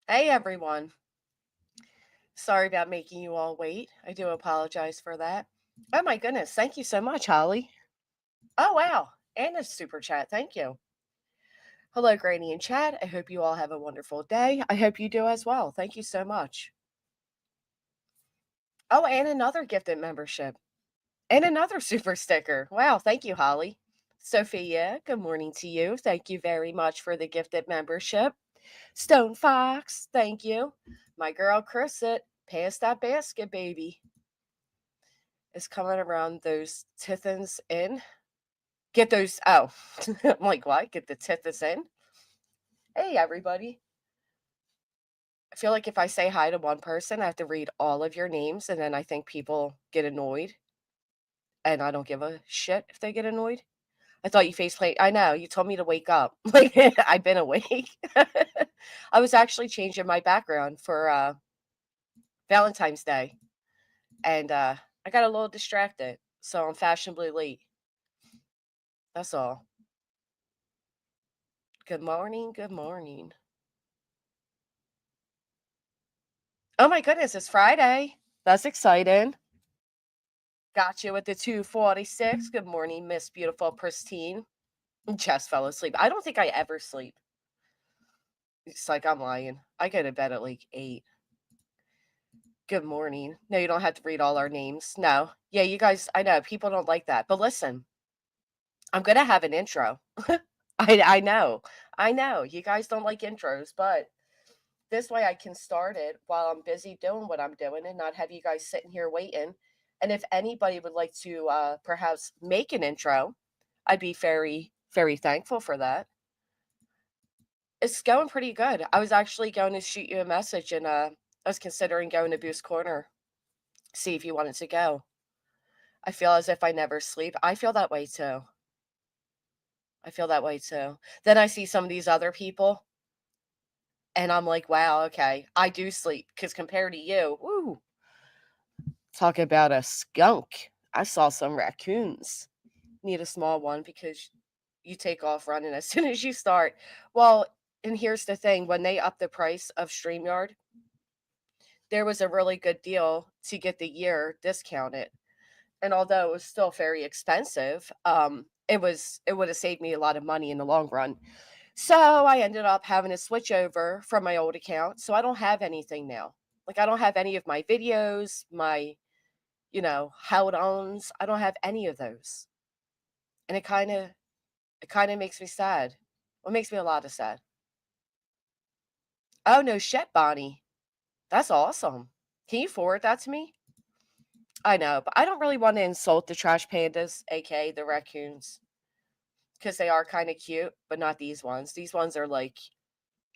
Hey everyone. Sorry about making you all wait. I do apologize for that. Oh my goodness. Thank you so much, Holly. Oh wow. And a super chat. Thank you. Hello, Granny and Chad. I hope you all have a wonderful day. I hope you do as well. Thank you so much. Oh, and another gifted membership. And another super sticker. Wow. Thank you, Holly. Sophia, good morning to you. Thank you very much for the gifted membership. Stone Fox, thank you. My girl Chrisit, pass that basket, baby. Is coming around those tithins in. Get those. Oh, I'm like, what? Get the tithins in? Hey, everybody. I feel like if I say hi to one person, I have to read all of your names, and then I think people get annoyed, and I don't give a shit if they get annoyed. I thought you faceplant. I know. You told me to wake up. Like, I've been awake. I was actually changing my background for Valentine's Day, and I got a little distracted, so I'm fashionably late. That's all. Good morning. Good morning. Oh my goodness, it's Friday. That's exciting. Got you at the 2:46. Good morning, Miss Beautiful Pristine. Just fell asleep. I don't think I ever sleep. It's like I'm lying. I go to bed at like 8. Good morning. No, you don't have to read all our names. No. Yeah, you guys, I know people don't like that. But listen, I'm gonna have an intro. I know. I know. You guys don't like intros, but this way I can start it while I'm busy doing what I'm doing and not have you guys sitting here waiting. And if anybody would like to perhaps make an intro, I'd be very, very thankful for that. It's going pretty good. I was actually going to shoot you a message and I was considering going to Boost Corner, see if you wanted to go. I feel as if I never sleep. I feel that way too. I feel that way too. Then I see some of these other people and I'm like, wow, okay, I do sleep because compared to you, woo, talk about a skunk. I saw some raccoons. Need a small one because you take off running as soon as you start. Well, and here's the thing, when they upped the price of StreamYard, there was a really good deal to get the year discounted. And although it was still very expensive, it would have saved me a lot of money in the long run. So I ended up having to switch over from my old account. So I don't have anything now. Like I don't have any of my videos, my how it owns. I don't have any of those. And it kind of makes me sad. Well, it makes me a lot of sad. Oh no shit, Bonnie. That's awesome. Can you forward that to me? I know, but I don't really want to insult the trash pandas, aka the raccoons, because they are kind of cute, but not these ones. These ones are like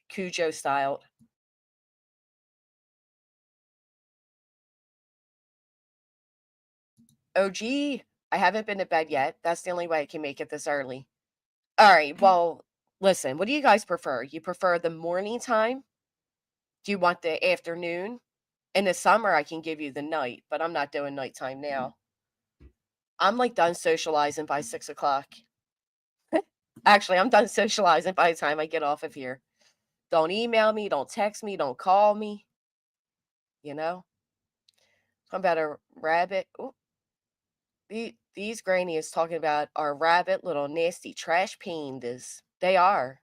Cujo styled. Oh gee, I haven't been to bed yet. That's the only way I can make it this early. All right, well, listen, what do you guys prefer? You prefer the morning time? Do you want the afternoon? In the summer, I can give you the night, but I'm not doing nighttime now. I'm like done socializing by 6 o'clock. Actually, I'm done socializing by the time I get off of here. Don't email me, don't text me, don't call me. You know, I'm about a rabbit. Ooh, these granny is talking about our rabbit, little nasty trash pandas. They are,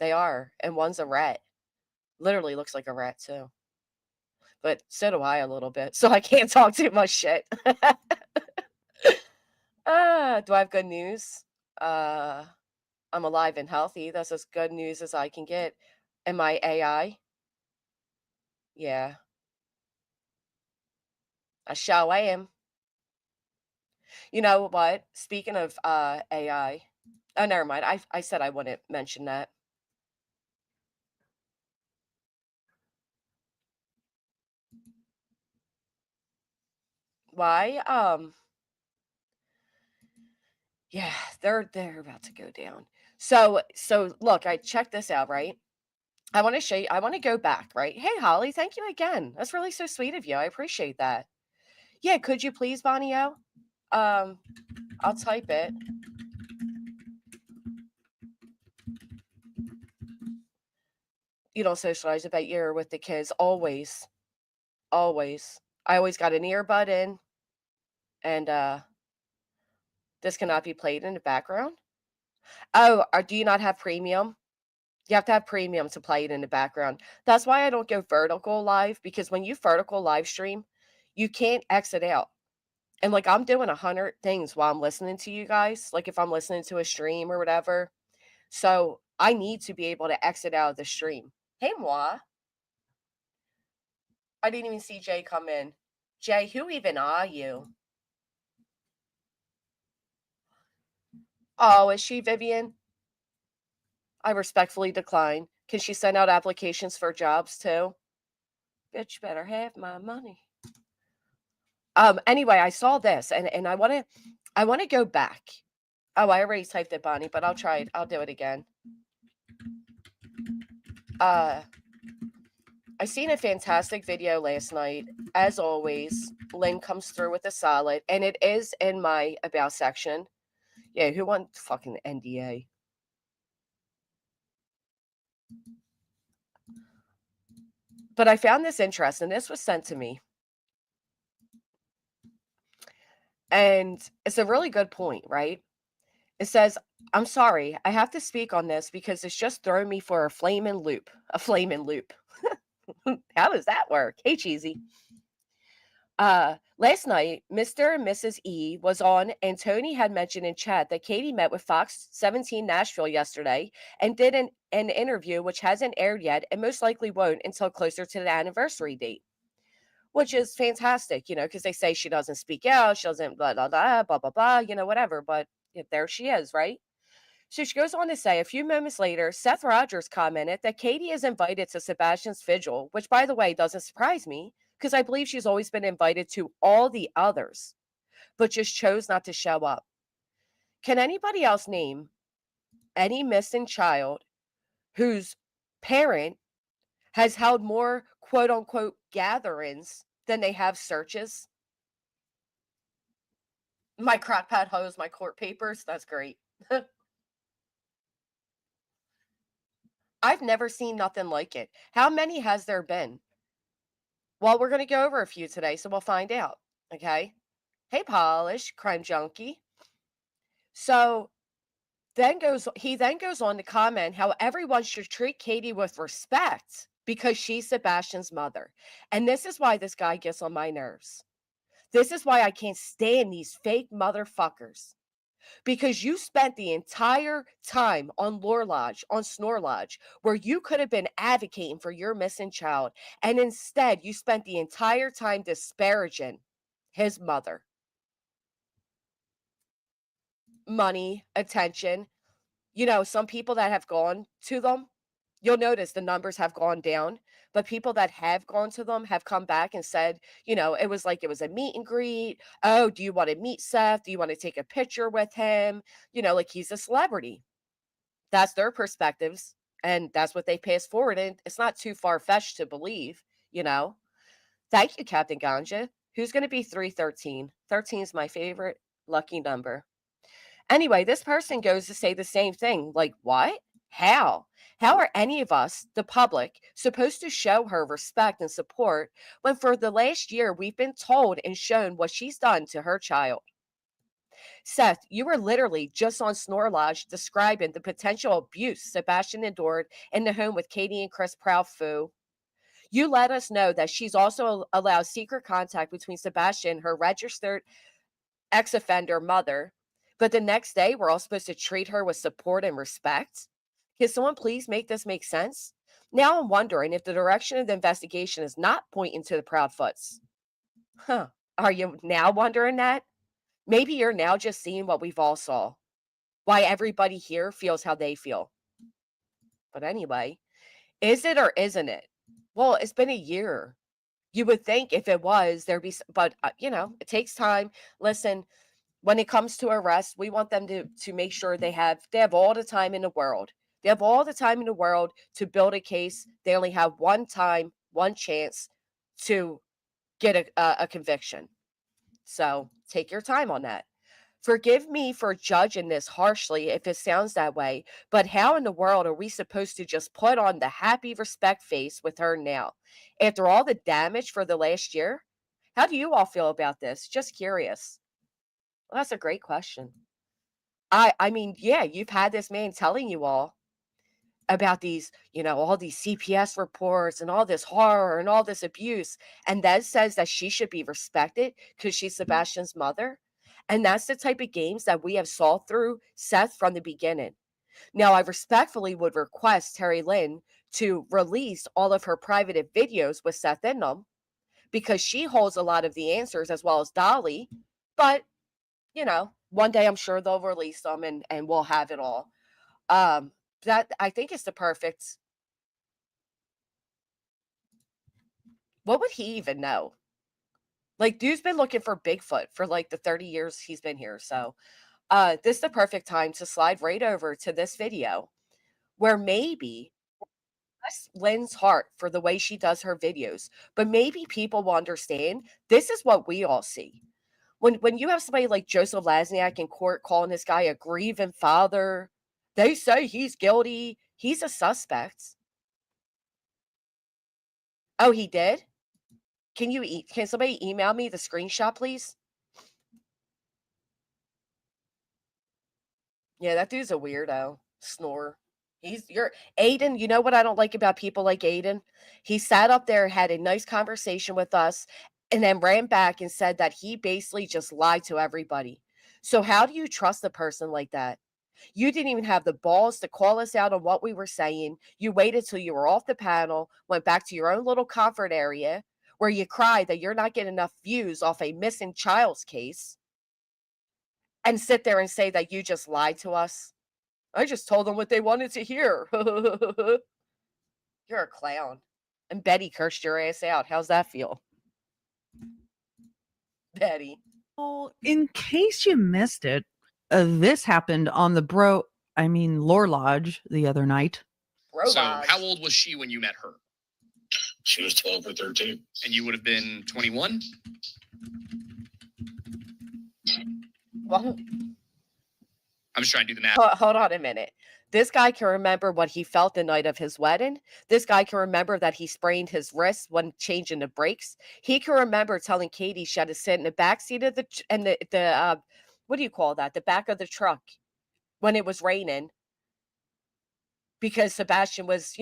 and one's a rat. Literally looks like a rat too. But so do I a little bit, so I can't talk too much shit. Do I have good news? Uh, I'm alive and healthy. That's as good news as I can get. Am I AI? Yeah, I sure am. You know what? Speaking of AI, oh, never mind. I said I wouldn't mention that. Why? Yeah, they're about to go down. So look, I checked this out, right? I want to show you. I want to go back, right? Hey, Holly, thank you again. That's really so sweet of you. I appreciate that. Yeah, could you please, Bonnie O? Um, I'll type it. You don't socialize about you're with the kids. Always. Always. I always got an earbud in, and this cannot be played in the background. Oh, do you not have premium? You have to have premium to play it in the background. That's why I don't go vertical live, because when you vertical live stream, you can't exit out. And like I'm doing 100 things while I'm listening to you guys, like if I'm listening to a stream or whatever. So I need to be able to exit out of the stream. Hey, moi. I didn't even see Jay come in. Jay, who even are you? Oh, is she Vivian? I respectfully decline. Can she send out applications for jobs too? Bitch better have my money. Anyway, I saw this and I wanna go back. Oh, I already typed it, Bonnie, but I'll try it. I'll do it again. Uh I seen a fantastic video last night. As always, Lynn comes through with a solid, and it is in my about section. Yeah, who wants fucking NDA? But I found this interesting. This was sent to me. And it's a really good point, right? It says, I'm sorry, I have to speak on this because it's just throwing me for a flaming loop. A flaming loop. How does that work? Hey, Cheesy. Last night, Mr. and Mrs. E was on, and Tony had mentioned in chat that Katie met with Fox 17 Nashville yesterday and did an interview which hasn't aired yet and most likely won't until closer to the anniversary date, which is fantastic, because they say she doesn't speak out, she doesn't blah, blah, blah, blah, blah, blah, whatever. But there she is, right? So she goes on to say a few moments later, Seth Rogers commented that Katie is invited to Sebastian's vigil, which, by the way, doesn't surprise me because I believe she's always been invited to all the others, but just chose not to show up. Can anybody else name any missing child whose parent has held more quote unquote gatherings than they have searches? My crockpot hose, my court papers. That's great. I've never seen nothing like it. How many has there been? Well, we're going to go over a few today, so we'll find out. Okay. Hey, Polish, crime junkie. So then goes on to comment how everyone should treat Katie with respect because she's Sebastian's mother. And this is why this guy gets on my nerves. This is why I can't stand these fake motherfuckers. Because you spent the entire time on Lore Lodge, on Snore Lodge, where you could have been advocating for your missing child, and instead you spent the entire time disparaging his mother. Money, attention. Some people that have gone to them, you'll notice the numbers have gone down, but people that have gone to them have come back and said, it was like it was a meet and greet. Oh, do you want to meet Seth? Do you want to take a picture with him? Like he's a celebrity. That's their perspectives, and that's what they pass forward, and it's not too far-fetched to believe, you know? Thank you, Captain Ganja. Who's gonna be 313? 13 is my favorite lucky number. Anyway, this person goes to say the same thing, like, "What? How? How are any of us, the public, supposed to show her respect and support when for the last year we've been told and shown what she's done to her child?" Seth, you were literally just on Snore Lodge describing the potential abuse Sebastian endured in the home with Katie and Chris Proudfoo. You let us know that she's also allowed secret contact between Sebastian and her registered ex offender mother. But the next day, we're all supposed to treat her with support and respect. Can someone please make this make sense? Now I'm wondering if the direction of the investigation is not pointing to the Proudfoots. Huh. Are you now wondering that? Maybe you're now just seeing what we've all saw. Why everybody here feels how they feel. But anyway, is it or isn't it? Well, it's been a year. You would think if it was, there'd be, but it takes time. Listen, when it comes to arrest, we want them to make sure they have all the time in the world. They have all the time in the world to build a case. They only have one time, one chance to get a conviction. So take your time on that. Forgive me for judging this harshly if it sounds that way, but how in the world are we supposed to just put on the happy respect face with her now? After all the damage for the last year? How do you all feel about this? Just curious. Well, that's a great question. I mean, yeah, you've had this man telling you all about these, all these CPS reports and all this horror and all this abuse, and then says that she should be respected because she's Sebastian's mother. And that's the type of games that we have saw through Seth from the beginning. Now, I respectfully would request Terry Lynn to release all of her private videos with Seth in them because she holds a lot of the answers as well as Dolly. But, one day I'm sure they'll release them and we'll have it all. That I think is the perfect. What would he even know? Like, dude's been looking for Bigfoot for like the 30 years he's been here. So, this is the perfect time to slide right over to this video where maybe bless Lynn's heart for the way she does her videos, but maybe people will understand this is what we all see. When you have somebody like Joseph Lasniak in court calling this guy a grieving father, they say he's guilty. He's a suspect. Oh, he did? Can somebody email me the screenshot, please? Yeah, that dude's a weirdo. Snore. You're Aiden, you know what I don't like about people like Aiden? He sat up there, had a nice conversation with us, and then ran back and said that he basically just lied to everybody. So how do you trust a person like that? You didn't even have the balls to call us out on what we were saying. You waited till you were off the panel, went back to your own little comfort area where you cried that you're not getting enough views off a missing child's case and sit there and say that you just lied to us. I just told them what they wanted to hear. You're a clown. And Betty cursed your ass out. How's that feel? Betty. Well, in case you missed it, this happened on the Lore Lodge the other night. Bro So, Lodge. how old was she when you met her? She was 12 or 13. And you would have been 21? Well, I'm just trying to do the math. hold on a minute. This guy can remember what he felt the night of his wedding. This guy can remember that he sprained his wrist when changing the brakes. He can remember telling Katie she had to sit in the back seat of the what do you call that? The back of the truck when it was raining because Sebastian was,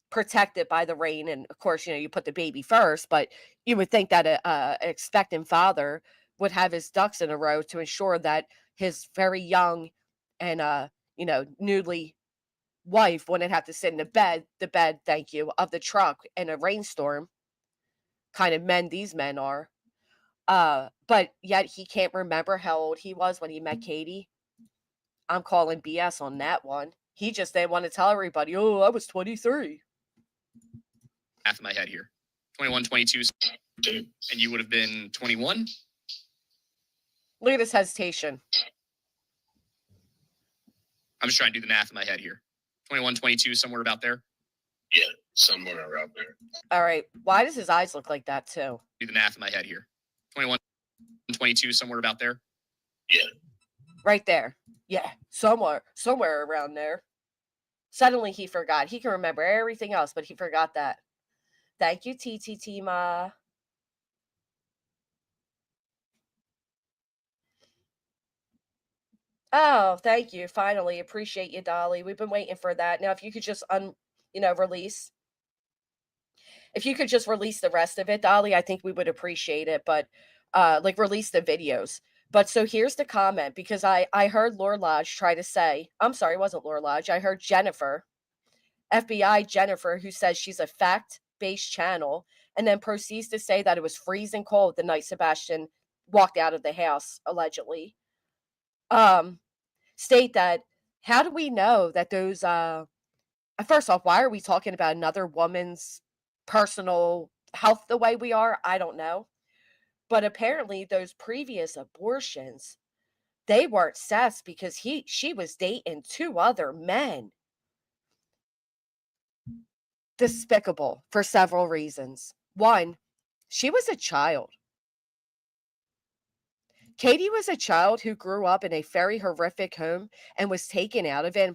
protected by the rain. And of course, you put the baby first, but you would think that an expectant father would have his ducks in a row to ensure that his very young and newly wife wouldn't have to sit in the bed, thank you, of the truck in a rainstorm. Kind of men these men are. But yet he can't remember how old he was when he met Katie. I'm calling BS on that one. He just didn't want to tell everybody, oh, I was 23. Half in my head here. 21, 22. And you would have been 21? Look at this hesitation. I'm just trying to do the math in my head here. 21, 22, somewhere about there. Yeah, somewhere around there. All right. Why does his eyes look like that too? Do the math in my head here. 21, 22, somewhere about there. Yeah. Right there. Yeah, somewhere around there. Suddenly he forgot. He can remember everything else, but he forgot that. Thank you, TTT Ma. Oh, thank you. Finally, appreciate you, Dolly. We've been waiting for that. Now, if you could just release. If you could just release the rest of it, Dolly, I think we would appreciate it. But release the videos. But so here's the comment because I heard Lore Lodge try to say, I'm sorry, it wasn't Lore Lodge. I heard Jennifer, FBI Jennifer, who says she's a fact-based channel, and then proceeds to say that it was freezing cold the night Sebastian walked out of the house, allegedly. State that how do we know that those first off, why are we talking about another woman's personal health the way we are? I don't know. But apparently those previous abortions, they weren't Seth's because she was dating 2 other men. Despicable for several reasons. One, she was a child. Katie was a child who grew up in a very horrific home and was taken out of it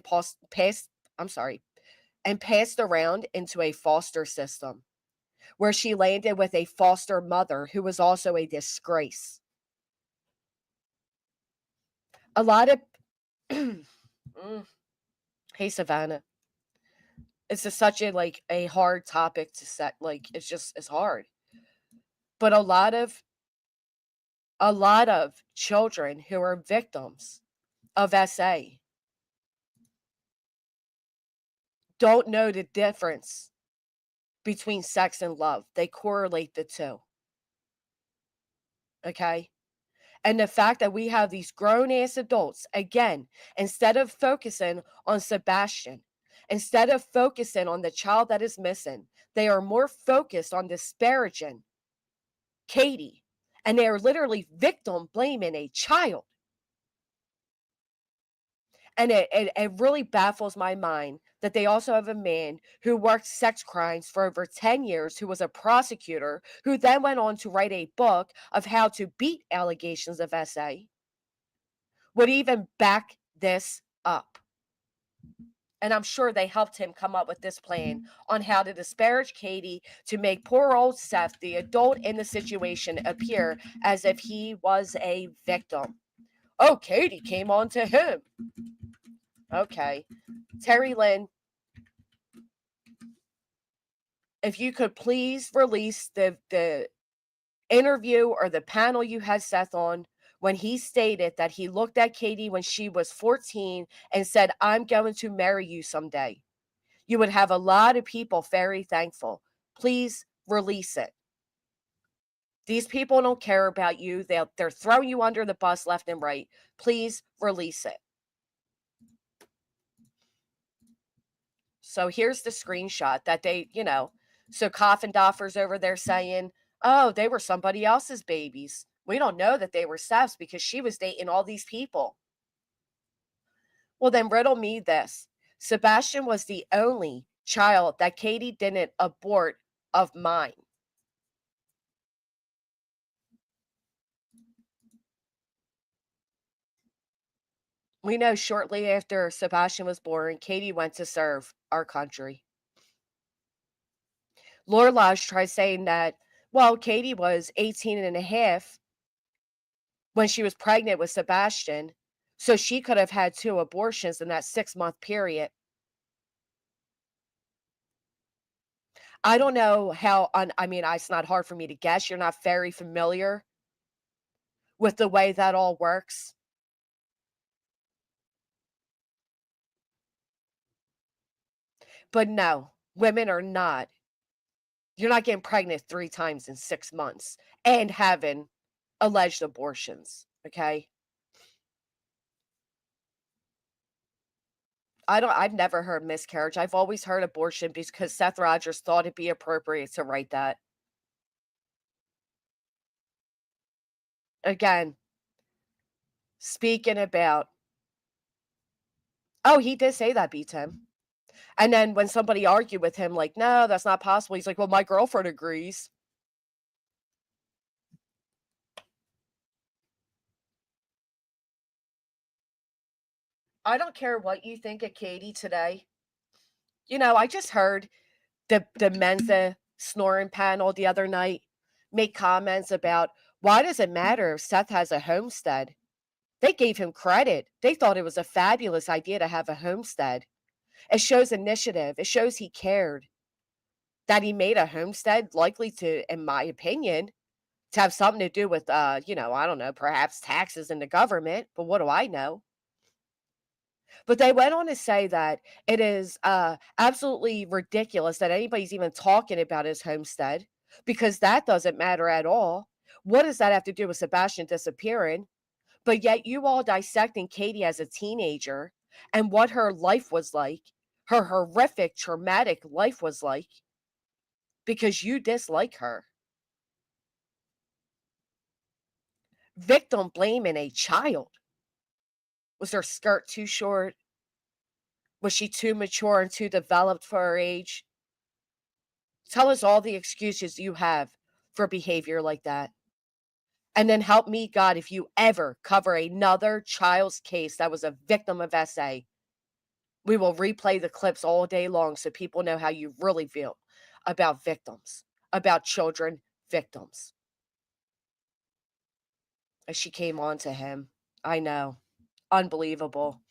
and passed around into a foster system where she landed with a foster mother who was also a disgrace. A lot of Mm. Hey Savannah, it's just such a hard topic to set. It's hard. But a lot of children who are victims of SA don't know the difference between sex and love. They correlate the two. Okay? And the fact that we have these grown ass adults, again, instead of focusing on Sebastian, instead of focusing on the child that is missing, they are more focused on disparaging Katie. And they are literally victim blaming a child. And it really baffles my mind that they also have a man who worked sex crimes for over 10 years, who was a prosecutor, who then went on to write a book of how to beat allegations of SA, would even back this up. And I'm sure they helped him come up with this plan on how to disparage Katie to make poor old Seth, the adult in the situation, appear as if he was a victim. Oh, Katie came on to him. Okay. Terry Lynn, if you could please release the interview or the panel you had Seth on when he stated that he looked at Katie when she was 14 and said, I'm going to marry you someday. You would have a lot of people very thankful. Please release it. These people don't care about you. They're throwing you under the bus left and right. Please release it. So here's the screenshot that so Coffindoffer's over there saying, oh, they were somebody else's babies. We don't know that they were Steph's because she was dating all these people. Well, then riddle me this. Sebastian was the only child that Katie didn't abort of mine. We know shortly after Sebastian was born, Katie went to serve our country. Lorelage tried saying that, well, Katie was 18 and a half when she was pregnant with Sebastian, so she could have had 2 abortions in that 6-month period. I don't know how, it's not hard for me to guess. You're not very familiar with the way that all works. But no, women are not. You're not getting pregnant 3 times in 6 months and having alleged abortions, okay? I've never heard miscarriage. I've always heard abortion because Seth Rogers thought it'd be appropriate to write that. Again, speaking about, oh, he did say that, B-Tim. And then when somebody argued with him, like, no, that's not possible. He's like, well, my girlfriend agrees. I don't care what you think of Katie today. I just heard the Mensa snoring panel the other night make comments about why does it matter if Seth has a homestead? They gave him credit. They thought it was a fabulous idea to have a homestead. It shows initiative. It shows he cared. That he made a homestead, likely to, in my opinion, to have something to do with, I don't know, perhaps taxes in the government, but what do I know? But they went on to say that it is absolutely ridiculous that anybody's even talking about his homestead because that doesn't matter at all. What does that have to do with Sebastian disappearing? But yet you all dissecting Katie as a teenager and what her life was like, her horrific, traumatic life was like, because you dislike her. Victim blaming a child. Was her skirt too short? Was she too mature and too developed for her age? Tell us all the excuses you have for behavior like that. And then help me, God, if you ever cover another child's case that was a victim of SA, we will replay the clips all day long so people know how you really feel about victims, about children victims. As she came on to him. I know. Unbelievable.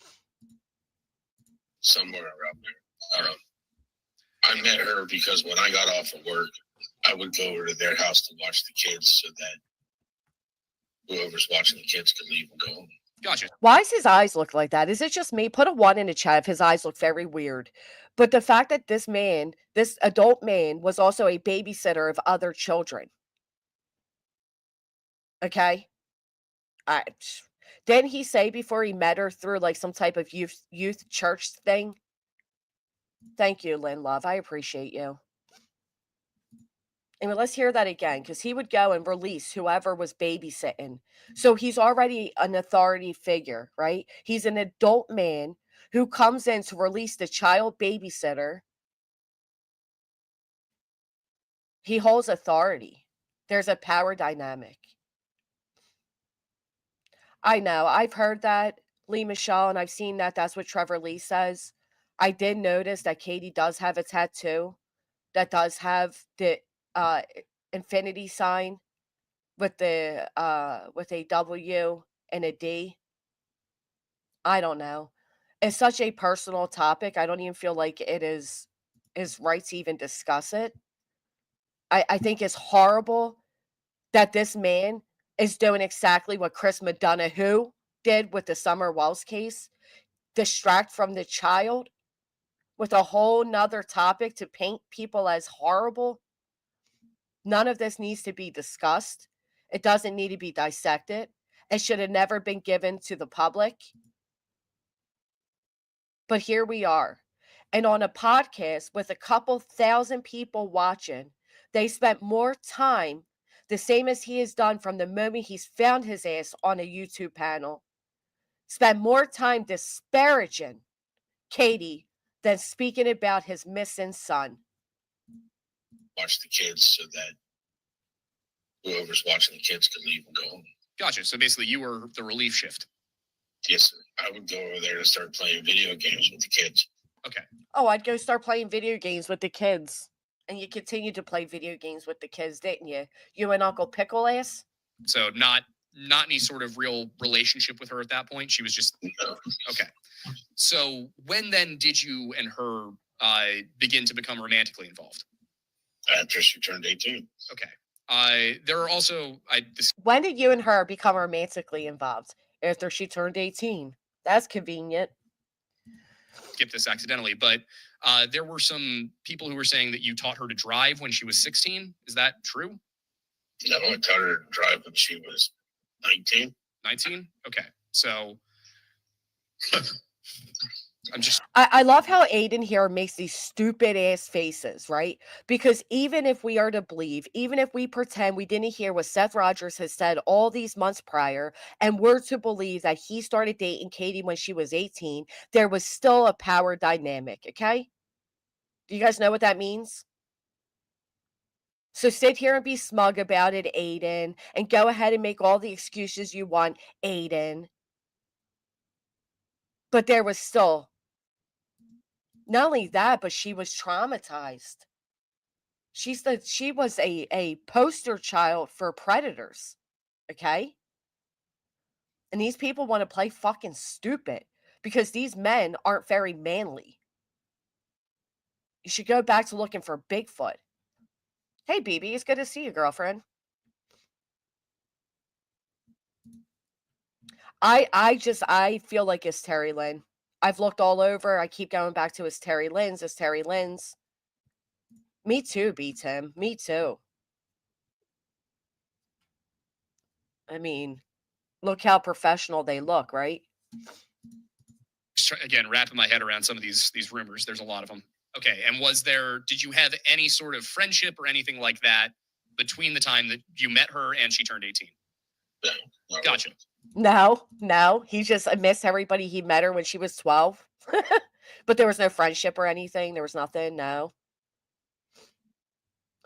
Somewhere around there. I met her because when I got off of work, I would go over to their house to watch the kids so that whoever's watching the kids can leave and go home. Gotcha. Why does his eyes look like that? Is it just me? Put a 1 in the chat if his eyes look very weird. But the fact that this man, this adult man, was also a babysitter of other children. Okay? Didn't he say before he met her through like some type of youth church thing? Thank you, Lynn Love. I appreciate you. And let's hear that again, because he would go and release whoever was babysitting. So he's already an authority figure, right? He's an adult man who comes in to release the child babysitter. He holds authority. There's a power dynamic. I know. I've heard that, Lee Michelle, and I've seen that. That's what Trevor Lee says. I did notice that Katie does have a tattoo that does have the infinity sign with a W and a D. I don't know. It's such a personal topic. I don't even feel like it is right to even discuss it. I think it's horrible that this man is doing exactly what Chris McDonough did with the Summer Wells case. Distract from the child with a whole nother topic to paint people as horrible. None of this needs to be discussed. It doesn't need to be dissected. It should have never been given to the public. But here we are. And on a podcast with a couple thousand people watching, they spent more time, the same as he has done from the moment he's found his ass on a YouTube panel, spent more time disparaging Katie than speaking about his missing son. Watch the kids so that whoever's watching the kids can leave and go home. Gotcha. So basically, you were the relief shift. Yes, sir. I would go over there to start playing video games with the kids. Okay. Oh, I'd go start playing video games with the kids. And you continued to play video games with the kids, didn't you? You and Uncle Pickle Ass? So not any sort of real relationship with her at that point. She was just No. okay. So when then did you and her begin to become romantically involved? After she turned 18. Okay. There are also When did you and her become romantically involved? After she turned 18. That's convenient. skipped this accidentally, but there were some people who were saying that you taught her to drive when she was 16. Is that true? No, I taught her to drive when she was 19. 19? Okay. So I'm just I love how Aiden here makes these stupid ass faces, right? Because even if we are to believe, even if we pretend we didn't hear what Seth Rogers has said all these months prior, and we're to believe that he started dating Katie when she was 18, there was still a power dynamic, okay? Do you guys know what that means? So sit here and be smug about it, Aiden, and go ahead and make all the excuses you want, Aiden. But there was still, not only that, but she was traumatized. She was a poster child for predators, okay? And these people want to play fucking stupid because these men aren't very manly. You should go back to looking for Bigfoot. Hey, BB, it's good to see you, girlfriend. I feel like it's Terry Lynn. I've looked all over. I keep going back to it's Terry Lynn's. It's Terry Lynn's. Me too, B Tim. Me too. I mean, look how professional they look, right? again wrapping my head around some of these rumors. There's a lot of them. Okay, and did you have any sort of friendship or anything like that between the time that you met her and she turned 18? No. Gotcha. No. He just missed everybody he met her when she was 12. But there was no friendship or anything. There was nothing. No.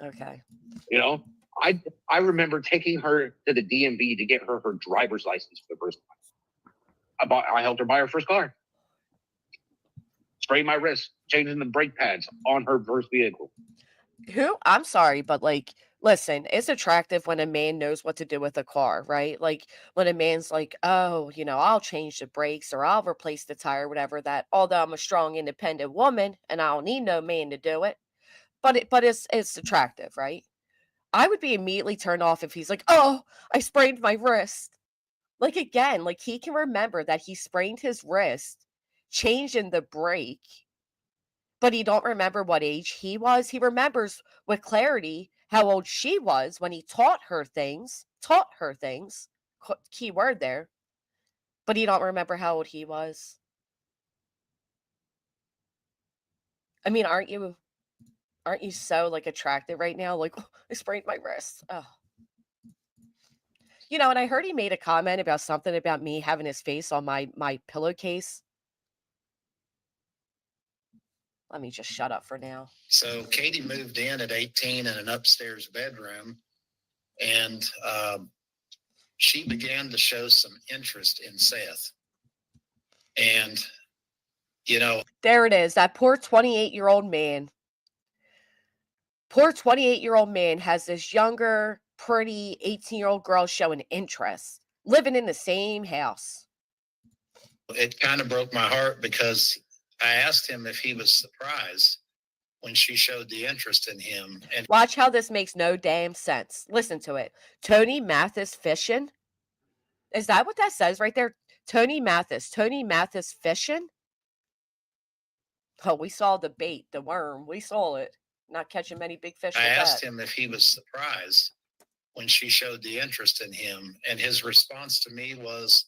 Okay. You know, I remember taking her to the DMV to get her driver's license for the first time. I helped her buy her first car. Spraying my wrist, changing the brake pads on her first vehicle. Who? I'm sorry, but like, listen, it's attractive when a man knows what to do with a car, right? Like when a man's like, oh, I'll change the brakes or I'll replace the tire, whatever that. Although I'm a strong, independent woman and I don't need no man to do it, but it's attractive, right? I would be immediately turned off if he's like, oh, I sprained my wrist. Like again, like he can remember that he sprained his wrist, changing the brake, but he don't remember what age he was. He remembers with clarity how old she was when he taught her things, key word there, but he don't remember how old he was. I mean, aren't you so like attractive right now? Like, oh, I sprained my wrist. Oh. And I heard he made a comment about something about me having his face on my pillowcase. Let me just shut up for now. So Katie moved in at 18 in an upstairs bedroom, and she began to show some interest in Seth. And, There it is, that poor 28-year-old man. Poor 28-year-old man has this younger, pretty 18-year-old girl showing interest, living in the same house. It kind of broke my heart because I asked him if he was surprised when she showed the interest in him. And watch how this makes no damn sense. Listen to it. Tony Mathis fishing? Is that what that says right there? Tony Mathis fishing? Oh, we saw the bait, the worm. We saw it. Not catching many big fish. I asked him if he was surprised when she showed the interest in him. And his response to me was,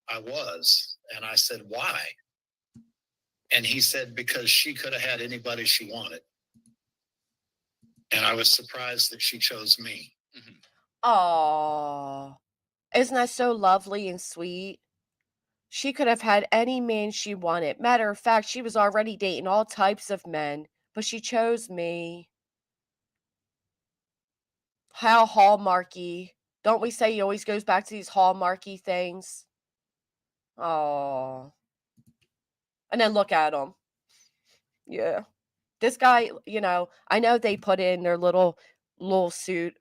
I was. And I said, why? And he said, because she could have had anybody she wanted. And I was surprised that she chose me. Oh, isn't that so lovely and sweet? She could have had any man she wanted. Matter of fact, she was already dating all types of men, but she chose me. How hallmarky. Don't we say he always goes back to these hallmarky things? Oh. And then look at him. Yeah. This guy, I know they put in their little suit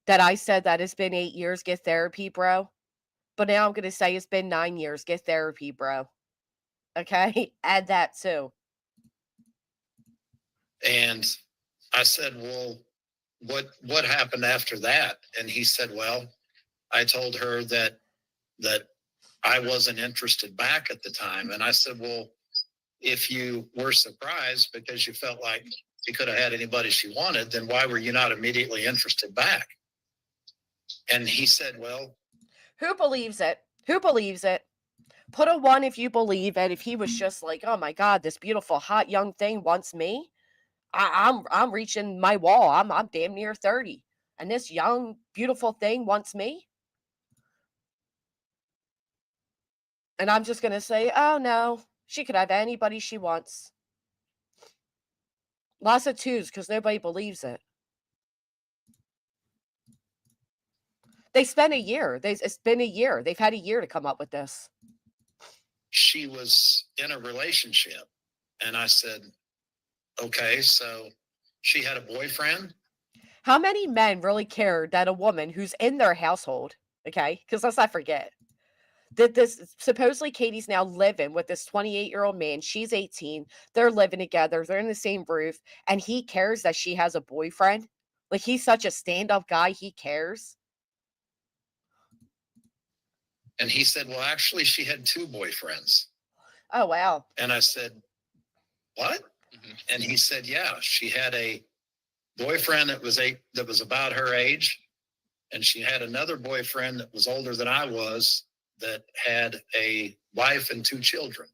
that I said that it's been 8 years, get therapy, bro. But now I'm going to say it's been 9 years, get therapy, bro. Okay? Add that too. And I said, well, what happened after that? And he said, well, I told her that I wasn't interested back at the time. And I said, well, if you were surprised because you felt like she could have had anybody she wanted, then why were you not immediately interested back? And he said, well, who believes it? Who believes it? Put a 1 if you believe it. If he was just like, oh my God, this beautiful, hot young thing wants me. I'm reaching my wall. I'm damn near 30. And this young, beautiful thing wants me. And I'm just going to say, oh no, she could have anybody she wants. Lots of 2s because nobody believes it. They spent a year. It's been a year. They've had a year to come up with this. She was in a relationship. And I said, okay, so she had a boyfriend? How many men really cared that a woman who's in their household, okay, because let's not forget, that this supposedly Katie's now living with this 28-year-old man. She's 18. They're living together. They're in the same roof. And he cares that she has a boyfriend. Like, he's such a stand-up guy. He cares. And he said, well, actually, she had 2 boyfriends. Oh, wow. And I said, what? Mm-hmm. And he said, yeah, she had a boyfriend that was about her age. And she had another boyfriend that was older than I was that had a wife and 2 children.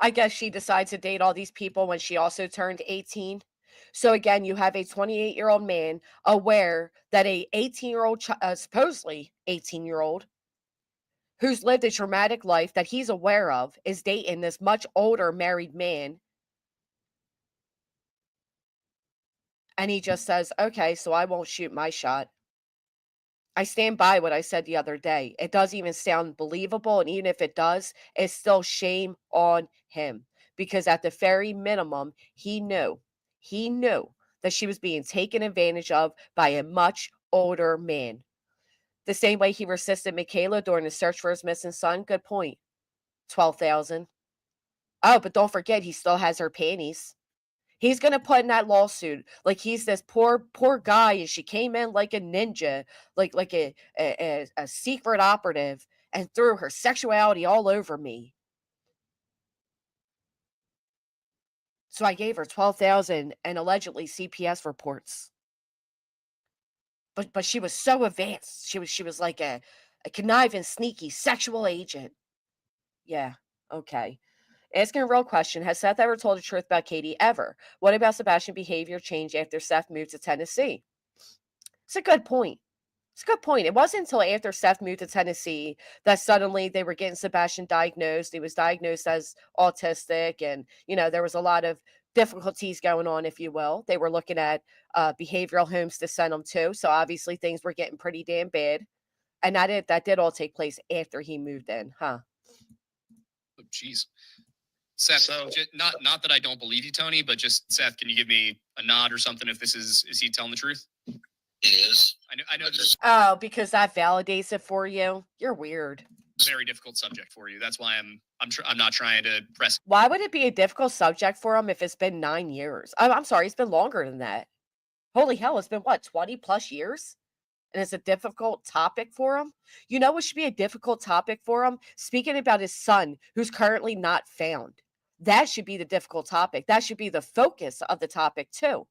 I guess she decides to date all these people when she also turned 18. So again, you have a 28-year-old man aware that a 18-year-old, supposedly 18-year-old, who's lived a traumatic life that he's aware of, is dating this much older married man. And he just says, okay, so I won't shoot my shot. I stand by what I said the other day. It doesn't even sound believable. And even if it does, it's still shame on him. Because at the very minimum, he knew that she was being taken advantage of by a much older man. The same way he resisted Michaela during the search for his missing son. Good point. 12,000. Oh, but don't forget, he still has her panties. He's gonna put in that lawsuit like he's this poor guy, and she came in like a ninja, like a secret operative, and threw her sexuality all over me. So I gave her 12,000 and allegedly CPS reports. But she was so advanced. She was like a conniving, sneaky sexual agent. Yeah, okay. Asking a real question, has Seth ever told the truth about Katie ever? What about Sebastian's behavior changed after Seth moved to Tennessee? It's a good point. It's a good point. It wasn't until after Seth moved to Tennessee that suddenly they were getting Sebastian diagnosed. He was diagnosed as autistic, and there was a lot of difficulties going on, if you will. They were looking at behavioral homes to send him to, so obviously things were getting pretty damn bad. And that did all take place after he moved in, huh? Oh, jeez. Seth, So- not that I don't believe you, Tony, but just Seth, can you give me a nod or something if this is he telling the truth? It is. I know I this just- is Oh, because that validates it for you. You're weird. a very difficult subject for you. That's why I'm not trying to press. Why would it be a difficult subject for him if it's been 9 years? I'm sorry, it's been longer than that. Holy hell, it's been what, 20 plus years? And it's a difficult topic for him? You know what should be a difficult topic for him? Speaking about his son, who's currently not found. That should be the difficult topic. That should be the focus of the topic, too.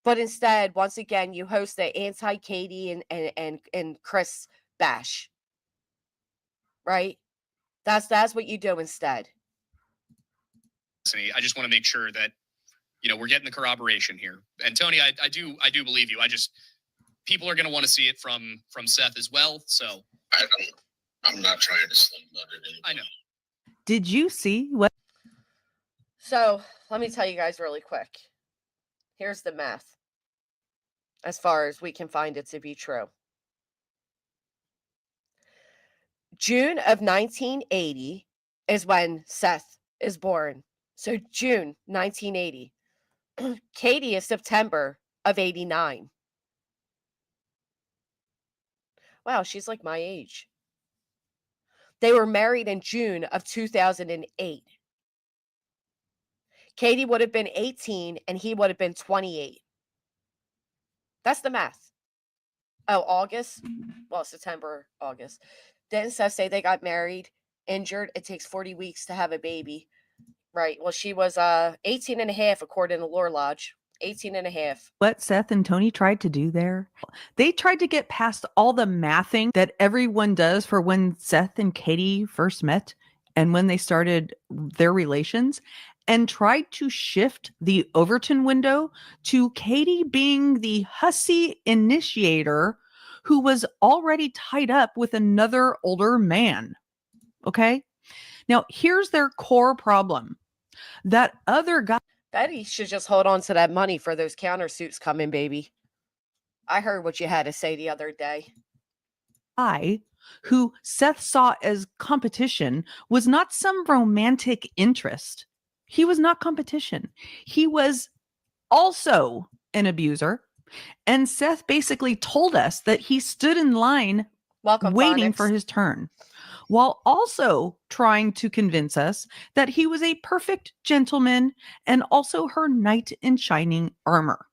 But instead, once again, you host the anti-Katie and Chris bash. Right? That's what you do instead. I just want to make sure that we're getting the corroboration here. And Tony, I do believe you. People are going to want to see it from Seth as well. So I'm not trying to slim butt it anymore. I know. Did you see what? So let me tell you guys really quick. Here's the math, as far as we can find it to be true. June of 1980 is when Seth is born. So June 1980. Katie is September of 89. Wow, she's like my age. They were married in June of 2008. Katie would have been 18 and he would have been 28. That's the math. Oh, August? Well, September, August. Didn't Seth say they got married, injured? It takes 40 weeks to have a baby. Right. Well, she was 18 and a half, according to Lore Lodge. 18 and a half. What Seth and Tony tried to do there? They tried to get past all the mathing that everyone does for when Seth and Katie first met and when they started their relations, and tried to shift the Overton window to Katie being the hussy initiator who was already tied up with another older man. Okay? Now, here's their core problem. That other guy Betty should just hold on to that money for those countersuits coming, baby. I heard what you had to say the other day. who Seth saw as competition was not some romantic interest. He was not competition. He was also an abuser. And Seth basically told us that he stood in line Welcome, waiting Phonics. for his turn, while also trying to convince us that he was a perfect gentleman and also her knight in shining armor.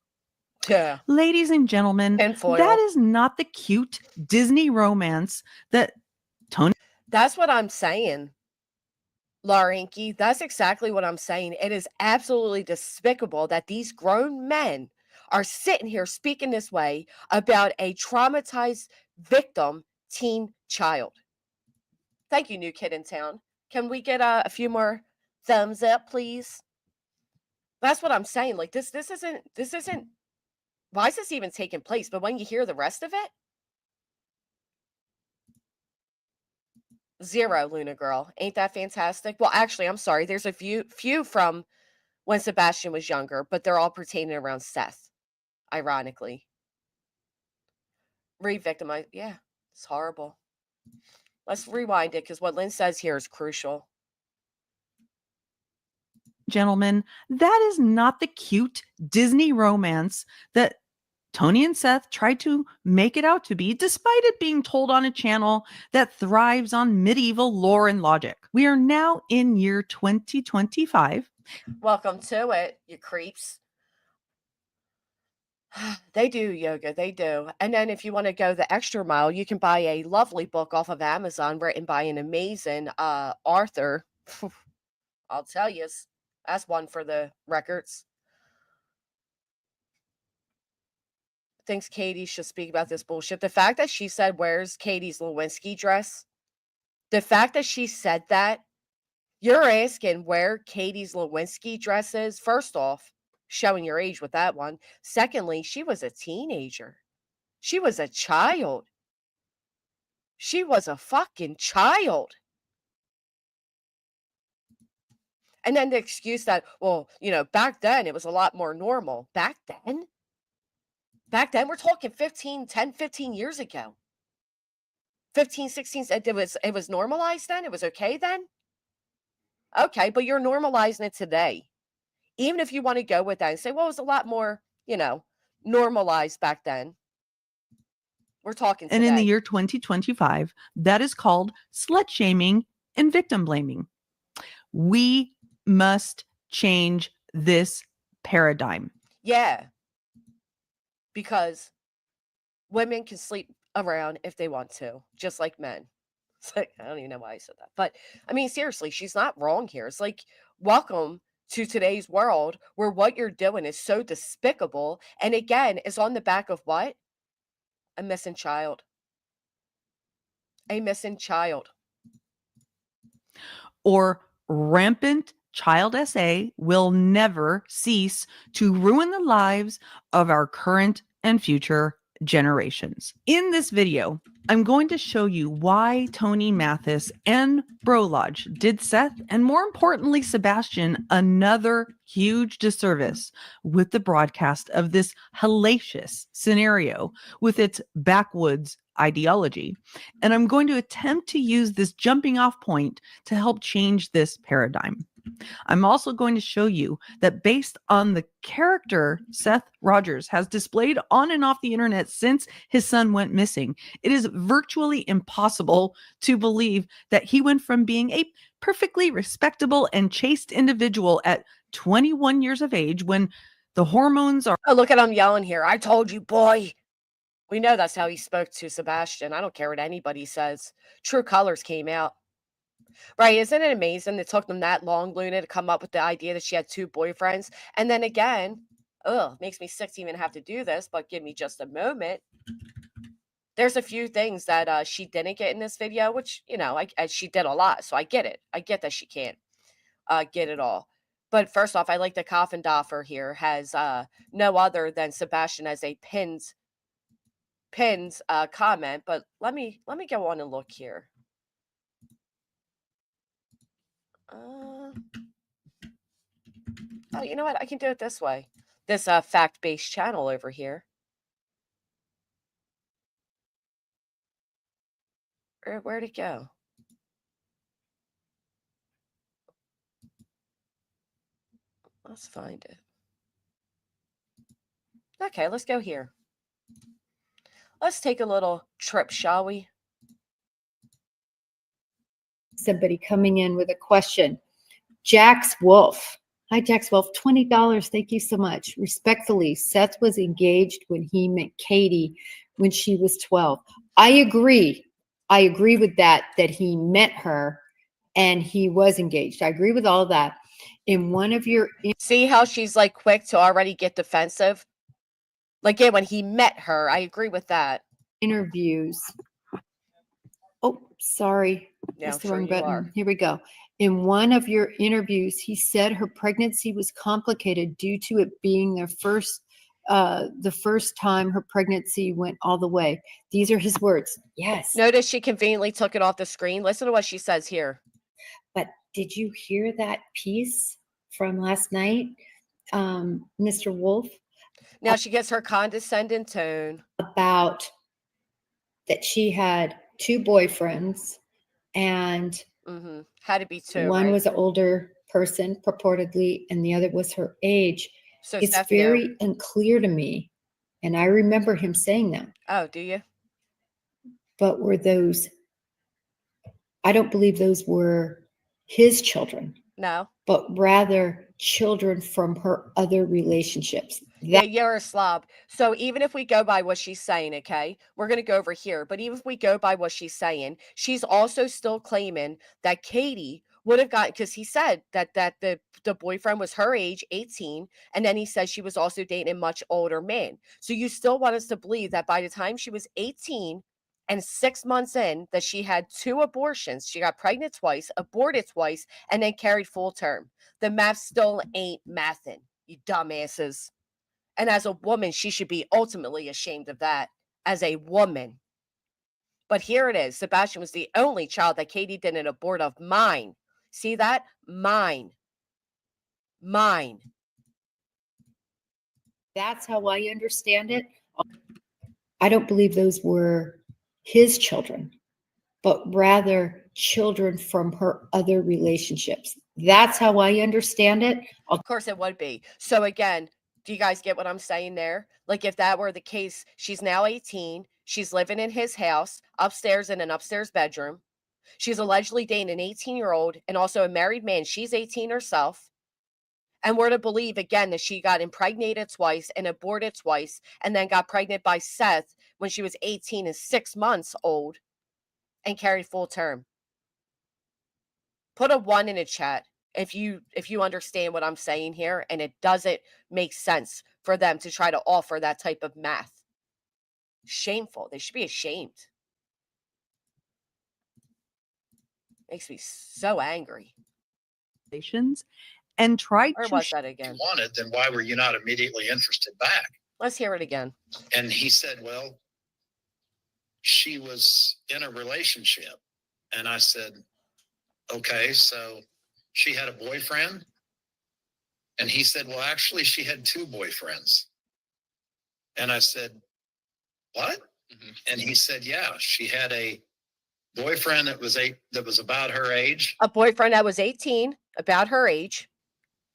Yeah. Ladies and gentlemen, Tinfoil. that is not the cute Disney romance that Tony. That's what I'm saying, Laurinky. That's exactly what I'm saying. It is absolutely despicable that these grown men are sitting here speaking this way about a traumatized victim teen child. Thank you, new kid in town. Can we get a few more thumbs up, please? That's what I'm saying. Like this isn't. Why is this even taking place? But when you hear the rest of it, zero, Luna girl. Ain't that fantastic? Well, actually, I'm sorry. There's a few from when Sebastian was younger, but they're all pertaining around Seth. ironically. Re-victimize. Yeah, it's horrible. Let's rewind it because what Lynn says here is crucial. Gentlemen, that is not the cute Disney romance that Tony and Seth tried to make it out to be, despite it being told on a channel that thrives on medieval lore and logic. We are now in year 2025. Welcome to it, you creeps. They do yoga, they do. And then if you want to go the extra mile, you can buy a lovely book off of Amazon written by an amazing author. I'll tell you, that's one for the records. Thinks Katie should speak about this bullshit. The fact that she said, "Where's Katie's Lewinsky dress?" The fact that she said that, you're asking where Katie's Lewinsky dress is. First off, showing your age with that one. Secondly, she was a teenager. She was a child. She was a fucking child. And then the excuse that, well, back then it was a lot more normal. Back then? Back then, we're talking 15 years ago. 15, 16, it was normalized then? It was okay then? Okay, but you're normalizing it today. Even if you want to go with that and say, well, it was a lot more, normalized back then. We're talking today. And in the year 2025, that is called slut shaming and victim blaming. We must change this paradigm. Yeah. Because women can sleep around if they want to, just like men. It's like, I don't even know why I said that. But I mean, seriously, she's not wrong here. It's like, welcome to today's world where what you're doing is so despicable. And again, is on the back of what? A missing child. A missing child. Or rampant child SA will never cease to ruin the lives of our current and future generations. In this video, I'm going to show you why Tony Mathis and Bro Lodge did Seth, and more importantly, Sebastian, another huge disservice with the broadcast of this hellacious scenario with its backwoods ideology. And I'm going to attempt to use this jumping off point to help change this paradigm. I'm also going to show you that based on the character Seth Rogers has displayed on and off the internet since his son went missing, it is virtually impossible to believe that he went from being a perfectly respectable and chaste individual at 21 years of age when the hormones are... Oh, look at him yelling here. I told you, boy. We know that's how he spoke to Sebastian. I don't care what anybody says. True colors came out. Right, isn't it amazing it took them that long, Luna, to come up with the idea that she had 2 boyfriends? And then again, makes me sick to even have to do this, but give me just a moment. There's a few things that she didn't get in this video, which, she did a lot, so I get it. I get that she can't get it all. But first off, I like the Coffin Doffer here has no other than Sebastian as a pinned comment, but let me go on and look here. Oh, you know what? I can do it this way. This fact-based channel over here. Where'd it go? Let's find it. Okay, let's go here. Let's take a little trip, shall we? Somebody coming in with a question. Jax Wolf. Hi, Jax Wolf. $20. Thank you so much. Respectfully, Seth was engaged when he met Katie when she was 12. I agree. I agree with that he met her and he was engaged. I agree with all of that. In one of your... See how she's like quick to already get defensive? Like, yeah, when he met her, I agree with that. Interviews. Oh, sorry. Yeah, That's the sure wrong you button. are. Here we go. In one of your interviews, he said her pregnancy was complicated due to it being the first time her pregnancy went all the way. These are his words. Yes. Notice she conveniently took it off the screen. Listen to what she says here. But did you hear that piece from last night, Mr. Wolf? Now she gets her condescending tone. about that she had 2 boyfriends and Had to be 2, one right? was an older person purportedly and the other was her age. So It's Seth knew. very unclear to me. And I remember him saying that. Oh, do you? But were those, I don't believe those were his children, No. but rather children from her other relationships. Yeah, you're a slob. So even if we go by what she's saying, okay, we're going to go over here. But even if we go by what she's saying, she's also still claiming that Katie would have got, because he said that the boyfriend was her age, 18, and then he said she was also dating a much older man. So you still want us to believe that by the time she was 18 and 6 months in, that she had 2 abortions. She got pregnant twice, aborted twice, and then carried full term. The math still ain't mathin', you dumbasses. And as a woman, she should be ultimately ashamed of that as a woman. But here it is. Sebastian was the only child that Katie didn't abort of mine. See that? Mine. Mine. That's how I understand it. I don't believe those were his children, but rather children from her other relationships. That's how I understand it. Of course it would be. So again, do you guys get what I'm saying there? Like if that were the case, she's now 18. She's living in his house upstairs in an upstairs bedroom. She's allegedly dating an 18-year-old and also a married man. She's 18 herself. And we're to believe again that she got impregnated twice and aborted twice and then got pregnant by Seth when she was 18 and 6 months old and carried full term. Put a 1 in the chat if you understand what I'm saying here and it doesn't make sense for them to try to offer that type of math. Shameful. They should be ashamed. Makes me so angry. And tried Or to was that again? Wanted, then why were you not immediately interested back? Let's hear it again. And he said, well, she was in a relationship. And I said, okay, so she had a boyfriend? And he said, well, actually, she had 2 boyfriends. And I said, what? And he said, yeah, she had a boyfriend that was about her age. A boyfriend that was 18, about her age.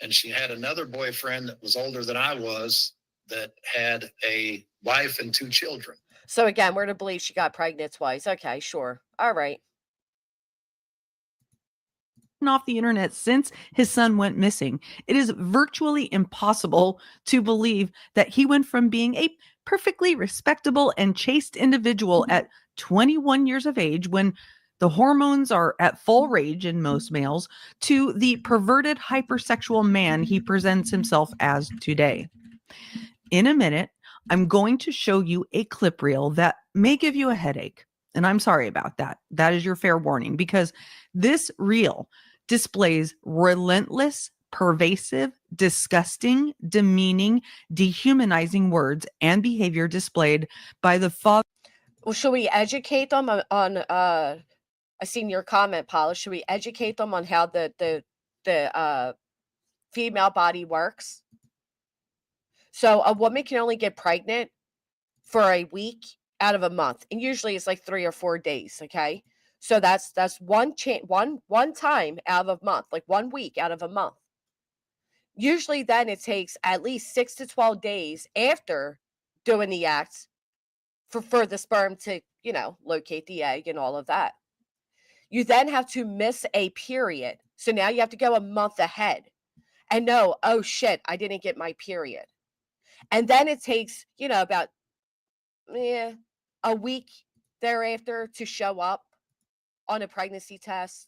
And she had another boyfriend that was older than I was that had a wife and 2 children. So again, we're to believe she got pregnant twice. Okay, sure. All right. off the internet since his son went missing. It is virtually impossible to believe that he went from being a perfectly respectable and chaste individual at 21 years of age, when the hormones are at full rage in most males, to the perverted hypersexual man he presents himself as today. In a minute, I'm going to show you a clip reel that may give you a headache. And I'm sorry about that. That is your fair warning, because this reel displays relentless, pervasive, disgusting, demeaning, dehumanizing words and behavior displayed by the father. Well, should we educate them on I seen your comment, Paula. Should we educate them on how the female body works? So a woman can only get pregnant for a week out of a month, and usually it's like 3 or 4 days. Okay, so that's one time out of a month, like 1 week out of a month. Usually, then it takes at least 6 to 12 days after doing the act for the sperm to locate the egg and all of that. You then have to miss a period. So now you have to go a month ahead and know, oh shit, I didn't get my period. And then it takes, about a week thereafter to show up on a pregnancy test.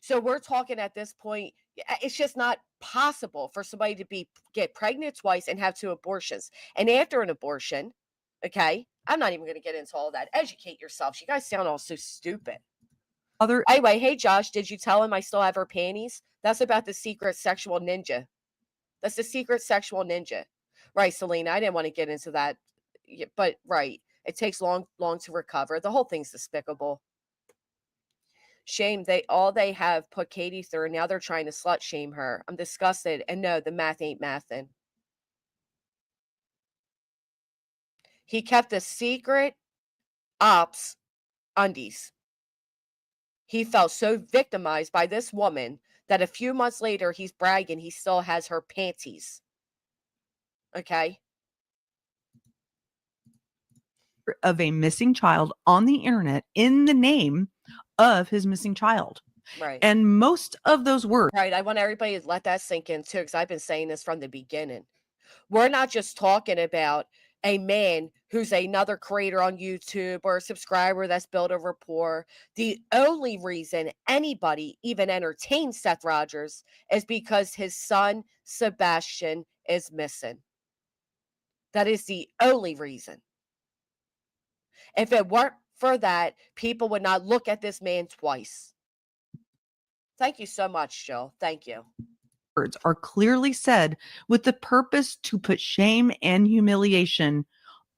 So we're talking at this point, it's just not possible for somebody to get pregnant twice and have 2 abortions. And after an abortion, okay, I'm not even going to get into all that. Educate yourselves. You guys sound all so stupid. Anyway, hey Josh, did you tell him I still have her panties? That's about the secret sexual ninja. That's the secret sexual ninja. Right, Selena, I didn't want to get into that. But right, it takes long to recover. The whole thing's despicable. Shame they have put Katie through, and now they're trying to slut shame her. I'm disgusted. And no, the math ain't mathin'. He kept a secret ops undies. He felt so victimized by this woman that a few months later, he's bragging he still has her panties. Okay? Of a missing child on the internet in the name of his missing child. Right. And most of those words Right. I want everybody to let that sink in too, because I've been saying this from the beginning. We're not just talking about a man who's another creator on YouTube or a subscriber that's built a rapport. The only reason anybody even entertains Seth Rogers is because his son, Sebastian, is missing. That is the only reason. If it weren't for that, people would not look at this man twice. Thank you so much, Jill. Thank you. words are clearly said with the purpose to put shame and humiliation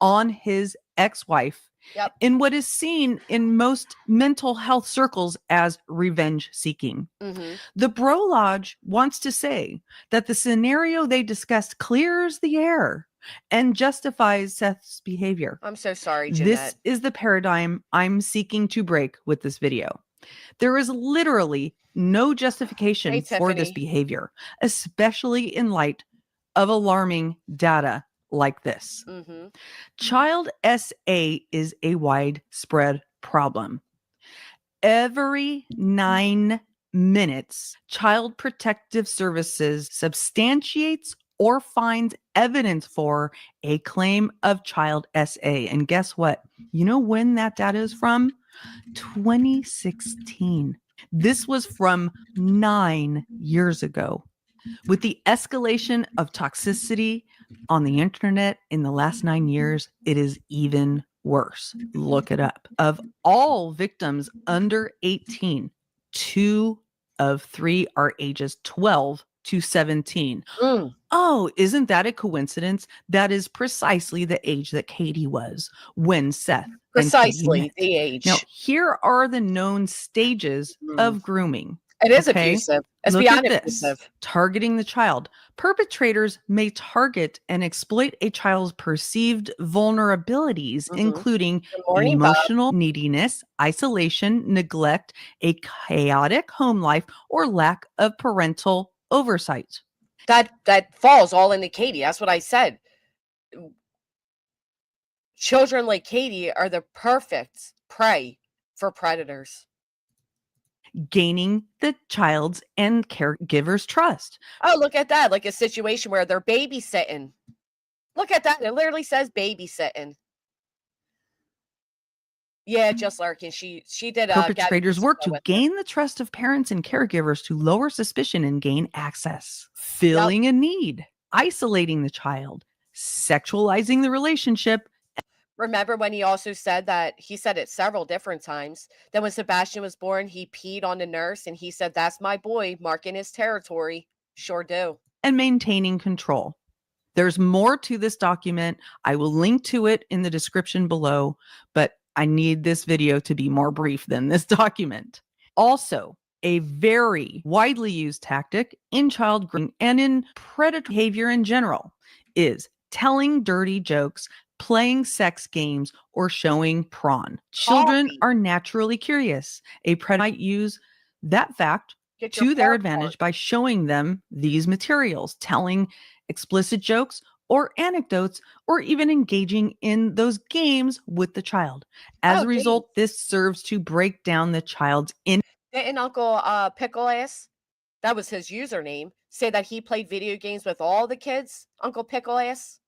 on his ex-wife Yep. in what is seen in most mental health circles as revenge seeking. Mm-hmm. The Bro Lodge wants to say that the scenario they discussed clears the air and justifies Seth's behavior. I'm so sorry, This Jeanette. is the paradigm I'm seeking to break with this video. There is literally no justification Hey, for this Tiffany. behavior, especially in light of alarming data like this. Mm-hmm. Child SA is a widespread problem. Every 9 minutes, Child Protective Services substantiates or finds evidence for a claim of child SA. And guess what? You know when that data is from? 2016. This was from 9 years ago. With the escalation of toxicity on the internet in the last 9 years, it is even worse. Look it up. Of all victims under 18, 2 of 3 are ages 12 to 17. Mm. Oh, isn't that a coincidence? That is precisely the age that Katie was when Seth and Katie Precisely met. the age. Now, here are the known stages of grooming. It is okay? abusive. It's Look beyond at this. abusive. Targeting the child. Perpetrators may target and exploit a child's perceived vulnerabilities, Mhm. including Good morning, Bob. emotional neediness, isolation, neglect, a chaotic home life, or lack of parental oversight. That falls all into Katie. That's what I said. Children like Katie are the perfect prey for predators. Gaining the child's and caregiver's trust. Oh, look at that. Like a situation where they're babysitting. Look at that. It literally says babysitting. Yeah, just Larkin. She did Perpetrators work to gain the trust of parents and caregivers to lower suspicion and gain access. Filling a need, isolating the child, sexualizing the relationship. Remember when he also said that he said it several different times that when Sebastian was born, he peed on the nurse and he said, "That's my boy, marking his territory." Sure do. And maintaining control. There's more to this document. I will link to it in the description below, but I need this video to be more brief than this document. Also, a very widely used tactic in child grooming and in predatory behavior in general is telling dirty jokes, playing sex games, or showing porn. Children are naturally curious. A predator might use that fact to their advantage by showing them these materials, telling explicit jokes or anecdotes, or even engaging in those games with the child. As a result, this serves to break down the child's Didn't Uncle Pickle Ass, that was his username, say that he played video games with all the kids? Uncle Pickle Ass?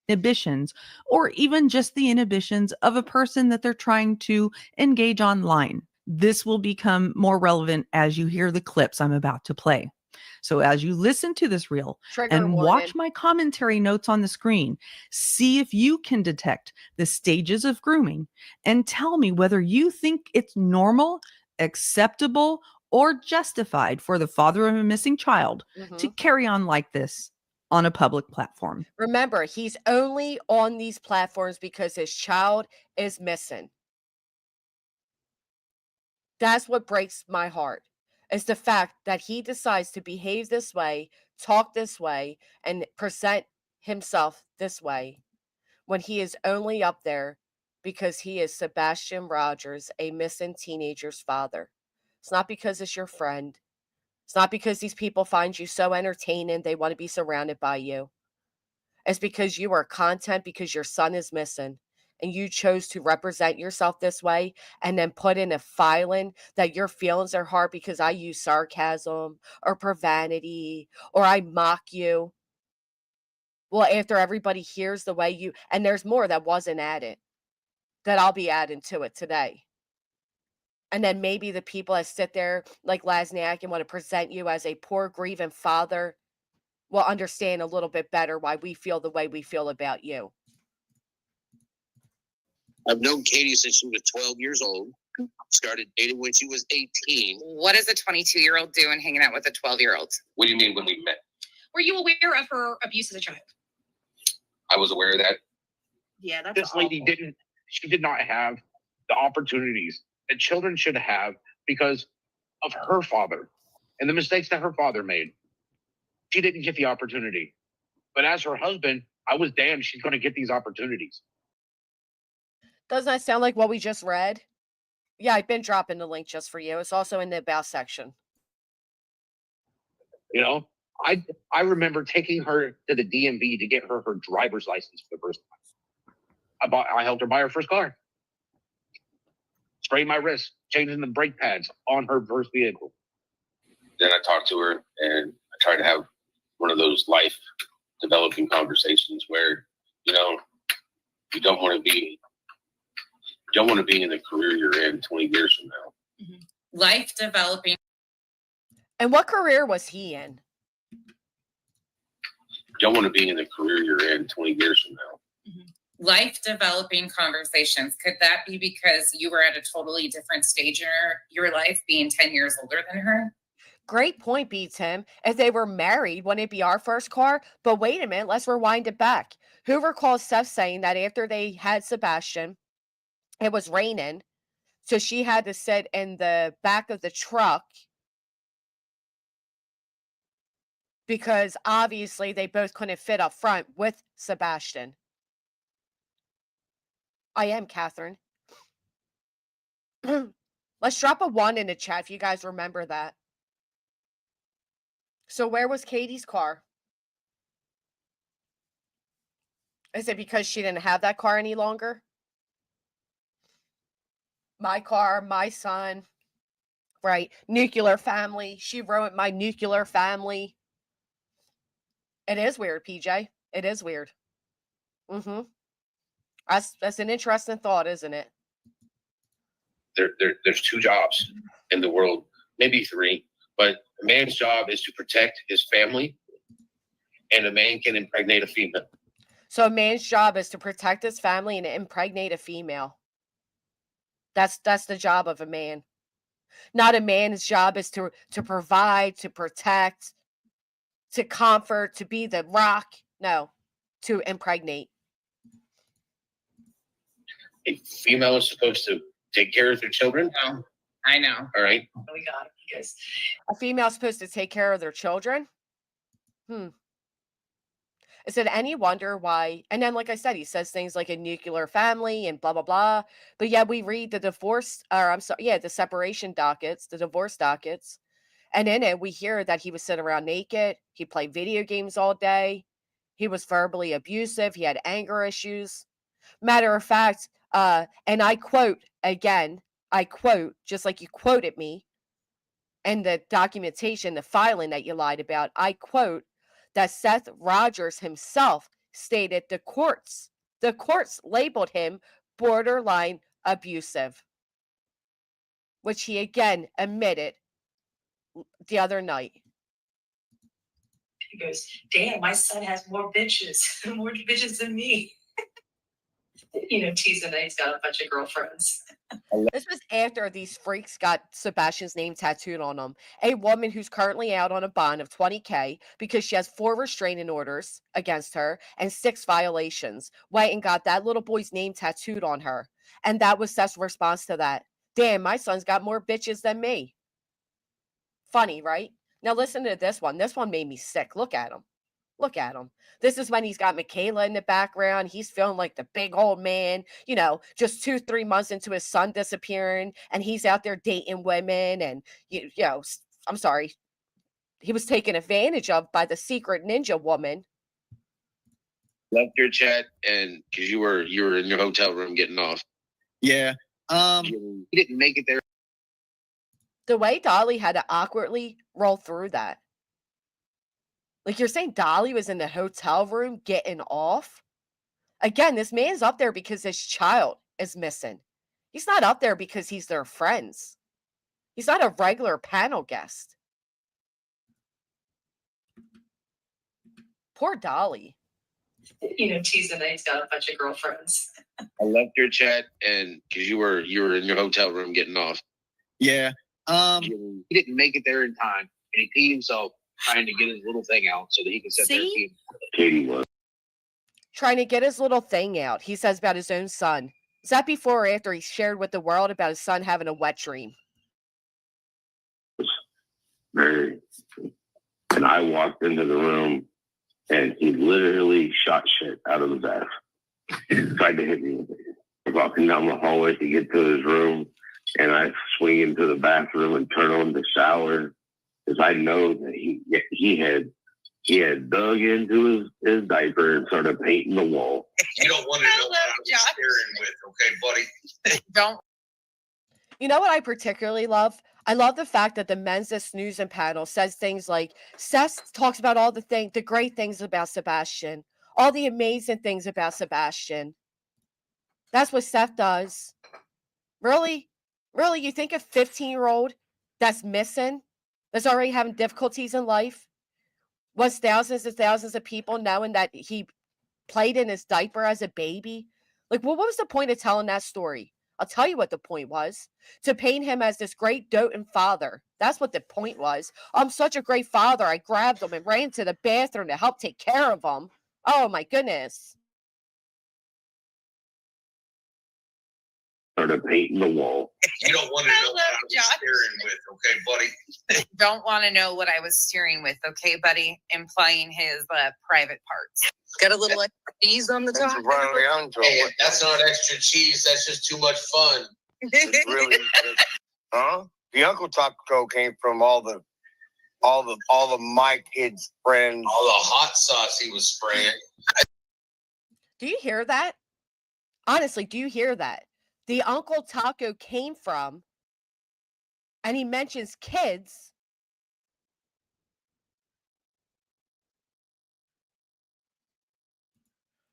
inhibitions, or even just the inhibitions of a person that they're trying to engage online. This will become more relevant as you hear the clips I'm about to play. So as you listen to this reel and watch my commentary notes on the screen, see if you can detect the stages of grooming and tell me whether you think it's normal, acceptable, or justified for the father of a missing child to carry on like this on a public platform. Remember, he's only on these platforms because his child is missing. That's what breaks my heart, is the fact that he decides to behave this way, talk this way, and present himself this way when he is only up there because he is Sebastian Rogers, a missing teenager's father. It's not because it's your friend. It's not because these people find you so entertaining they want to be surrounded by you. It's because you are content because your son is missing and you chose to represent yourself this way and then put in a filing that your feelings are hard because I use sarcasm or profanity or I mock you. Well, after everybody hears the way you, and there's more that wasn't added that I'll be adding to it today. And then maybe the people that sit there like Lasniak and want to present you as a poor, grieving father will understand a little bit better why we feel the way we feel about you. I've known Katie since she was 12 years old. Started dating when she was 18. What does a 22-year-old do in hanging out with a 12-year-old? What do you mean when we met? Were you aware of her abuse as a child? I was aware of that. Yeah, that's This lady she did not have the opportunities that children should have because of her father and the mistakes that her father made. She didn't get the opportunity. But as her husband, I was damned she's going to get these opportunities. Doesn't that sound like what we just read? Yeah, I've been dropping the link just for you. It's also in the about section. You know, I remember taking her to the DMV to get her driver's license for the first time. I helped her buy her first car. Spraying my wrist, changing the brake pads on her first vehicle. Then I talked to her and I tried to have one of those life developing conversations where, you know, you don't want to be in the career you're in 20 years from now. Mm-hmm. Life developing. And what career was he in? You don't want to be in the career you're in 20 years from now. Mm-hmm. Life developing conversations. Could that be because you were at a totally different stage in your life, being 10 years older than her? Great point, B. Tim. If they were married, wouldn't it be our first car? But wait a minute, let's rewind it back. Who recalls Seth saying that after they had Sebastian, it was raining, so she had to sit in the back of the truck because obviously they both couldn't fit up front with Sebastian. I am, Catherine. Let's drop a 1 in the chat if you guys remember that. So where was Katie's car? Is it because she didn't have that car any longer? My car, my son, right? Nuclear family. She wrote my nuclear family. It is weird, PJ. It is weird. Mm-hmm. That's an interesting thought, isn't it? There's 2 jobs in the world, maybe 3, but a man's job is to protect his family, and a man can impregnate a female. So a man's job is to protect his family and impregnate a female. That's the job of a man. Not a man's job is to provide, to protect, to comfort, to be the rock. No, to impregnate. A female is supposed to take care of their children. No, I know. All right. We got it, because A female's supposed to take care of their children? Is it any wonder why? And then, like I said, he says things like a nuclear family and blah, blah, blah. But yeah, we read the divorce, or I'm sorry, yeah, the separation dockets, the divorce dockets. And in it, we hear that he was sitting around naked. He played video games all day. He was verbally abusive. He had anger issues. Matter of fact, and I quote again, just like you quoted me and the documentation, the filing that you lied about, I quote that Seth Rogers himself stated the courts labeled him borderline abusive, which he again admitted the other night. He goes, damn, my son has more bitches than me. Teasing that he's got a bunch of girlfriends. This was after these freaks got Sebastian's name tattooed on them. A woman who's currently out on a bond of $20,000 because she has 4 restraining orders against her and 6 violations, went and got that little boy's name tattooed on her. And that was Seth's response to that. Damn, my son's got more bitches than me. Funny, right? Now listen to this one. This one made me sick. Look at him. Look at him. This is when he's got Michaela in the background. He's feeling like the big old man, just 2, 3 months into his son disappearing, and he's out there dating women. And, I'm sorry, he was taken advantage of by the secret ninja woman. Left your chat, and because you were in your hotel room getting off. Yeah. You didn't make it there. The way Dolly had to awkwardly roll through that. Like, you're saying Dolly was in the hotel room getting off? Again, this man's up there because his child is missing. He's not up there because he's their friends. He's not a regular panel guest. Poor Dolly. Teasing that he's got a bunch of girlfriends. I left your chat, and because you were in your hotel room getting off. Yeah. He didn't make it there in time, and he peed himself trying to get his little thing out so that he could sit there and See? pee. Katie was. Trying to get his little thing out, he says about his own son. Is that before or after he shared with the world about his son having a wet dream? Very. And I walked into the room, and he literally shot shit out of the bath. He tried to hit me with it. I was walking down the hallway to get to his room, and I swing into the bathroom and turn on the shower because I know that he had dug into his diaper and started painting the wall. You don't want to know what I was staring with, okay, buddy? Don't. You know what I particularly love? I love the fact that the Men's This News and panel says things like, Seth talks about all the great things about Sebastian, all the amazing things about Sebastian. That's what Seth does. Really? Really? You think a 15-year-old that's missing, that's already having difficulties in life, wants thousands and thousands of people knowing that he played in his diaper as a baby? Like, what was the point of telling that story? I'll tell you what the point was. To paint him as this great doting father. That's what the point was. I'm such a great father. I grabbed him and ran to the bathroom to help take care of him. Oh, my goodness. Started painting the wall. You don't want to know what I was staring with, okay, buddy? Don't want to know what I was steering with, okay, buddy? Implying his private parts. Got a little extra cheese on the top. Hey, that's not extra cheese. That's just too much fun. Really? Huh? The Uncle Taco came from all the my kids' friends. All the hot sauce he was spraying. Do you hear that? Honestly, do you hear that? The Uncle Taco came from, and he mentions kids.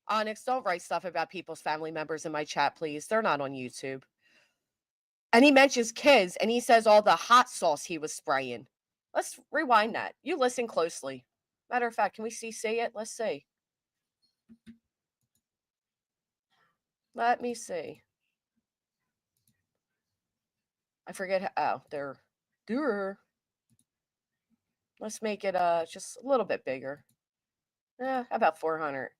Onyx, don't write stuff about people's family members in my chat, please. They're not on YouTube. And he mentions kids, and he says all the hot sauce he was spraying. Let's rewind that. You listen closely. Matter of fact, can we see it? Let's see. Let me see. I forget how. Oh, there. Let's make it just a little bit bigger. How about 400?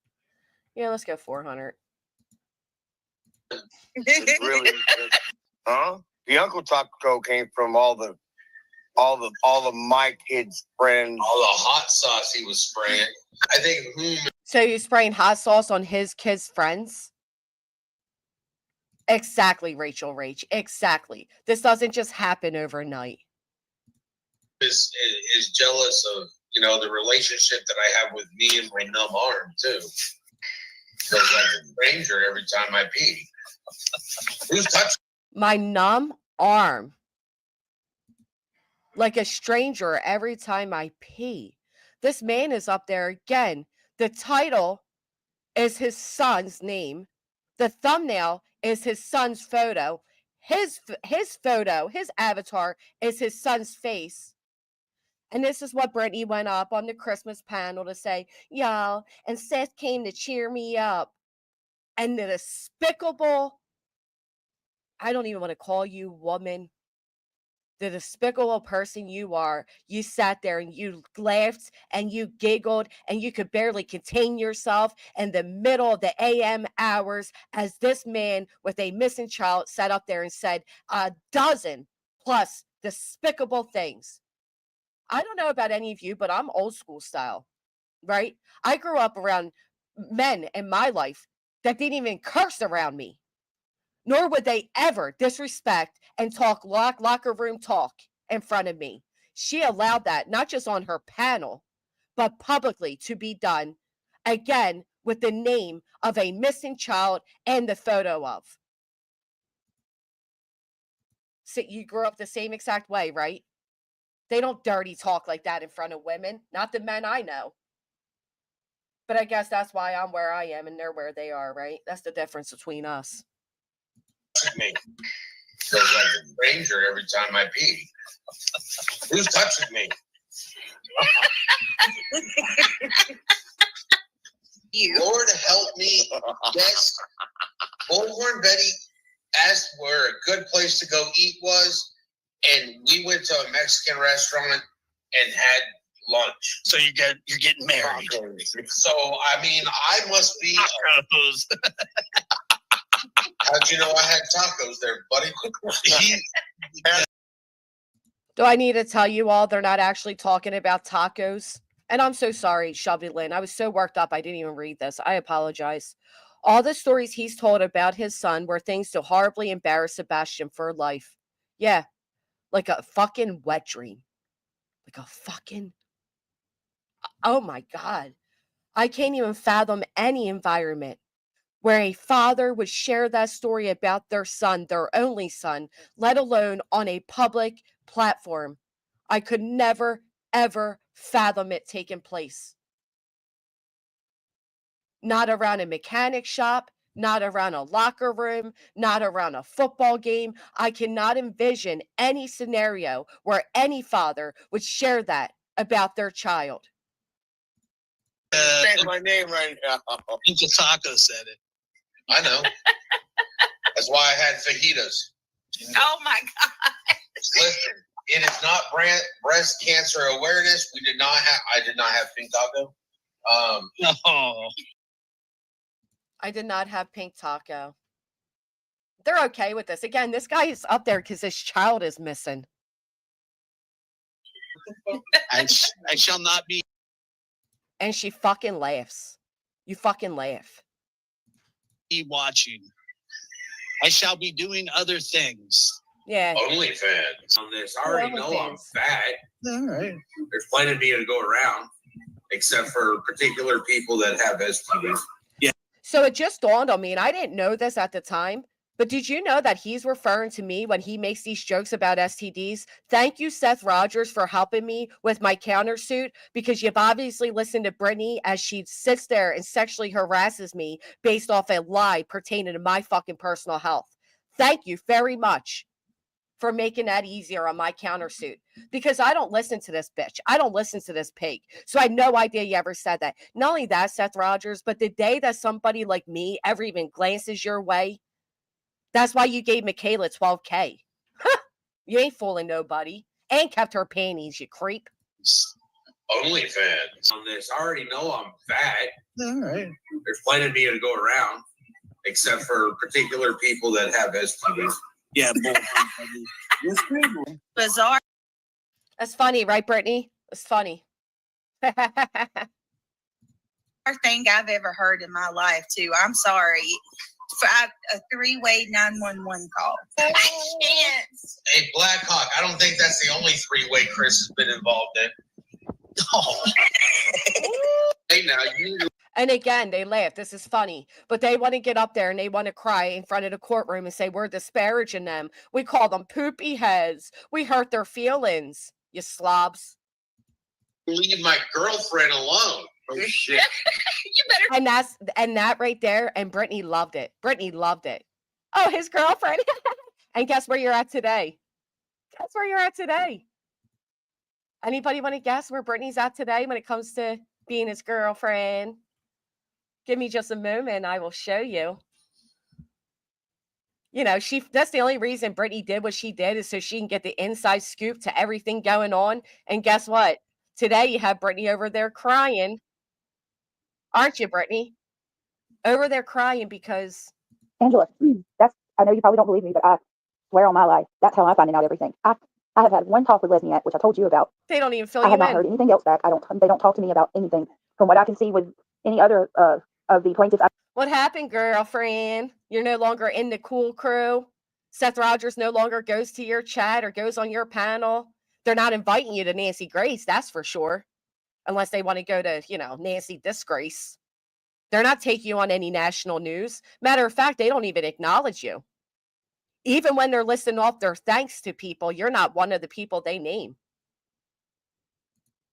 Yeah, let's go 400. Really? Huh? The Uncle Taco came from all the my kids' friends. All the hot sauce he was spraying. I think. So you're spraying hot sauce on his kids' friends? Exactly, Rachel Rach. Exactly. This doesn't just happen overnight. Is jealous of the relationship that I have with me and my numb arm too. Feels like a stranger every time I pee. Who's touching My numb arm. Like a stranger every time I pee. This man is up there again. The title is his son's name. The thumbnail is his son's photo. His photo, his avatar is his son's face. And this is what Brittany went up on the Christmas panel to say, y'all, and Seth came to cheer me up. And the despicable, I don't even want to call you woman, the despicable person you are, you sat there and you laughed and you giggled and you could barely contain yourself in the middle of the AM hours as this man with a missing child sat up there and said a dozen plus despicable things. I don't know about any of you, but I'm old school style. right? I grew up around men in my life that didn't even curse around me, nor would they ever disrespect and talk locker room talk in front of me. She allowed that, not just on her panel, but publicly to be done, again, with the name of a missing child and the photo of. So you grew up the same exact way, right? They don't dirty talk like that in front of women, not the men I know. But I guess that's why I'm where I am and they're where they are, right? That's the difference between us. Me. Feels like a stranger every time I pee. Who's touching me? Lord help me. Yes. Bullhorn Betty asked where a good place to go eat was, and we went to a Mexican restaurant and had lunch. So you're getting married. So I mean, I must be. Tacos. How'd you know I had tacos there, buddy? Do I need to tell you all they're not actually talking about tacos? And I'm so sorry, Shelby Lynn. I was so worked up, I didn't even read this. I apologize. All the stories he's told about his son were things to horribly embarrass Sebastian for life. Yeah, like a fucking wet dream. Like a fucking. Oh my God. I can't even fathom any environment where a father would share that story about their son, their only son, let alone on a public platform. I could never, ever fathom it taking place. Not around a mechanic shop, not around a locker room, not around a football game. I cannot envision any scenario where any father would share that about their child. Say my name right now. Pinch of Taco said it. I know. That's why I had fajitas. Oh my God. Listen, it is not breast cancer awareness. I did not have pink taco. No. I did not have pink taco. They're okay with this. Again, this guy is up there because his child is missing. I shall not be. And she fucking laughs. You fucking laugh. Watching. I shall be doing other things. Yeah. OnlyFans on this. I already know I'm fat. All right. There's plenty of me to go around, except for particular people that have STDs. So it just dawned on me, and I didn't know this at the time, but did you know that he's referring to me when he makes these jokes about STDs? Thank you, Seth Rogers, for helping me with my countersuit, because you've obviously listened to Brittany as she sits there and sexually harasses me based off a lie pertaining to my fucking personal health. Thank you very much for making that easier on my countersuit, because I don't listen to this bitch. I don't listen to this pig. So I had no idea you ever said that. Not only that, Seth Rogers, but the day that somebody like me ever even glances your way, that's why you gave Michaela $12K. You ain't fooling nobody. And kept her panties, you creep. OnlyFans on this. I already know I'm fat. All right. There's plenty of me to go around, except for particular people that have STDs. Yeah. Bizarre. That's funny, right, Brittany? It's funny. Thing I've ever heard in my life, too. I'm sorry. A three-way 911 call. I can't. Hey, Blackhawk, I don't think that's the only three-way Chris has been involved in. Oh. Hey, now you. And again, they laugh. This is funny. But they want to get up there and they want to cry in front of the courtroom and say, we're disparaging them. We call them poopy heads. We hurt their feelings, you slobs. Leave my girlfriend alone. Oh, shit. You better. And that right there, and Brittany loved it. Brittany loved it. Oh, his girlfriend. And guess where you're at today? Guess where you're at today? Anybody want to guess where Brittany's at today when it comes to being his girlfriend? Give me just a moment. I will show you. You know, that's the only reason Brittany did what she did, is so she can get the inside scoop to everything going on. And guess what? Today you have Brittany over there crying. Aren't you, Brittany? Over there crying because... Angela, I know you probably don't believe me, but I swear on my life, that's how I'm finding out everything. I have had one talk with Lesniak, which I told you about. They don't even fill I you have not in. heard anything else back. They don't talk to me about anything. from what I can see with any other of the plaintiffs. What happened, girlfriend? You're no longer in the cool crew. Seth Rogers no longer goes to your chat or goes on your panel. They're not inviting you to Nancy Grace, that's for sure. Unless they want to go to, Nancy Disgrace. They're not taking you on any national news. Matter of fact, they don't even acknowledge you. Even when they're listing off their thanks to people, you're not one of the people they name.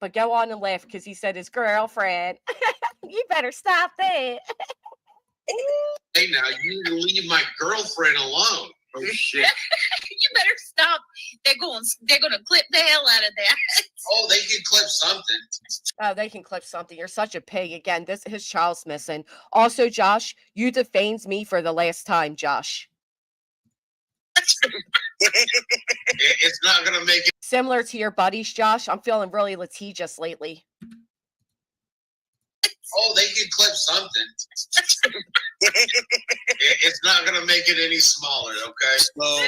But go on and laugh because he said his girlfriend. You better stop that. Hey, now you need to leave my girlfriend alone. Oh shit! You better stop. They're gonna clip the hell out of that. Oh, they can clip something. Oh, they can clip something. You're such a pig. Again, his child's missing. Also, Josh, you defamed me for the last time, Josh. It's not gonna make it. Similar to your buddies, Josh, I'm feeling really litigious lately. Oh, they can clip something. It's not gonna make it any smaller, okay? So,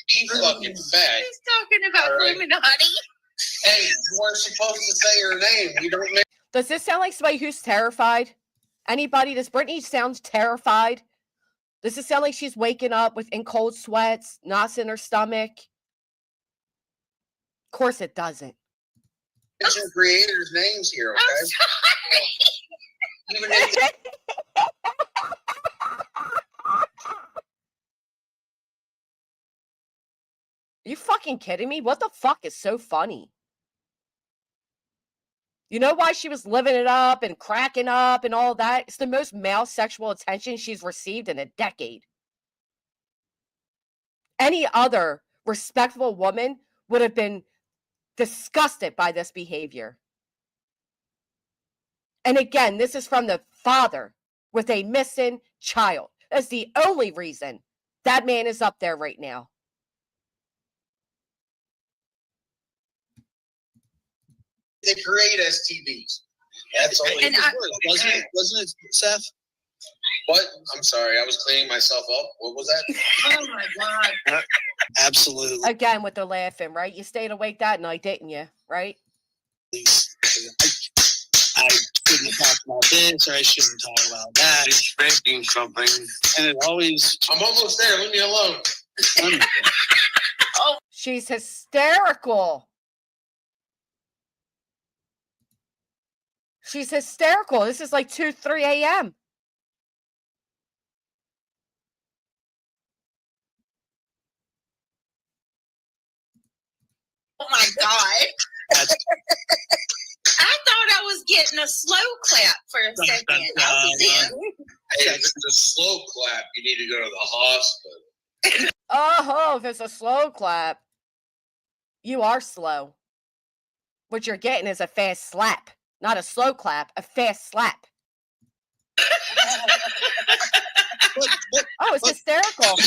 be fucking fat. He's talking about Illuminati. Hey, you weren't supposed to say her name. You don't make. Does this sound like somebody who's terrified? Anybody? Does Brittany sound terrified? Does it sound like she's waking up in cold sweats, knots in her stomach? Of course it doesn't. Mention creators' names here, okay? I'm sorry. Even if You fucking kidding me? What the fuck is so funny? You know why she was living it up and cracking up and all that? It's the most male sexual attention she's received in a decade. Any other respectable woman would have been disgusted by this behavior. And again, this is from the father with a missing child. That's the only reason that man is up there right now. they create STDs. That's all. Wasn't it, Seth? What? I'm sorry, I was cleaning myself up. What was that? Oh my God. Absolutely. Again, with the laughing, right? You stayed awake that night, didn't you? Right? I shouldn't talk about this, or I shouldn't talk about that. Expecting something. And it always. I'm almost there. Leave me alone. Oh, she's hysterical. She's hysterical. This is like 2, 3 a.m. Oh my God. I thought I was getting a slow clap for a second. Hey, if it's a slow clap, you need to go to the hospital. Oh, if it's a slow clap, you are slow. What you're getting is a fast slap. Not a slow clap, a fast slap. Oh, it's hysterical.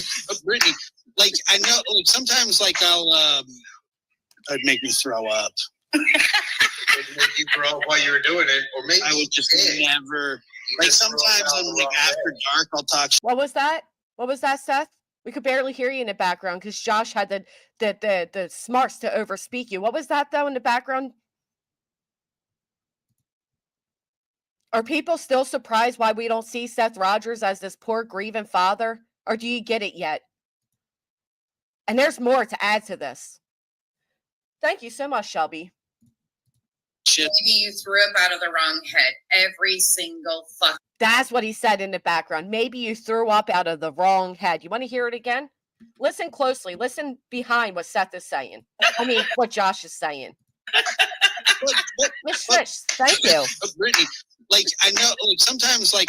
Brittany, like, I know, like, sometimes, like, it'd make me throw up. It'd make you throw up while you were doing it, or maybe I would just never. Like, sometimes I'm like, after dark, I'll talk. What was that? What was that, Seth? We could barely hear you in the background because Josh had the smarts to overspeak you. What was that, though, in the background? Are people still surprised why we don't see Seth Rogers as this poor grieving father? Or do you get it yet? And there's more to add to this. Thank you so much, Shelby. Maybe you threw up out of the wrong head every single fuck. That's what he said in the background. Maybe you threw up out of the wrong head. You want to hear it again? Listen closely. Listen behind what Seth is saying. I mean, what Josh is saying. Miss Trish, thank you. Brittany, like, I know, like, sometimes, like,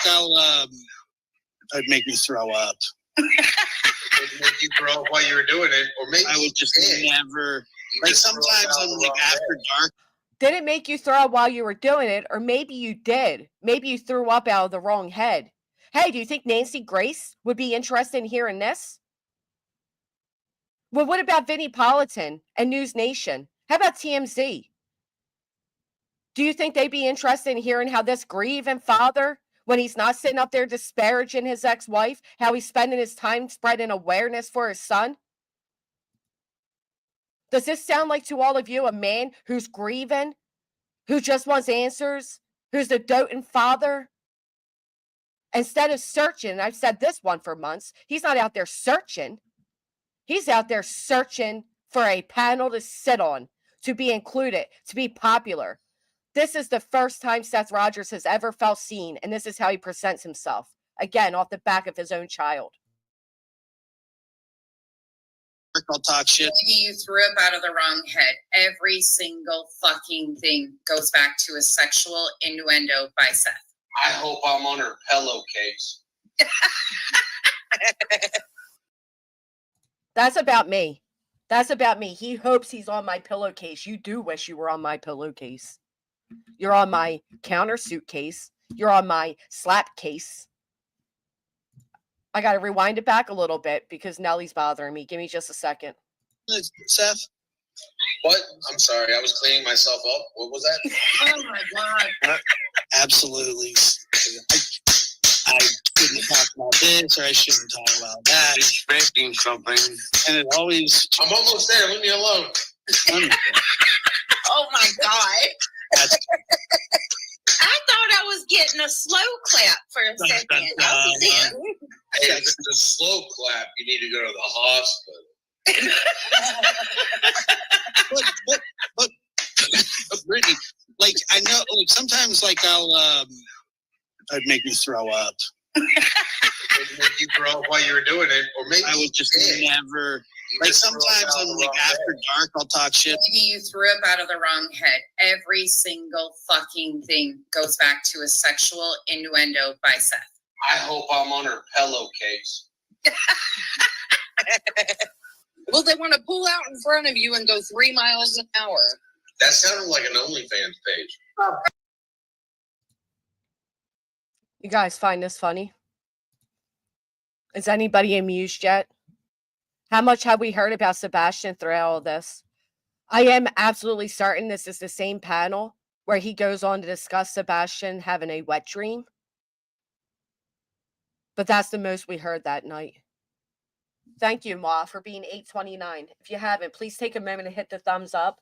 it'd make me throw up. It'd make you throw up while you were doing it, or maybe I would just never. Like, sometimes I'm like, after dark. Did it make you throw up while you were doing it? Or maybe you did. Maybe you threw up out of the wrong head. Hey, do you think Nancy Grace would be interested in hearing this? Well, what about Vinnie Politan and News Nation? How about TMZ? Do you think they'd be interested in hearing how this grieving father, when he's not sitting up there disparaging his ex-wife, how he's spending his time spreading awareness for his son? Does this sound like to all of you a man who's grieving, who just wants answers, who's the doting father. Instead of searching, I've said this one for months, he's not out there searching. He's out there searching for a panel to sit on, to be included, to be popular. This is the first time Seth Rogers has ever felt seen, and this is how he presents himself. Again, off the back of his own child. I'll talk shit. Maybe you threw up out of the wrong head. Every single fucking thing goes back to a sexual innuendo by Seth. I hope I'm on her pillowcase. That's about me. That's about me. He hopes he's on my pillowcase. You do wish you were on my pillowcase. You're on my counter suitcase. You're on my slap case. I got to rewind it back a little bit because Nellie's bothering me. Give me just a second. Seth? What? I'm sorry. I was cleaning myself up. What was that? Oh my God. Absolutely. I shouldn't talk about this or I shouldn't talk about that. Expecting something. And it always. I'm almost there. Leave me alone. Oh my God. I thought I was getting a slow clap for a second. I was in. Hey, if it's a slow clap, you need to go to the hospital. but Brittany, like I know, like sometimes, like it'd make me throw up. It would make you throw up while you were doing it, or maybe I would just never. You Like just throw up sometimes out I'm the like wrong after dark, I'll talk shit. Maybe you threw up out of the wrong head. Every single fucking thing goes back to a sexual innuendo by Seth. I hope I'm on her pillowcase. Well, they want to pull out in front of you and go 3 miles an hour. That sounded like an OnlyFans page. You guys find this funny? Is anybody amused yet? How much have we heard about Sebastian throughout all this? I am absolutely certain this is the same panel where he goes on to discuss Sebastian having a wet dream. But that's the most we heard that night. Thank you, Ma, for being 829. If you haven't, please take a moment to hit the thumbs up.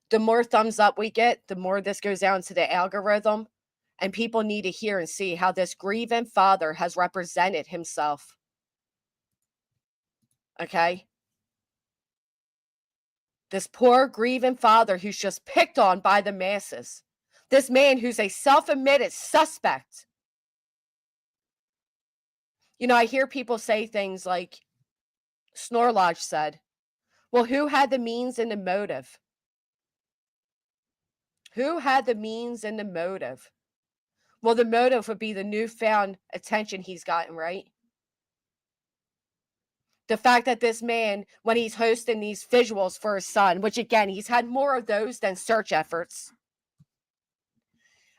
The more thumbs up we get, the more this goes down to the algorithm. And people need to hear and see how this grieving father has represented himself. Okay? This poor grieving father who's just picked on by the masses. This man who's a self-admitted suspect. You know, I hear people say things like Snorlodge said, well, who had the means and the motive? Who had the means and the motive? Well, the motive would be the newfound attention he's gotten, right? The fact that this man, when he's hosting these visuals for his son, which again, he's had more of those than search efforts.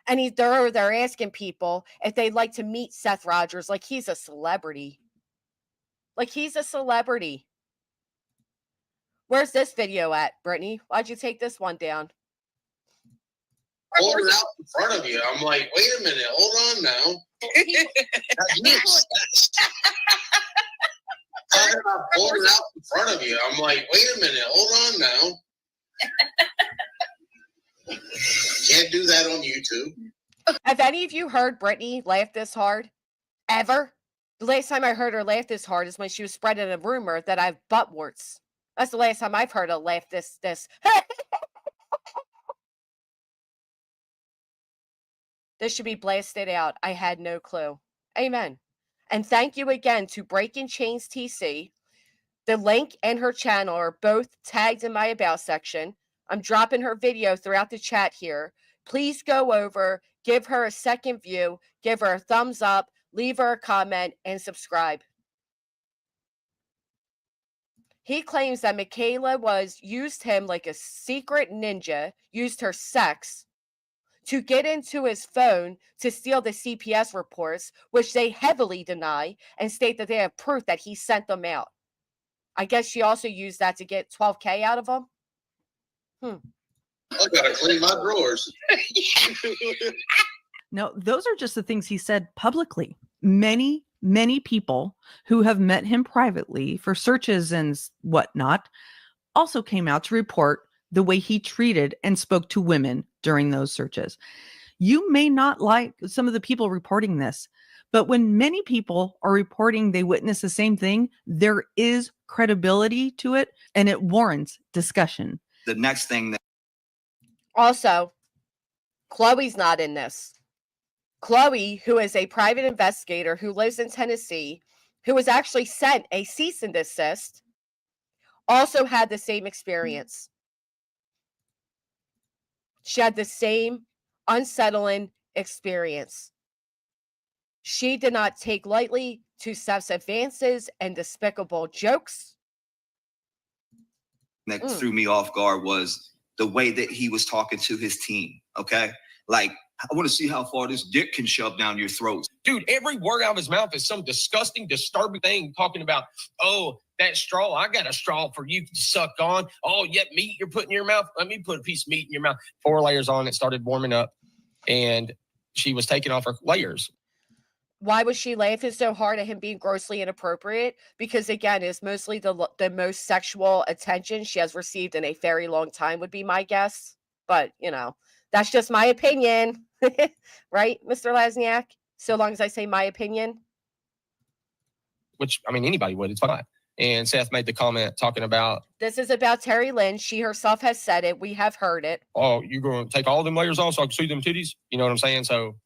And they're asking people if they'd like to meet Seth Rogers like he's a celebrity. Like he's a celebrity. Where's this video at, Brittany? Why'd you take this one down? Hold it out in front of you. I'm like, wait a minute, hold on now. Talking about holding out in front of you. I'm like, wait a minute, hold on now. Can't do that on YouTube. Have any of you heard Brittany laugh this hard? Ever? The last time I heard her laugh this hard is when she was spreading a rumor that I have butt warts. That's the last time I've heard her laugh this. This should be blasted out. I had no clue. Amen. And thank you again to Breaking Chains TC. The link and her channel are both tagged in my About section. I'm dropping her video throughout the chat here. Please go over, give her a second view, give her a thumbs up, leave her a comment, and subscribe. He claims that Michaela used him like a secret ninja, used her sex to get into his phone to steal the CPS reports, which they heavily deny and state that they have proof that he sent them out. I guess she also used that to get $12K out of him. I gotta clean my drawers. No, those are just the things he said publicly. Many people who have met him privately for searches and whatnot also came out to report the way he treated and spoke to women during those searches. You may not like some of the people reporting this, but when many people are reporting they witness the same thing, there is credibility to it and it warrants discussion. The next thing that Also, Chloe's not in this. Chloe, who is a private investigator who lives in Tennessee, who was actually sent a cease and desist, also had the same experience. She had the same unsettling experience. She did not take lightly to Seth's advances and despicable jokes. that threw me off guard was the way that he was talking to his team. Okay. Like, I want to see how far this dick can shove down your throats. Dude, every word out of his mouth is some disgusting, disturbing thing talking about, oh, that straw, I got a straw for you to suck on. Oh, yet meat you're putting in your mouth. Let me put a piece of meat in your mouth. 4 layers on, it started warming up, and she was taking off her layers. Why was she laughing so hard at him being grossly inappropriate? Because again, it's mostly the most sexual attention she has received in a very long time would be my guess. But, you know, that's just my opinion. Right, Mr. Lesniak? So long as I say my opinion. Which, I mean, anybody would. It's fine. And Seth made the comment talking about, This is about Terry Lynn. She herself has said it. We have heard it. oh, you're going to take all them layers off so I can see them titties? You know what I'm saying? So,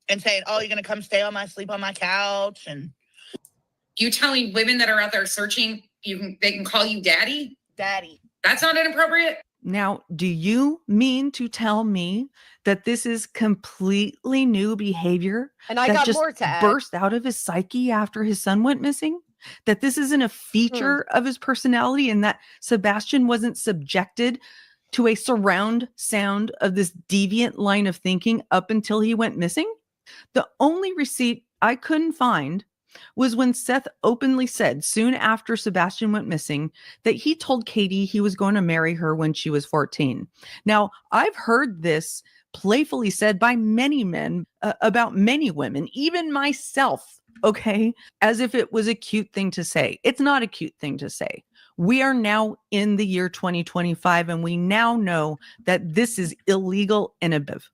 and saying, oh, you're going to come sleep on my couch. And You telling women that are out there searching, they can call you daddy? Daddy. That's not inappropriate? Now, do you mean to tell me that this is completely new behavior And I that got just more to add. burst out of his psyche after his son went missing? That this isn't a feature of his personality and that Sebastian wasn't subjected to a surround sound of this deviant line of thinking up until he went missing? The only receipt I couldn't find was when Seth openly said soon after Sebastian went missing that he told Katie he was going to marry her when she was 14. Now, I've heard this playfully said by many men about many women, even myself, okay, as if it was a cute thing to say. It's not a cute thing to say. We are now in the year 2025, and we now know that this is illegal and abusive.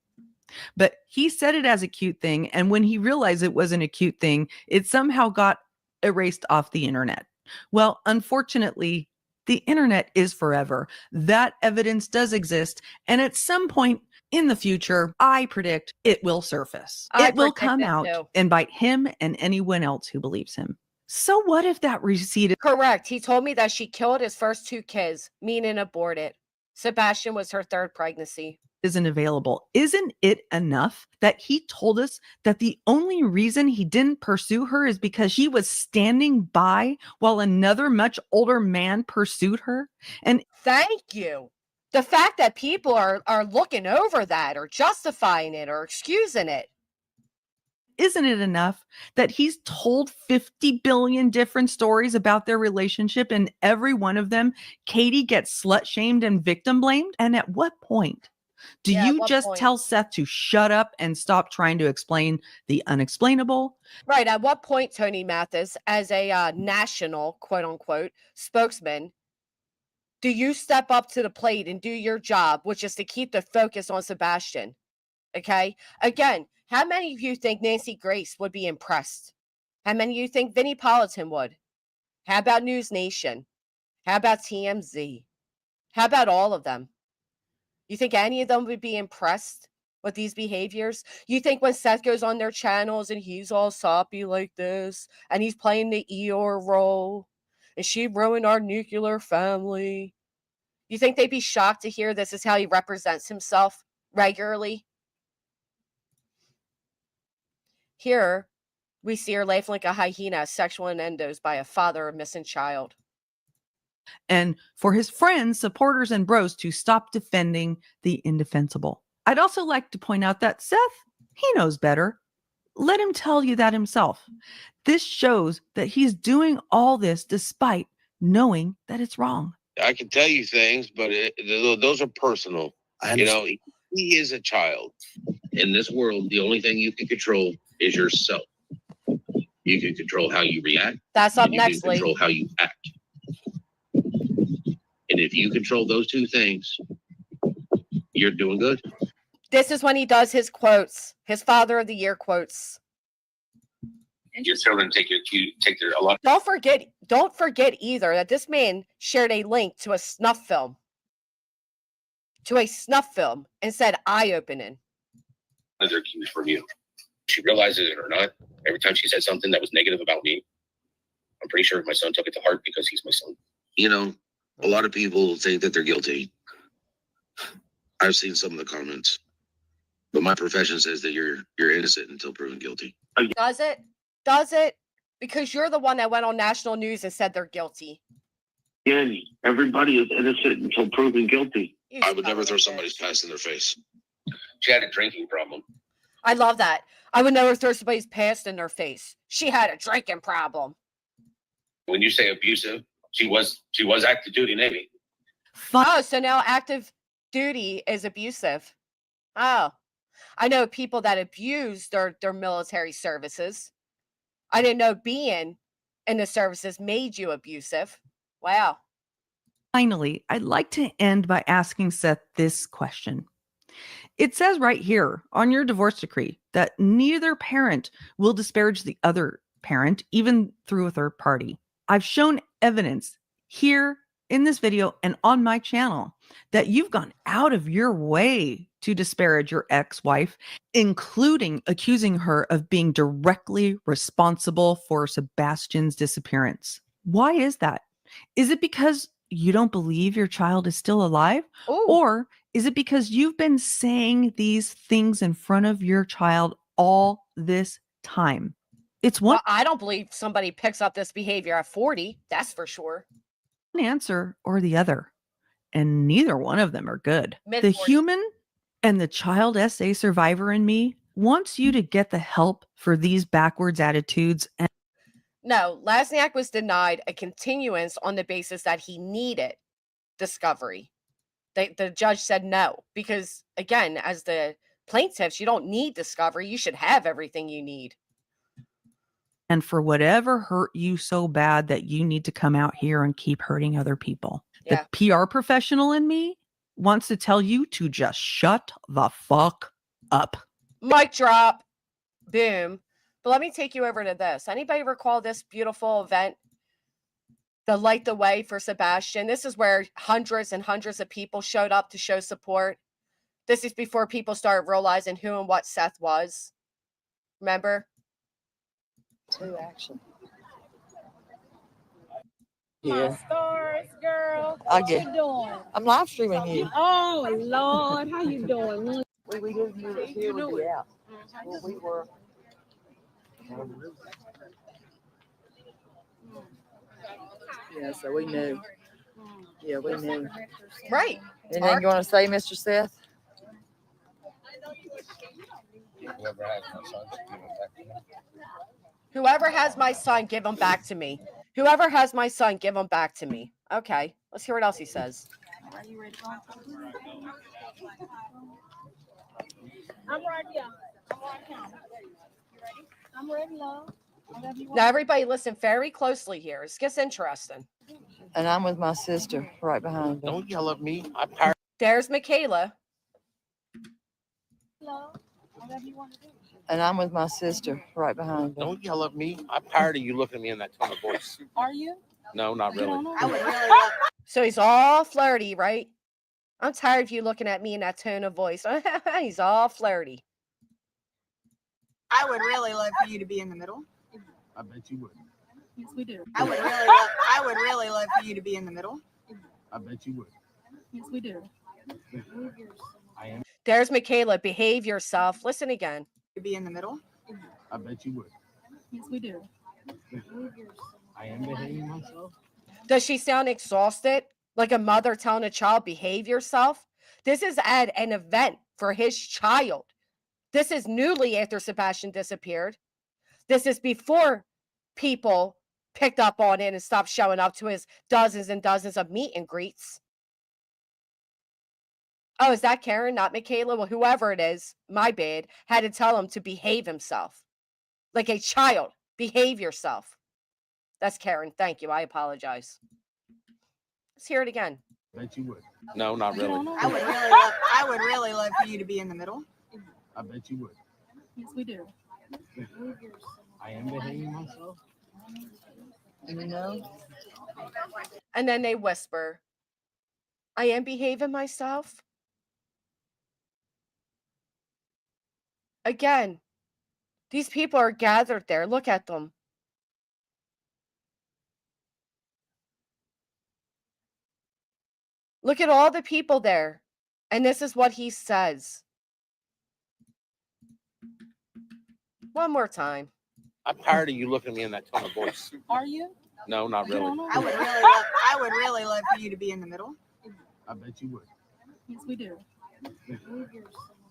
But he said it as a cute thing. And when he realized it wasn't a cute thing, it somehow got erased off the internet. Well, unfortunately, the internet is forever. That evidence does exist. And at some point in the future, I predict it will surface. It will come out and bite him and anyone else who believes him. So what if that receipt is correct? He told me that she killed his first 2 kids, meaning aborted. Sebastian was her 3rd pregnancy. Isn't available. Isn't it enough that he told us that the only reason he didn't pursue her is because she was standing by while another much older man pursued her? And thank you. The fact that people are looking over that or justifying it or excusing it. Isn't it enough that he's told 50 billion different stories about their relationship, and every one of them, Katie gets slut shamed and victim blamed? And at what point do you just tell Seth to shut up and stop trying to explain the unexplainable? Right. At what point, Tony Mathis, as a national, quote unquote, spokesman, do you step up to the plate and do your job, which is to keep the focus on Sebastian? Okay. Again, how many of you think Nancy Grace would be impressed? How many of you think Vinnie Politan would? How about News Nation? How about TMZ? How about all of them? You think any of them would be impressed with these behaviors? You think when Seth goes on their channels and he's all soppy like this and he's playing the Eeyore role and she ruined our nuclear family, you think they'd be shocked to hear this is how he represents himself regularly? Here, we see her laughing like a hyena at sexual innuendos by a father of a missing child. And for his friends, supporters, and bros to stop defending the indefensible. I'd also like to point out that Seth, he knows better. Let him tell you that himself. This shows that he's doing all this despite knowing that it's wrong. I can tell you things, but those are personal. You know, he is a child. In this world, the only thing you can control is yourself. You can control how you react. That's up next, You can control how you act. And And if you control those two things, you're doing good. This is when he does his quotes, his Father of the Year quotes. Your children take their a lot. Don't forget either that this man shared a link to a snuff film. And said eye-opening. Of their cues from you. She realizes it or not. Every time she said something that was negative about me, I'm pretty sure my son took it to heart because he's my son. You know, a lot of people think that they're guilty. I've seen some of the comments, but my profession says that you're innocent until proven guilty. Does it? Does it? Because you're the one that went on national news and said they're guilty. Again, everybody is innocent until proven guilty. I would never throw somebody's past in their face. She had a drinking problem. I love that. I would never throw somebody's past in their face. She had a drinking problem. When you say abusive, she was active duty Navy. Oh, so now active duty is abusive. Oh, I know people that abuse their military services. I didn't know being in the services made you abusive. Wow. Finally, I'd like to end by asking Seth this question. It says right here on your divorce decree that neither parent will disparage the other parent, even through a third party. I've shown evidence here in this video and on my channel that you've gone out of your way to disparage your ex-wife, including accusing her of being directly responsible for Sebastian's disappearance. Why is that? Is it because you don't believe your child is still alive? Ooh. Or is it because you've been saying these things in front of your child all this time? It's one Well, I don't believe somebody picks up this behavior at 40. That's for sure. answer or the other. And neither one of them are good. The Mid-40s. human and the child SA survivor in me wants you to get the help for these backwards attitudes. And No, Lasniak was denied a continuance on the basis that he needed discovery. The judge said no, because again, as the plaintiffs, you don't need discovery. You should have everything you need. and for whatever hurt you so bad that you need to come out here and keep hurting other people. Yeah. The PR professional in me wants to tell you to just shut the fuck up. Mic drop. Boom. But let me take you over to this. Anybody recall this beautiful event? The Light the Way for Sebastian. This is where hundreds and hundreds of people showed up to show support. This is before people started realizing who and what Seth was. Remember? Action. My stars, girl. I What get- you doing? I'm live streaming you. Oh Lord, how you doing? We didn't knew that here would be out. Well, we were. Yeah, so we knew. Yeah, we knew. Right. Anything you want to say, Mr. Seth? Whoever has my son, give him back to me. Whoever has my son, give him back to me. Okay. Let's hear what else he says. Are you ready? I'm right here. I'm right here. You ready? I'm ready, love. Whatever you want. Now, everybody listen very closely here. This gets interesting. And I'm with my sister right behind her. Don't yell at me. There's Michaela. Love, whatever you want to do. And I'm with my sister right behind her. Don't yell at me. I'm tired of you looking at me in that tone of voice. Are you? No, not You really. don't know? I would really love, So he's all flirty, right? I'm tired of you looking at me in that tone of voice. He's all flirty. I would really love for you to be in the middle. I bet you would. Yes, we do. I would really love for you to be in the middle. I bet you would. Yes, we do. I am. There's Michaela. Behave yourself. Listen again. To be in the middle. I bet you would. Yes, we do. I am behaving myself. Does she sound exhausted? Like a mother telling a child, behave yourself? This is at an event for his child. This is newly after Sebastian disappeared. This is before people picked up on it and stopped showing up to his dozens and dozens of meet and greets. Oh, is that Karen, not Michaela? Well, whoever it is, my bad, had to tell him to behave himself. Like a child, behave yourself. That's Karen. Thank you. I apologize. Let's hear it again. Bet you would. No, not really. I would really love for you to be in the middle. I bet you would. Yes, we do. I am behaving myself. You know? And then they whisper, I am behaving myself. Again, these people are gathered there. Look at them. Look at all the people there. And this is what he says. One more time. I'm tired of you looking at me in that tone of voice. Are you? No, not really. I would really love for you to be in the middle. I bet you would. Yes, we do.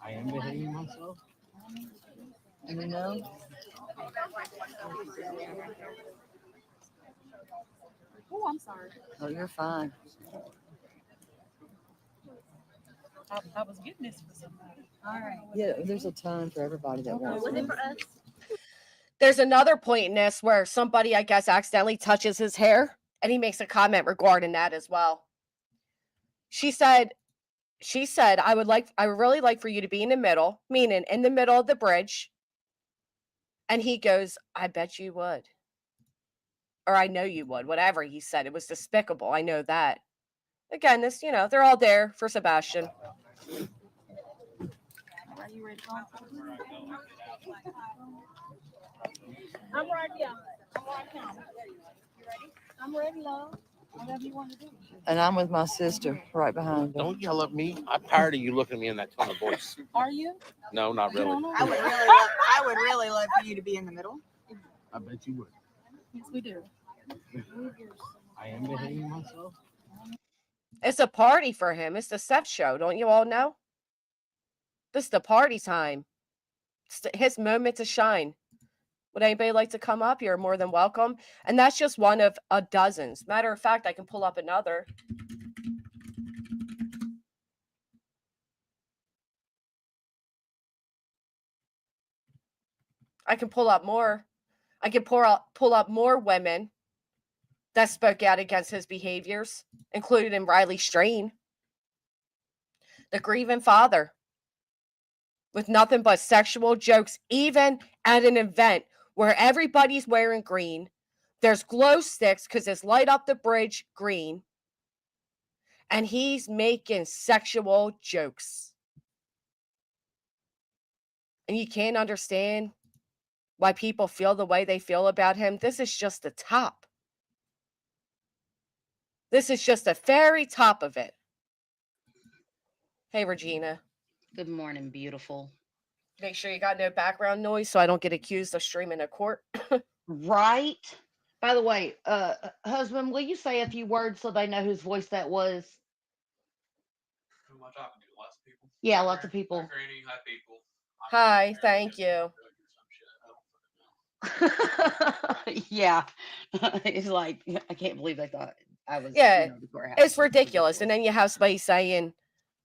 I am behaving myself. You know? Oh, I'm sorry. Oh, you're fine. I was getting this for somebody. All right. Yeah, there's a time for everybody that wants Was it it. for us? There's another point in this where somebody, I guess, accidentally touches his hair, and he makes a comment regarding that as well. She said, I would really like for you to be in the middle, meaning in the middle of the bridge. And he goes, I bet you would. Or I know you would. Whatever he said. It was despicable. I know that. Again, this, they're all there for Sebastian. Are you ready to go? I'm right here. You ready? I'm ready, love. Whatever you want to do. And I'm with my sister right behind her. Don't yell at me. I'm tired of you looking at me in that tone of voice. Are you? No, not really. I would really love for you to be in the middle. I bet you would. Yes, we do. I am behaving myself. It's a party for him. It's the Seth show. Don't you all know? This is the party time. It's his moment to shine. Would anybody like to come up? You're more than welcome. And that's just one of dozens. Matter of fact, I can pull up another. I can pull up more. I can pull up more women that spoke out against his behaviors, included in Riley Strain, the grieving father, with nothing but sexual jokes, even at an event where everybody's wearing green. There's glow sticks because it's light up the bridge green. And he's making sexual jokes. And you can't understand why people feel the way they feel about him. This is just the top. This is just the very top of it. Hey, Regina. Good morning, beautiful. Make sure you got no background noise so I don't get accused of streaming a court. Right? By the way, husband, will you say a few words so they know whose voice that was? Who am I talking to? Lots of people? Yeah, lots of people. Hi, Granny. Hi, people. Hi, thank you. Yeah. It's like, I can't believe they thought I was. Yeah, the courthouse. it's ridiculous. And then you have somebody saying,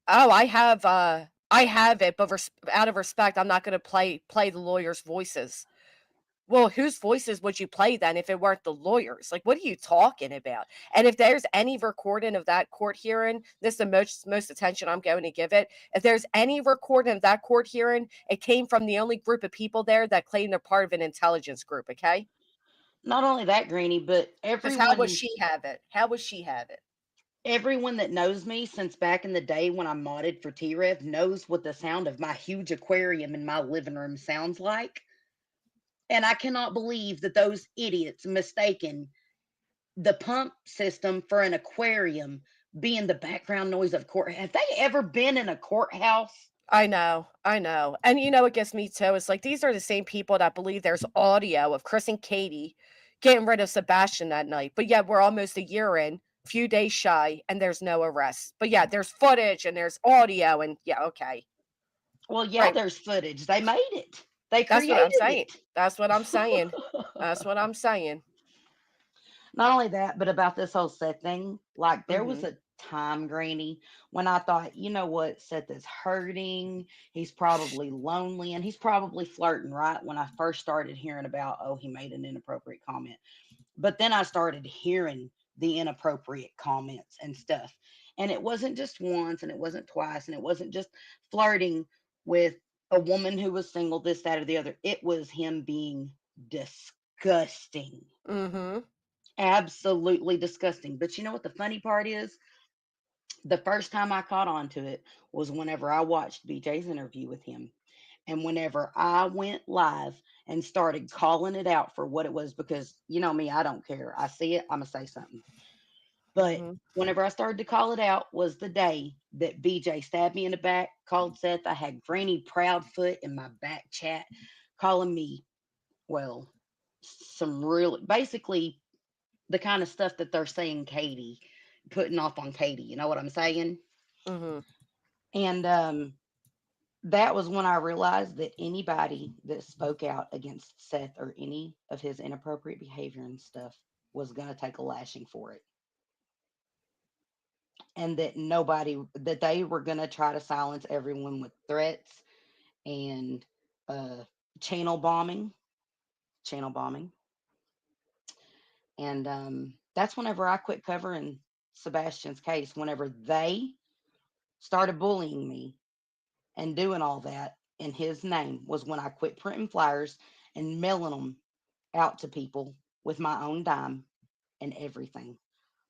oh, I have it, but out of respect, I'm not going to play the lawyers' voices. Well, whose voices would you play then if it weren't the lawyers? Like, what are you talking about? And if there's any recording of that court hearing, this is the most attention I'm going to give it. If there's any recording of that court hearing, it came from the only group of people there that claim they're part of an intelligence group, okay? Not only that, Granny, but everyone. How would she have it? How would she have it? Everyone that knows me since back in the day when I modded for T-Rev knows what the sound of my huge aquarium in my living room sounds like. And I cannot believe that those idiots mistaken the pump system for an aquarium being the background noise of court. Have they ever been in a courthouse? I know. And you know what gets me too? It's like these are the same people that believe there's audio of Chris and Katie getting rid of Sebastian that night. But yet we're almost a year in, few days shy, and there's no arrest. But yeah, there's footage and there's audio and yeah, okay. Well, yeah, Right. There's footage. They made it. They That's created what I'm saying. it. That's what I'm saying. That's what I'm saying. Not only that, but about this whole Seth thing, like there was a time, Granny, when I thought, you know what, Seth is hurting. He's probably lonely and he's probably flirting, right? When I first started hearing about, oh, he made an inappropriate comment. But then I started hearing the inappropriate comments and stuff. And it wasn't just once, and it wasn't twice, and it wasn't just flirting with a woman who was single, this, that, or the other. It was him being disgusting. Mm-hmm. Absolutely disgusting. But you know what the funny part is? The first time I caught on to it was whenever I watched BJ's interview with him. And whenever I went live and started calling it out for what it was, because you know me, I don't care. I see it, I'm going to say something. But Mm-hmm. whenever I started to call it out was the day that BJ stabbed me in the back, called Seth. I had Granny Proudfoot in my back chat calling me, well, some real, basically the kind of stuff that they're saying Katie, putting off on Katie. You know what I'm saying? Mm-hmm. And that was when I realized that anybody that spoke out against Seth or any of his inappropriate behavior and stuff was going to take a lashing for it. And that that they were going to try to silence everyone with threats and uh, channel bombing. Channel bombing. And that's whenever I quit covering Sebastian's case, whenever they started bullying me and doing all that in his name, was when I quit printing flyers and mailing them out to people with my own dime and everything.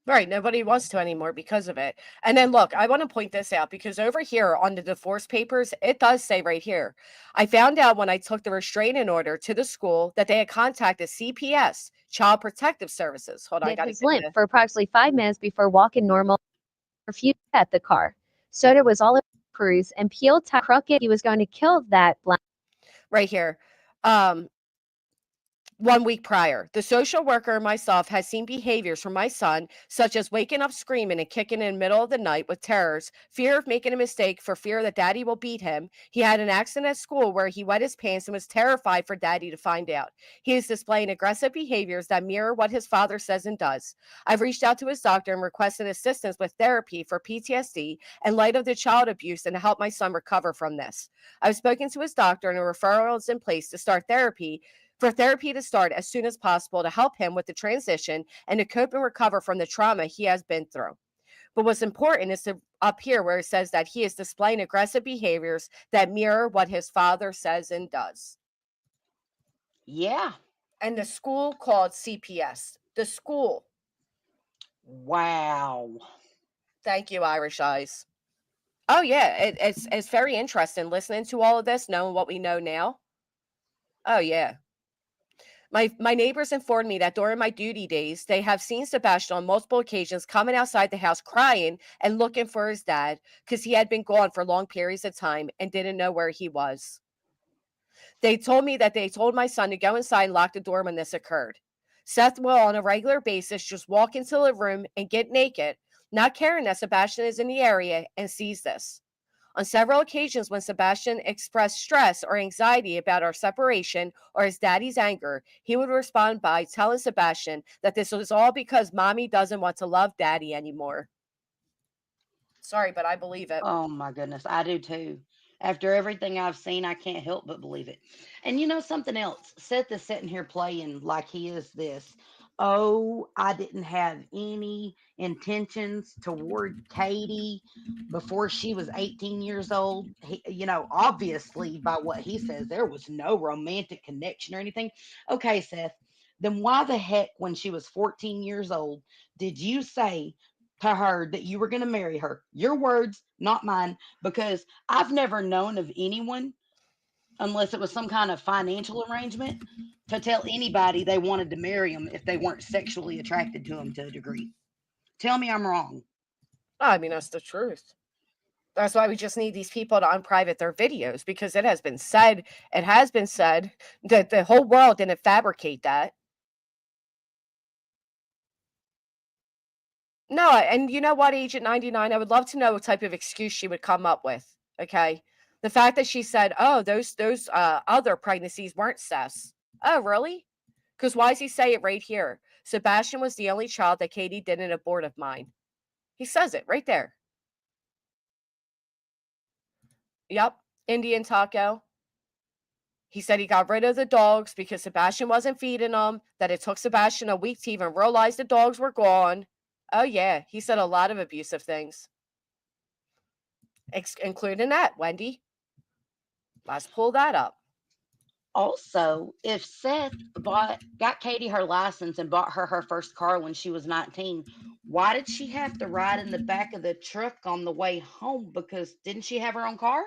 Right. Nobody wants to anymore because of it. And then look, I want to point this out because over here on the divorce papers, it does say right here, I found out when I took the restraining order to the school that they had contacted CPS, Child Protective Services. Hold on, I got to his get limp the. for approximately 5 minutes before walking normal. Refused at the car. Soda was all over Cruz and peeled crooked. He was going to kill that black. Right here. 1 week prior, the social worker and myself had seen behaviors from my son, such as waking up screaming and kicking in the middle of the night with terrors, fear of making a mistake for fear that daddy will beat him. He had an accident at school where he wet his pants and was terrified for daddy to find out. He is displaying aggressive behaviors that mirror what his father says and does. I've reached out to his doctor and requested assistance with therapy for PTSD in light of the child abuse and to help my son recover from this. I've spoken to his doctor and a referral is in place to start therapy for therapy to start as soon as possible to help him with the transition and to cope and recover from the trauma he has been through. But what's important is up here where it says that he is displaying aggressive behaviors that mirror what his father says and does. Yeah. And the school called CPS. The school. Wow. Thank you, Irish Eyes. Oh yeah, it's very interesting listening to all of this, knowing what we know now. Oh yeah. My neighbors informed me that during my duty days, they have seen Sebastian on multiple occasions coming outside the house crying and looking for his dad because he had been gone for long periods of time and didn't know where he was. They told me that they told my son to go inside and lock the door when this occurred. Seth will, on a regular basis, just walk into the room and get naked, not caring that Sebastian is in the area and sees this. On several occasions, when Sebastian expressed stress or anxiety about our separation or his daddy's anger, he would respond by telling Sebastian that this was all because mommy doesn't want to love daddy anymore. Sorry, but I believe it. Oh my goodness, I do too. After everything I've seen, I can't help but believe it. And you know something else? Seth is sitting here playing like he is this. Oh, I didn't have any intentions toward Katie before she was 18 years old. Obviously, by what he says, there was no romantic connection or anything. Okay, Seth, then why the heck, when she was 14 years old, did you say to her that you were going to marry her? Your words, not mine, because I've never known of anyone, unless it was some kind of financial arrangement, to tell anybody they wanted to marry them if they weren't sexually attracted to them to a degree. Tell me I'm wrong. I mean, that's the truth. That's why we just need these people to unprivate their videos, because it has been said that the whole world didn't fabricate that. No, and you know what, Agent 99, I would love to know what type of excuse she would come up with. Okay. The fact that she said, oh, those other pregnancies weren't Seth's. Oh, really? Because why does he say it right here? Sebastian was the only child that Katie didn't abort of mine. He says it right there. Yep. Indian Taco. He said he got rid of the dogs because Sebastian wasn't feeding them, that it took Sebastian a week to even realize the dogs were gone. Oh, yeah. He said a lot of abusive things, including that, Wendy. Let's pull that up. Also, if Seth got Katie her license and bought her first car when she was 19, why did she have to ride in the back of the truck on the way home? Because didn't she have her own car?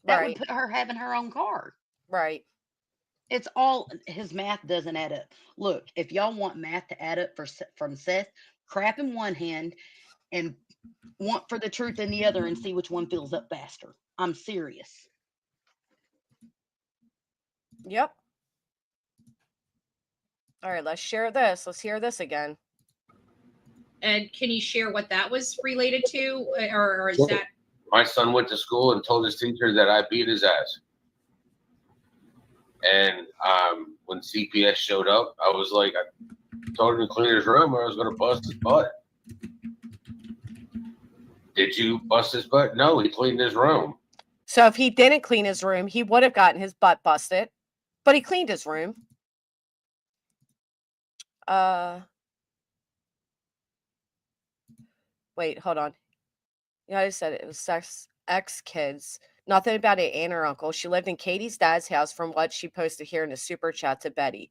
That would Right. put her having her own car. Right. It's all his math doesn't add up. Look, if y'all want math to add up from Seth, crap in one hand and want for the truth in the other and see which one fills up faster. I'm serious. Yep. All right, let's share this. Let's hear this again. And can you share what that was related to, or is Sure. that? My son went to school and told his teacher that I beat his ass. And when CPS showed up, I was like, I told him to clean his room or I was going to bust his butt. Did you bust his butt? No, he cleaned his room. So if he didn't clean his room, he would have gotten his butt busted, but he cleaned his room. Wait, hold on. Yeah, I said it was sex ex-kids. Nothing about an aunt or uncle. She lived in Katie's dad's house from what she posted here in the super chat to Betty.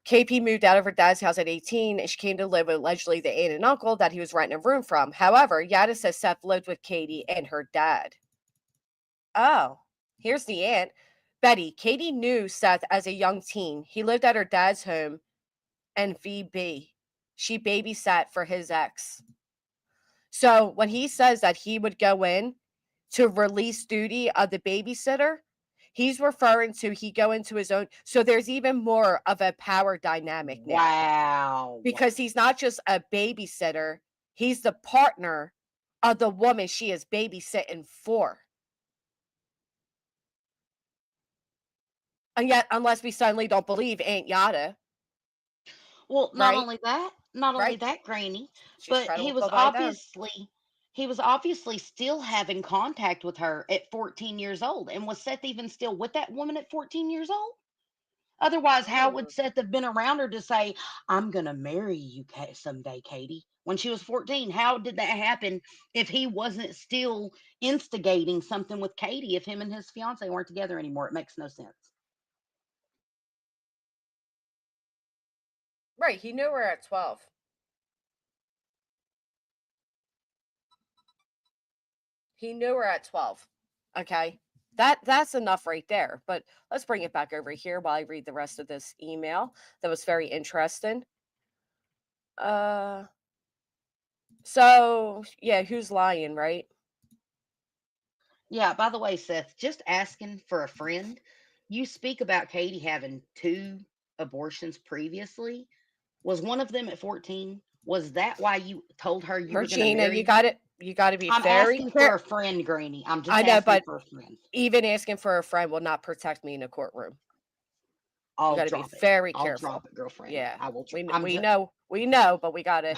KP moved out of her dad's house at 18 and she came to live with allegedly the aunt and uncle that he was renting a room from. However, Yada says Seth lived with Katie and her dad. Oh, here's the aunt. Betty, Katie knew Seth as a young teen. He lived at her dad's home and VB. She babysat for his ex. So when he says that he would go in to release duty of the babysitter, he's referring to he go into his own. So there's even more of a power dynamic now. Wow. Because he's not just a babysitter, he's the partner of the woman she is babysitting for. And yet, unless we suddenly don't believe Aunt Yada. Well, not Right? only that, Right. Granny, She's but trying to he look was all the way down. obviously still having contact with her at 14 years old. And was Seth even still with that woman at 14 years old? Otherwise, how would Seth have been around her to say, I'm going to marry you someday, Katie, when she was 14? How did that happen if he wasn't still instigating something with Katie, if him and his fiance weren't together anymore? It makes no sense. Right. He knew her at 12. He knew her at 12. Okay. That's enough right there. But let's bring it back over here while I read the rest of this email. That was very interesting. So yeah, who's lying, right? Yeah, by the way, Seth, just asking for a friend. You speak about Katie having 2 abortions previously. Was one of them at 14? Was that why you told her you were going to Regina, marry? you got to be I'm very asking for a friend, Granny. I'm just I know, asking but for a friend. even asking for a friend will not protect me in a courtroom. You I'll got to be drop it. very I'll careful. drop it, girlfriend. Yeah, I will. we know, but we got to.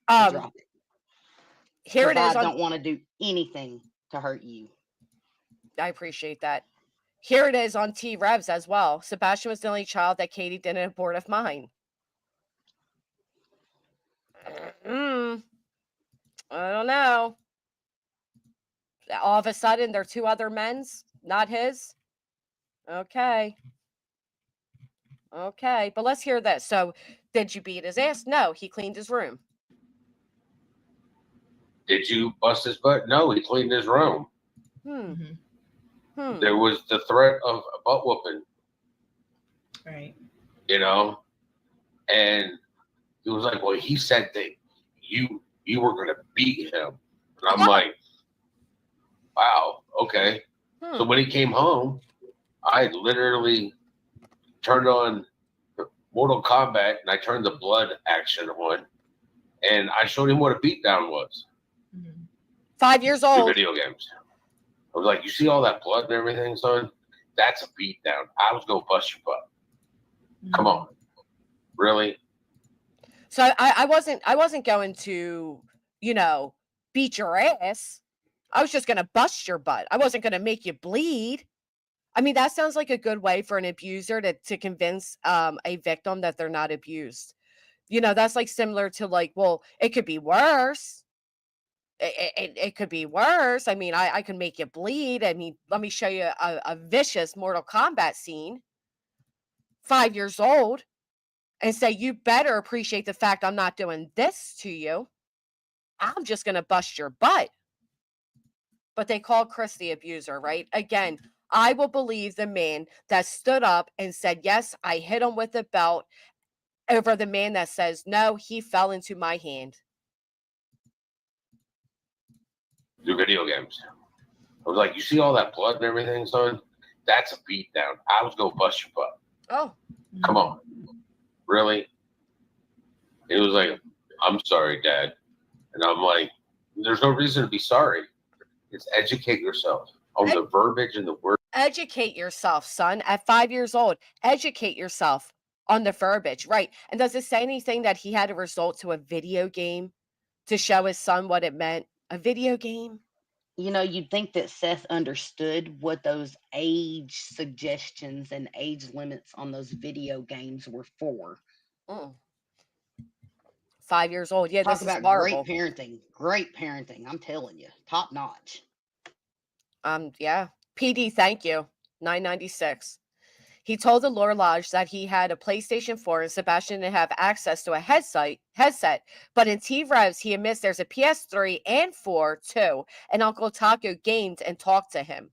I'll drop it. Here it is. I don't want to do anything to hurt you. I appreciate that. Here it is on T Revs as well. Sebastian was the only child that Katie didn't abort of mine. I don't know. All of a sudden, there are 2 other men's, not his. Okay. Okay, but let's hear this. So, did you beat his ass? No, he cleaned his room. Did you bust his butt? No, he cleaned his room. There was the threat of a butt whooping. Right. You know? And he was like, well, he said that you were going to beat him. And I'm like, wow, okay. So when he came home, I literally turned on the Mortal Kombat and I turned the blood action on. And I showed him what a beatdown was. 5 years Through old. video games. I was like, you see all that blood and everything, son? That's a beatdown. I was going to bust your butt. Come on. Really? So I wasn't going to, beat your ass. I was just going to bust your butt. I wasn't going to make you bleed. I mean, that sounds like a good way for an abuser to convince a victim that they're not abused. You know, that's like similar to like, well, it could be worse. It could be worse. I mean, I can make you bleed. I mean, let me show you a vicious Mortal Kombat scene, 5 years old, and say, you better appreciate the fact I'm not doing this to you. I'm just going to bust your butt. But they call Chris the abuser, right? Again, I will believe the man that stood up and said, yes, I hit him with the belt, over the man that says, no, he fell into my hand. The video games. I was like, you see all that blood and everything, son? That's a beat down. I was going to bust your butt. Oh. Come on. Really? It was like, I'm sorry, Dad. And I'm like, there's no reason to be sorry. It's educate yourself on the verbiage and the word. Educate yourself, son. At 5 years old, educate yourself on the verbiage, right? And does it say anything that he had to resort to a video game to show his son what it meant? A video game? You know, you'd think that Seth understood what those age suggestions and age limits on those video games were for. 5 years old. Yeah, Talk this is about horrible. great parenting. Great parenting. I'm telling you, top notch. Yeah. PD, thank you. 996. He told the Lore Lodge that he had a PlayStation 4 and Sebastian didn't have access to a headset, but in T-Revs, he admits there's a PS3 and 4 too, and Uncle Taco gamed and talked to him.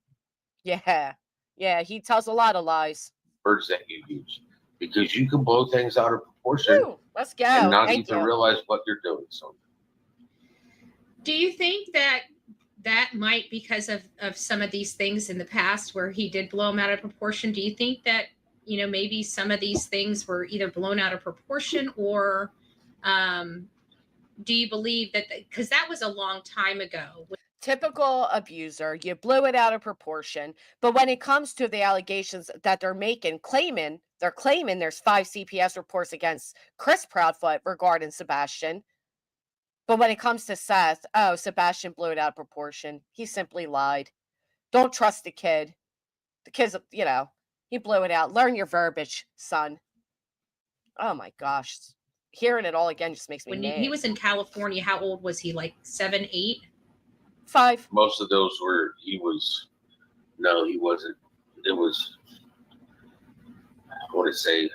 Yeah. Yeah, he tells a lot of lies. Words that you use. Because you can blow things out of proportion. Woo, let's go. And not Thank even you. realize what you're doing. So, Do you think that might, because of some of these things in the past where he did blow them out of proportion, do you think that, you know, maybe some of these things were either blown out of proportion, or do you believe that, because that was a long time ago? Typical abuser, you blew it out of proportion. But when it comes to the allegations that they're claiming there's 5 CPS reports against Chris Proudfoot regarding Sebastian. But when it comes to Seth, oh, Sebastian blew it out of proportion. He simply lied. Don't trust the kid. The kid's, you know, he blew it out. Learn your verbiage, son. Oh my gosh. Hearing it all again just makes me When mad. he was in California, how old was he? Like 7, 8? 5. most of those were, he wasn't. It was, I want to say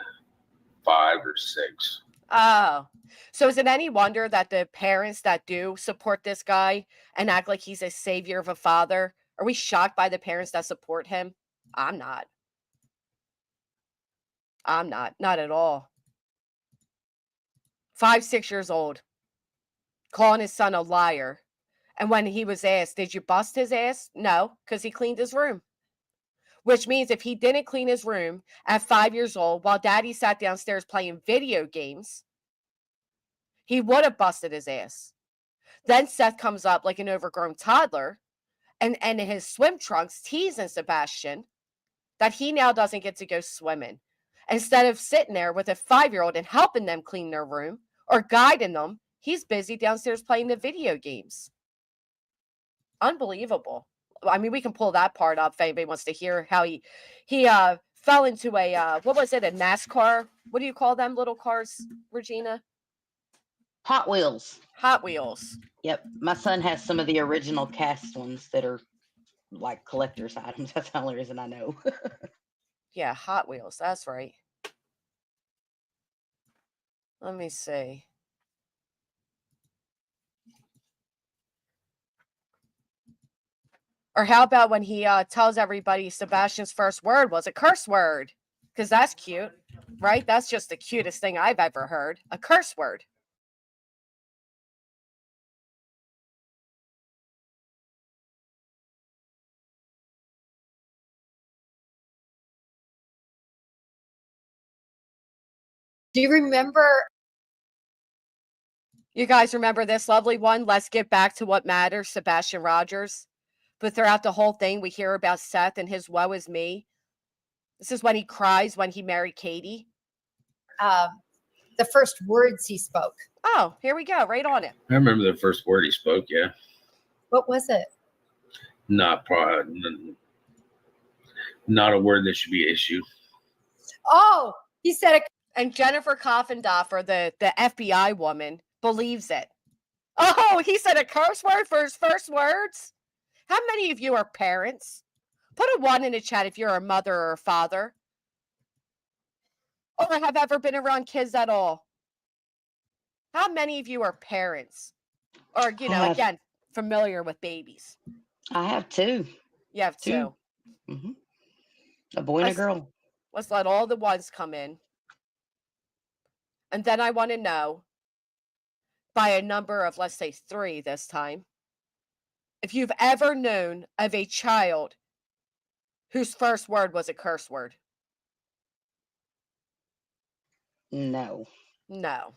5 or 6. Oh. So is it any wonder that the parents that do support this guy and act like he's a savior of a father, are we shocked by the parents that support him? I'm not. Not at all. 5, 6 years old, calling his son a liar. And when he was asked, did you bust his ass? No, because he cleaned his room. Which means if he didn't clean his room at 5 years old while daddy sat downstairs playing video games, he would have busted his ass. Then Seth comes up like an overgrown toddler and in his swim trunks teasing Sebastian that he now doesn't get to go swimming. Instead of sitting there with a 5-year-old and helping them clean their room or guiding them, he's busy downstairs playing the video games. Unbelievable. I mean, we can pull that part up if anybody wants to hear how he fell into a, what was it, a NASCAR? What do you call them little cars, Regina? Hot Wheels. Hot Wheels. Yep. My son has some of the original cast ones that are like collector's items. That's the only reason I know. Yeah, Hot Wheels. That's right. Let me see. Or how about when he tells everybody Sebastian's first word was a curse word? Because that's cute, right? That's just the cutest thing I've ever heard. A curse word. Do you remember? You guys remember this lovely one? Let's get back to what matters, Sebastian Rogers. But throughout the whole thing, we hear about Seth and his woe is me. This is when he cries when he married Katie. The first words he spoke. Oh, here we go. Right on it. I remember the first word he spoke. Yeah. What was it? Not a word that should be issued. Oh, he said And Jennifer Coffendoffer, the FBI woman, believes it. Oh, he said a curse word for his first words? How many of you are parents? Put a 1 in the chat if you're a mother or a father. Or have ever been around kids at all. How many of you are parents? Or, you know, again, familiar with babies? I have 2. You have 2. Mm-hmm. A boy and a girl. Let's let all the ones come in. And then I want to know, by a number of, let's say 3 this time, if you've ever known of a child whose first word was a curse word. No. No.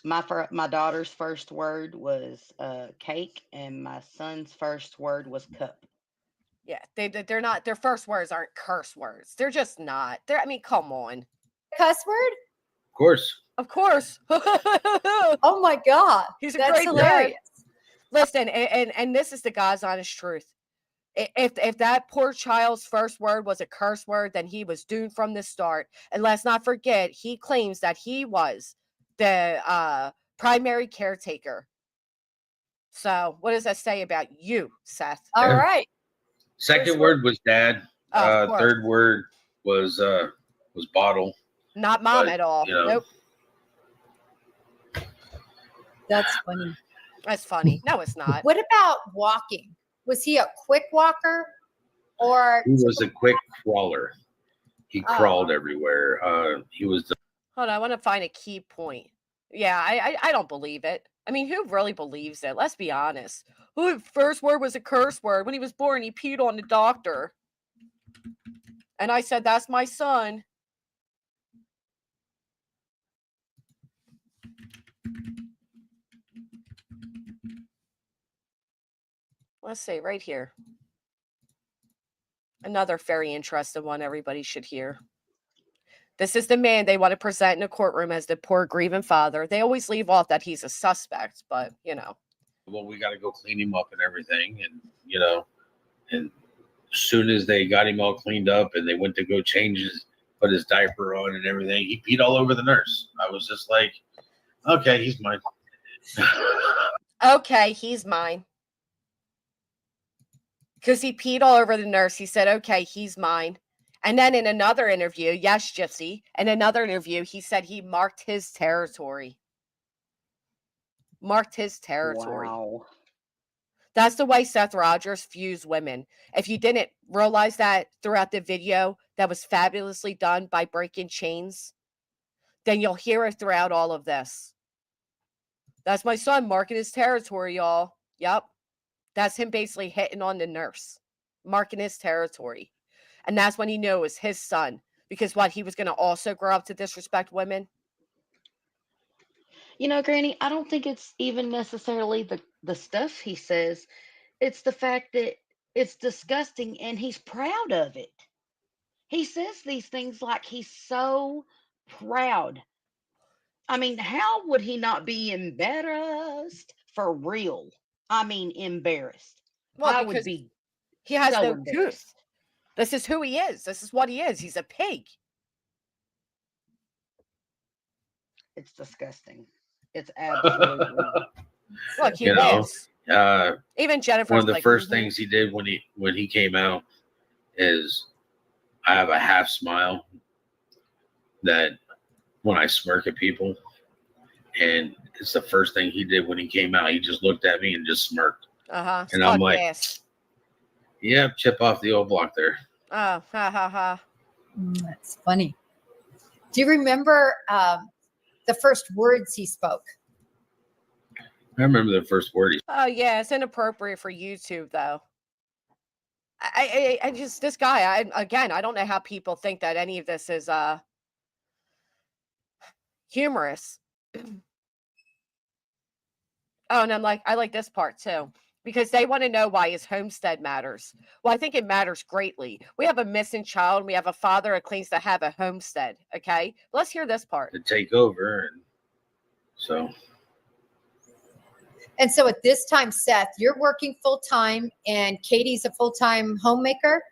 My daughter's first word was cake, and my son's first word was cup. Yeah, they're not, their first words aren't curse words. They're just not. I mean, come on. Cuss word? Of course. Of course. Oh my God. He's a That's great hilarious. dad. Listen, and this is the God's honest truth. If that poor child's first word was a curse word, then he was doomed from the start. And let's not forget, he claims that he was the primary caretaker. So what does that say about you, Seth? All right. Second word was dad. Oh, of course. Third word was bottle. Not mom But, at all. you know, Nope. That's funny. That's funny. No, it's not. What about walking? Was he a quick walker or? He was a quick crawler. He Oh. crawled everywhere. He was the Hold on, I want to find a key point. Yeah, I don't believe it. I mean, who really believes it? Let's be honest. Who first word was a curse word? When he was born, he peed on the doctor. And I said, that's my son. Let's see, right here. Another very interesting one everybody should hear. This is the man they want to present in a courtroom as the poor grieving father. They always leave off that he's a suspect, but, you know. well, we got to go clean him up and everything. And, you know, and as soon as they got him all cleaned up and they went to go put his diaper on and everything, he peed all over the nurse. I was just like, okay, he's mine. Okay, he's mine. Because he peed all over the nurse. He said, okay, he's mine. And then in another interview, yes, Gypsy, in another interview, he said he marked his territory. Marked his territory. Wow. That's the way Seth Rogers views women. If you didn't realize that throughout the video that was fabulously done by Breaking Chains, then you'll hear it throughout all of this. That's my son marking his territory, y'all. Yep. That's him basically hitting on the nurse, marking his territory. And that's when he knew it was his son. Because what, he was going to also grow up to disrespect women? You know, Granny, I don't think it's even necessarily the stuff he says. It's the fact that it's disgusting and he's proud of it. He says these things like he's so proud. I mean, how would he not be embarrassed for real? I mean, embarrassed. Well, I because would be he has so no embarrassed. tooth. This is who he is. This is what he is. He's a pig. It's disgusting. It's absolutely. Look, he You know, is. Even one Jennifer. of the first things he did when he came out is I have a half smile that when I smirk at people, and it's the first thing he did when he came out. He just looked at me and just smirked. Uh-huh. And I'm like, Yes. yeah, chip off the old block there. Oh, ha ha ha. That's funny. Do you remember the first words he spoke? I remember the first word he Oh yeah, it's inappropriate for YouTube though. I just, this guy, I don't know how people think that any of this is humorous. Oh, and I like this part too, because they want to know why his homestead matters. Well, I think it matters greatly. We have a missing child, and we have a father that claims to have a homestead. Okay, let's hear this part. to take over, and so And so at this time, Seth, you're working full time and Katie's a full time homemaker.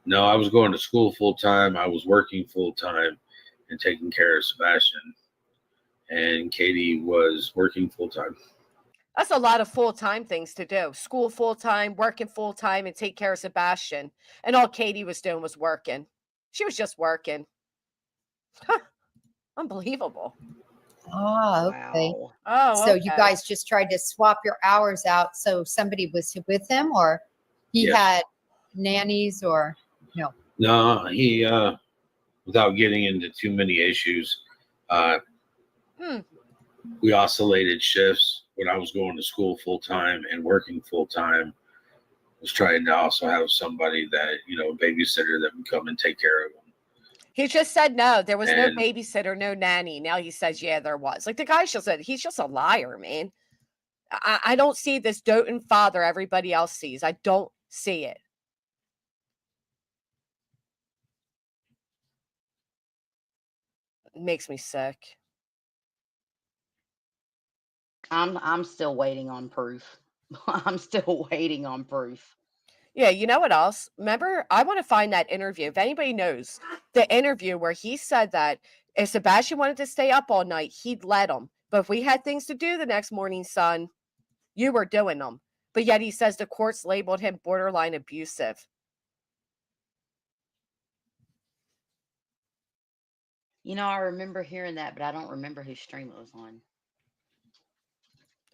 No, I was going to school full time. I was working full time and taking care of Sebastian. And Katie was working full time. That's a lot of full-time things to do. School full-time, working full-time, and take care of Sebastian. And all Katie was doing was working. She was just working. Unbelievable. Oh, okay. Oh, So you okay. guys just tried to swap your hours out so somebody was with him, or he Yes. had nannies, or no? No, he, without getting into too many issues, we oscillated shifts when I was going to school full time and working full time. Was trying to also have somebody that, babysitter that would come and take care of him. He just said no. There was no And- babysitter, no nanny. Now he says, yeah, there was. Like the guy just said, he's just a liar, man. I don't see this doting father everybody else sees. I don't see it. It makes me sick. I'm still waiting on proof. I'm still waiting on proof. Yeah, you know what else? Remember, I want to find that interview. If anybody knows the interview where he said that if Sebastian wanted to stay up all night, he'd let him. But if we had things to do the next morning, son, you were doing them. But yet he says the courts labeled him borderline abusive. I remember hearing that, but I don't remember whose stream it was on.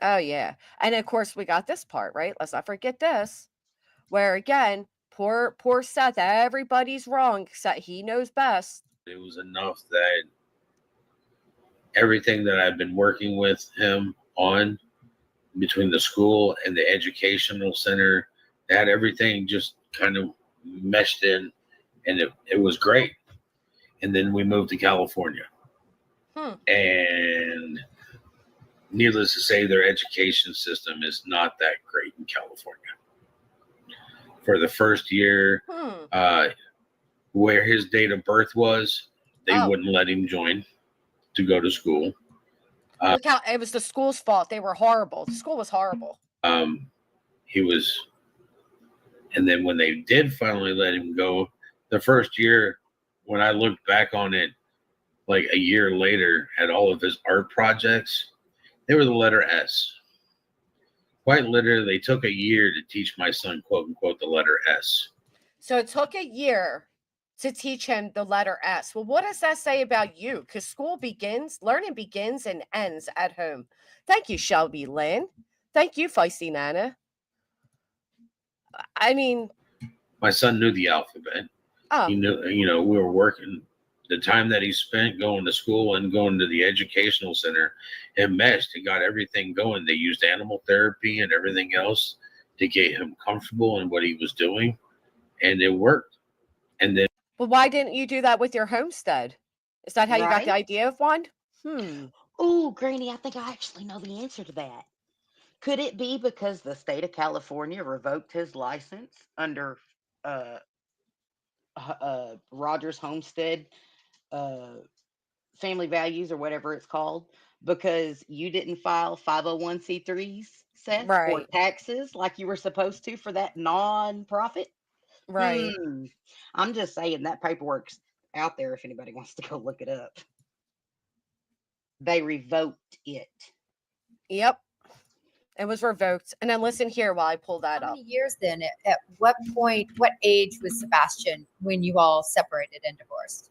Oh, yeah. And of course, we got this part, right? Let's not forget this. Where again, poor Seth, everybody's wrong, except he knows best. It was enough that everything that I've been working with him on between the school and the educational center, that everything just kind of meshed in, and it was great. And then we moved to California. And needless to say, their education system is not that great in California. For the first year, where his date of birth was, they wouldn't let him join to go to school. Look how it was the school's fault. They were horrible. The school was horrible. He was, and then when they did finally let him go, the first year, when I looked back on it, like a year later, at all of his art projects, they were the letter S. Quite literally, they took a year to teach my son, quote unquote, the letter S. So it took a year to teach him the letter S. Well, what does that say about you? Because learning begins and ends at home. Thank you, Shelby Lynn. Thank you, Feisty Nana. I mean, My son knew the alphabet. He knew, we were working. The time that he spent going to school and going to the educational center, it meshed. It got everything going. They used animal therapy and everything else to get him comfortable in what he was doing, and it worked. And then, but why didn't you do that with your homestead? Is that how you got the Right? idea of one? Oh, Granny, I think I actually know the answer to that. Could it be because the state of California revoked his license under Rogers Homestead Family Values or whatever it's called? Because you didn't file 501c3s, Seth, or Right. taxes like you were supposed to for that non-profit? Right. I'm just saying that paperwork's out there if anybody wants to go look it up. They revoked it. Yep. It was revoked. And then listen here while I pull that How up. many years then? At what point, what age was Sebastian when you all separated and divorced?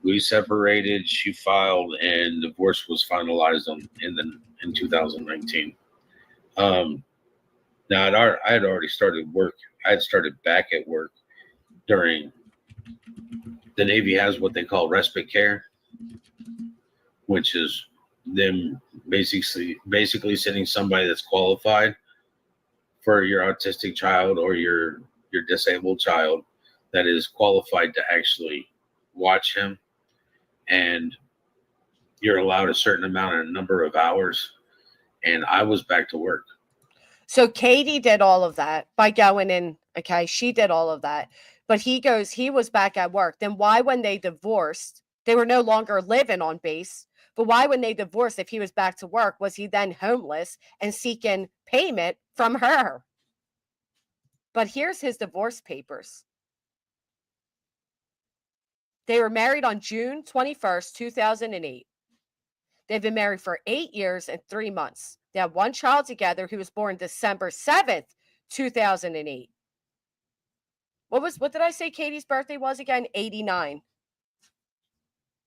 we separated. She filed, and divorce was finalized in 2019. Now I had already started work. I had started back at work during the Navy has what they call respite care, which is them basically sending somebody that's qualified for your autistic child or your disabled child that is qualified to actually watch him, and you're allowed a certain number of hours. And I was back to work. So Katie did all of that by going in. Okay, she did all of that. But he was back at work. Then why, when they divorced, they were no longer living on base. But why, when they divorced, if he was back to work, was he then homeless and seeking payment from her? But here's his divorce papers. They were married on June 21st, 2008. They've been married for 8 years and 3 months. They have one child together who was born December 7th, 2008. What did I say Katie's birthday was again? 89.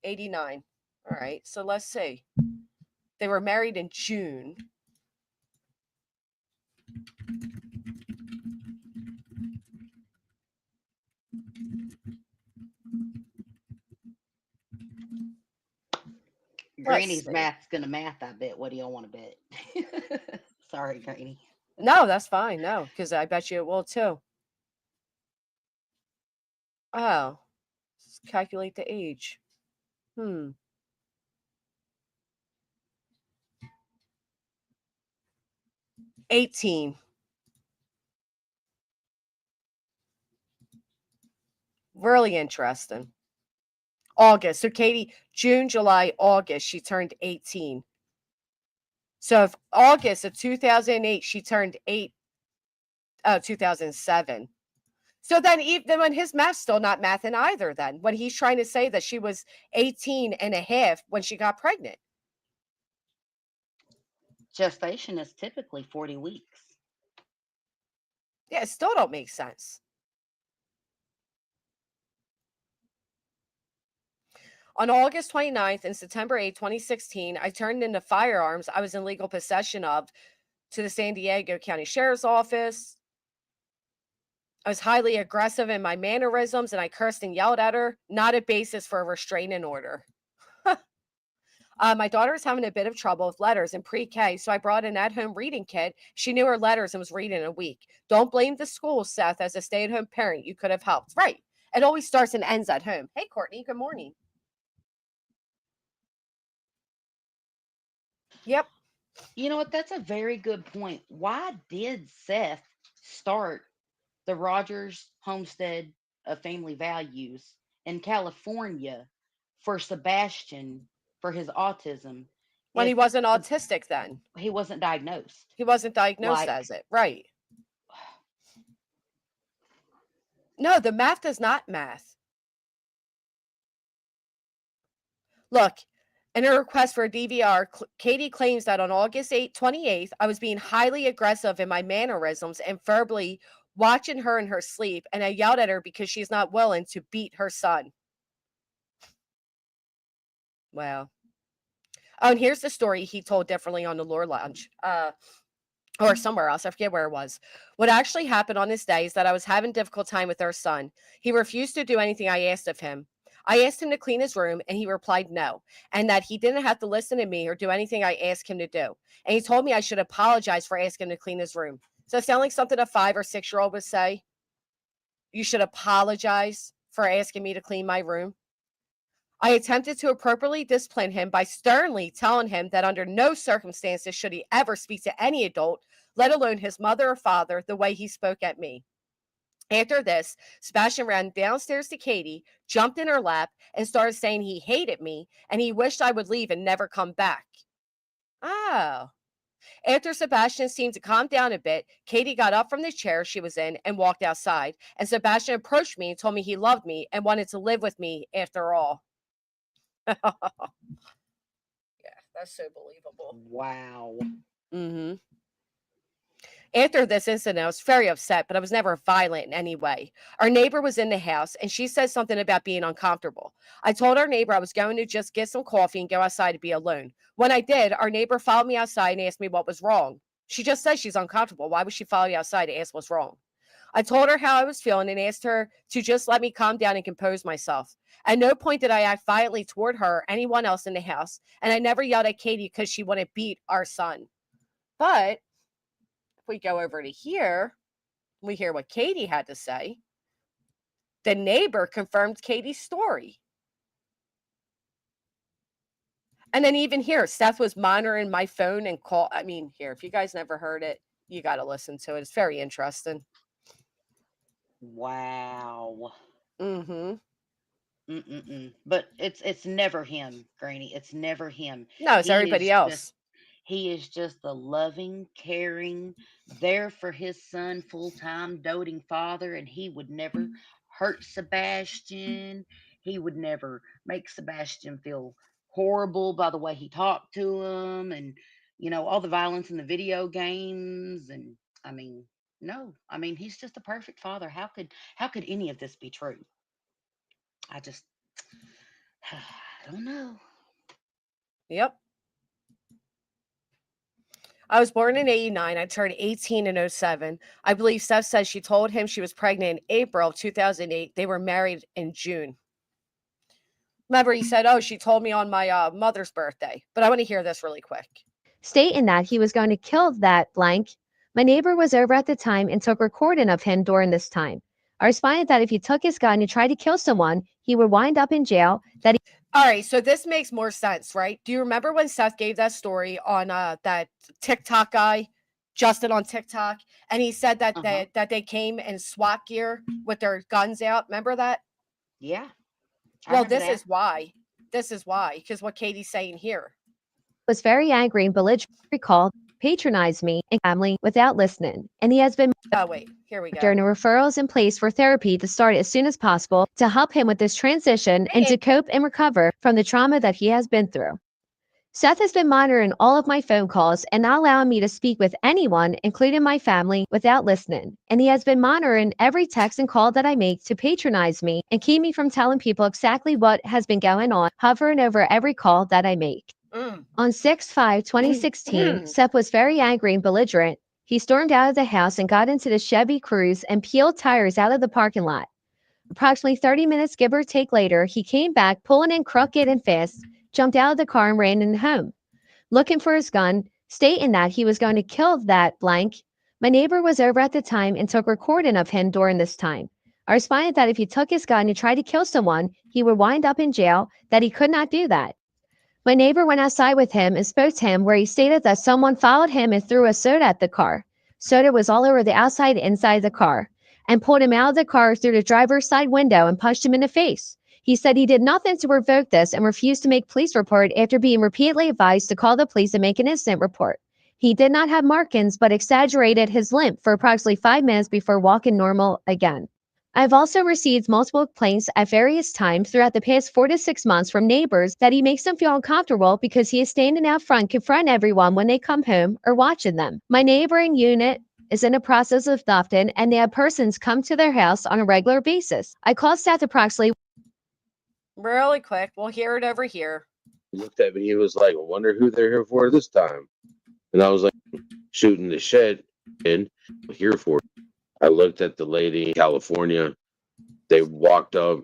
89. All right. So let's see. They were married in June. Granny's math's gonna math, I bet. What do y'all want to bet? Sorry, Granny. No, that's fine. No, because I bet you it will too. Oh, let's calculate the age. 18. Really interesting. August. So Katie, June, July, August, she turned 18. So if August of 2008, she turned 2007. So then even when his math's still not mathing either then, when he's trying to say that she was 18 and a half when she got pregnant. Gestation is typically 40 weeks. Yeah, it still don't make sense. On August 29th and September 8, 2016, I turned into firearms I was in legal possession of to the San Diego County Sheriff's Office. I was highly aggressive in my mannerisms and I cursed and yelled at her, not a basis for a restraining order. My daughter was having a bit of trouble with letters in pre-K, so I brought an at-home reading kit. She knew her letters and was reading in a week. Don't blame the school, Seth. As a stay-at-home parent, you could have helped. Right. It always starts and ends at home. Hey, Courtney, good morning. Yep. You know what? That's a very good point. Why did Seth start the Rogers Homestead of Family Values in California for Sebastian for his autism When he if wasn't autistic then? he wasn't diagnosed? He wasn't diagnosed Like, as it. Right. No, the math does not math. Look, in a request for a DVR, Katie claims that on August 28th, I was being highly aggressive in my mannerisms and verbally watching her in her sleep, and I yelled at her because she's not willing to beat her son. Wow. Oh, and here's the story he told differently on the Lore Lounge. Or somewhere else. I forget where it was. What actually happened on this day is that I was having a difficult time with our son. He refused to do anything I asked of him. I asked him to clean his room and he replied no, and that he didn't have to listen to me or do anything I asked him to do. And he told me I should apologize for asking him to clean his room. Does that sound like something a 5 or 6-year-old would say? You should apologize for asking me to clean my room. I attempted to appropriately discipline him by sternly telling him that under no circumstances should he ever speak to any adult, let alone his mother or father, the way he spoke at me. After this, Sebastian ran downstairs to Katie, jumped in her lap, and started saying he hated me and he wished I would leave and never come back. Oh. After Sebastian seemed to calm down a bit, Katie got up from the chair she was in and walked outside, and Sebastian approached me and told me he loved me and wanted to live with me after all. Yeah, that's so believable. Wow. Mm-hmm. After this incident, I was very upset, but I was never violent in any way. Our neighbor was in the house, and she said something about being uncomfortable. I told our neighbor I was going to just get some coffee and go outside to be alone. When I did, our neighbor followed me outside and asked me what was wrong. She just said she's uncomfortable. Why would she follow you outside to ask what's wrong? I told her how I was feeling and asked her to just let me calm down and compose myself. At no point did I act violently toward her or anyone else in the house, and I never yelled at Katie because she wouldn't beat our son. But if we go over to here, we hear what Katie had to say. The neighbor confirmed Katie's story. And then even here, Seth was monitoring my phone and call. I mean, here, if you guys never heard it, you got to listen to it. It's very interesting. Wow. Mm-hmm. But it's never him, Granny. It's never him. No, it's everybody else. He is just a loving, caring, there for his son, full-time, doting father, and he would never hurt Sebastian. he would never make Sebastian feel horrible by the way he talked to him, and all the violence in the video games. And I mean, no, I mean, he's just a perfect father. How could any of this be true? I just I don't know. Yep. I was born in 89. I turned 18 in 07. I believe Seth says she told him she was pregnant in April of 2008. They were married in June. Remember, he said, oh, she told me on my mother's birthday. But I want to hear this really quick. Stating that he was going to kill that blank. My neighbor was over at the time and took recording of him during this time. I responded that if he took his gun and tried to kill someone, he would wind up in jail. That he All right, so this makes more sense, right? Do you remember when Seth gave that story on that TikTok guy, Justin on TikTok, and he said that they came in SWAT gear with their guns out? Remember that? Yeah. Well, this is why. This is why, because what Katie's saying here. was very angry and belligerent, called, patronized me and family without listening, and he has been Oh wait, here we go. during referrals in place for therapy to start as soon as possible to help him with this transition and to cope and recover from the trauma that he has been through. Seth has been monitoring all of my phone calls and not allowing me to speak with anyone, including my family, without listening. And he has been monitoring every text and call that I make to patronize me and keep me from telling people exactly what has been going on, hovering over every call that I make. On 6/5/2016, Seth was very angry and belligerent. He stormed out of the house and got into the Chevy Cruze and peeled tires out of the parking lot. Approximately 30 minutes, give or take later, he came back, pulling in crooked and fast, jumped out of the car and ran in home, looking for his gun, stating that he was going to kill that blank. My neighbor was over at the time and took recording of him during this time. I responded that if he took his gun and tried to kill someone, he would wind up in jail, that he could not do that. My neighbor went outside with him and spoke to him, where he stated that someone followed him and threw a soda at the car. Soda was all over the outside and inside of the car, and pulled him out of the car through the driver's side window and punched him in the face. He said he did nothing to revoke this and refused to make police report after being repeatedly advised to call the police and make an incident report. He did not have markings, but exaggerated his limp for approximately 5 minutes before walking normal again. I've also received multiple complaints at various times throughout the past 4 to 6 months from neighbors that he makes them feel uncomfortable because he is standing out front confronting everyone when they come home or watching them. My neighboring unit is in the process of adopting, and they have persons come to their house on a regular basis. I called Seth approximately really quick. We'll hear it over here. He looked at me. He was like, I wonder who they're here for this time. And I was like, shooting the shit in here for. I looked at the lady in California. They walked up.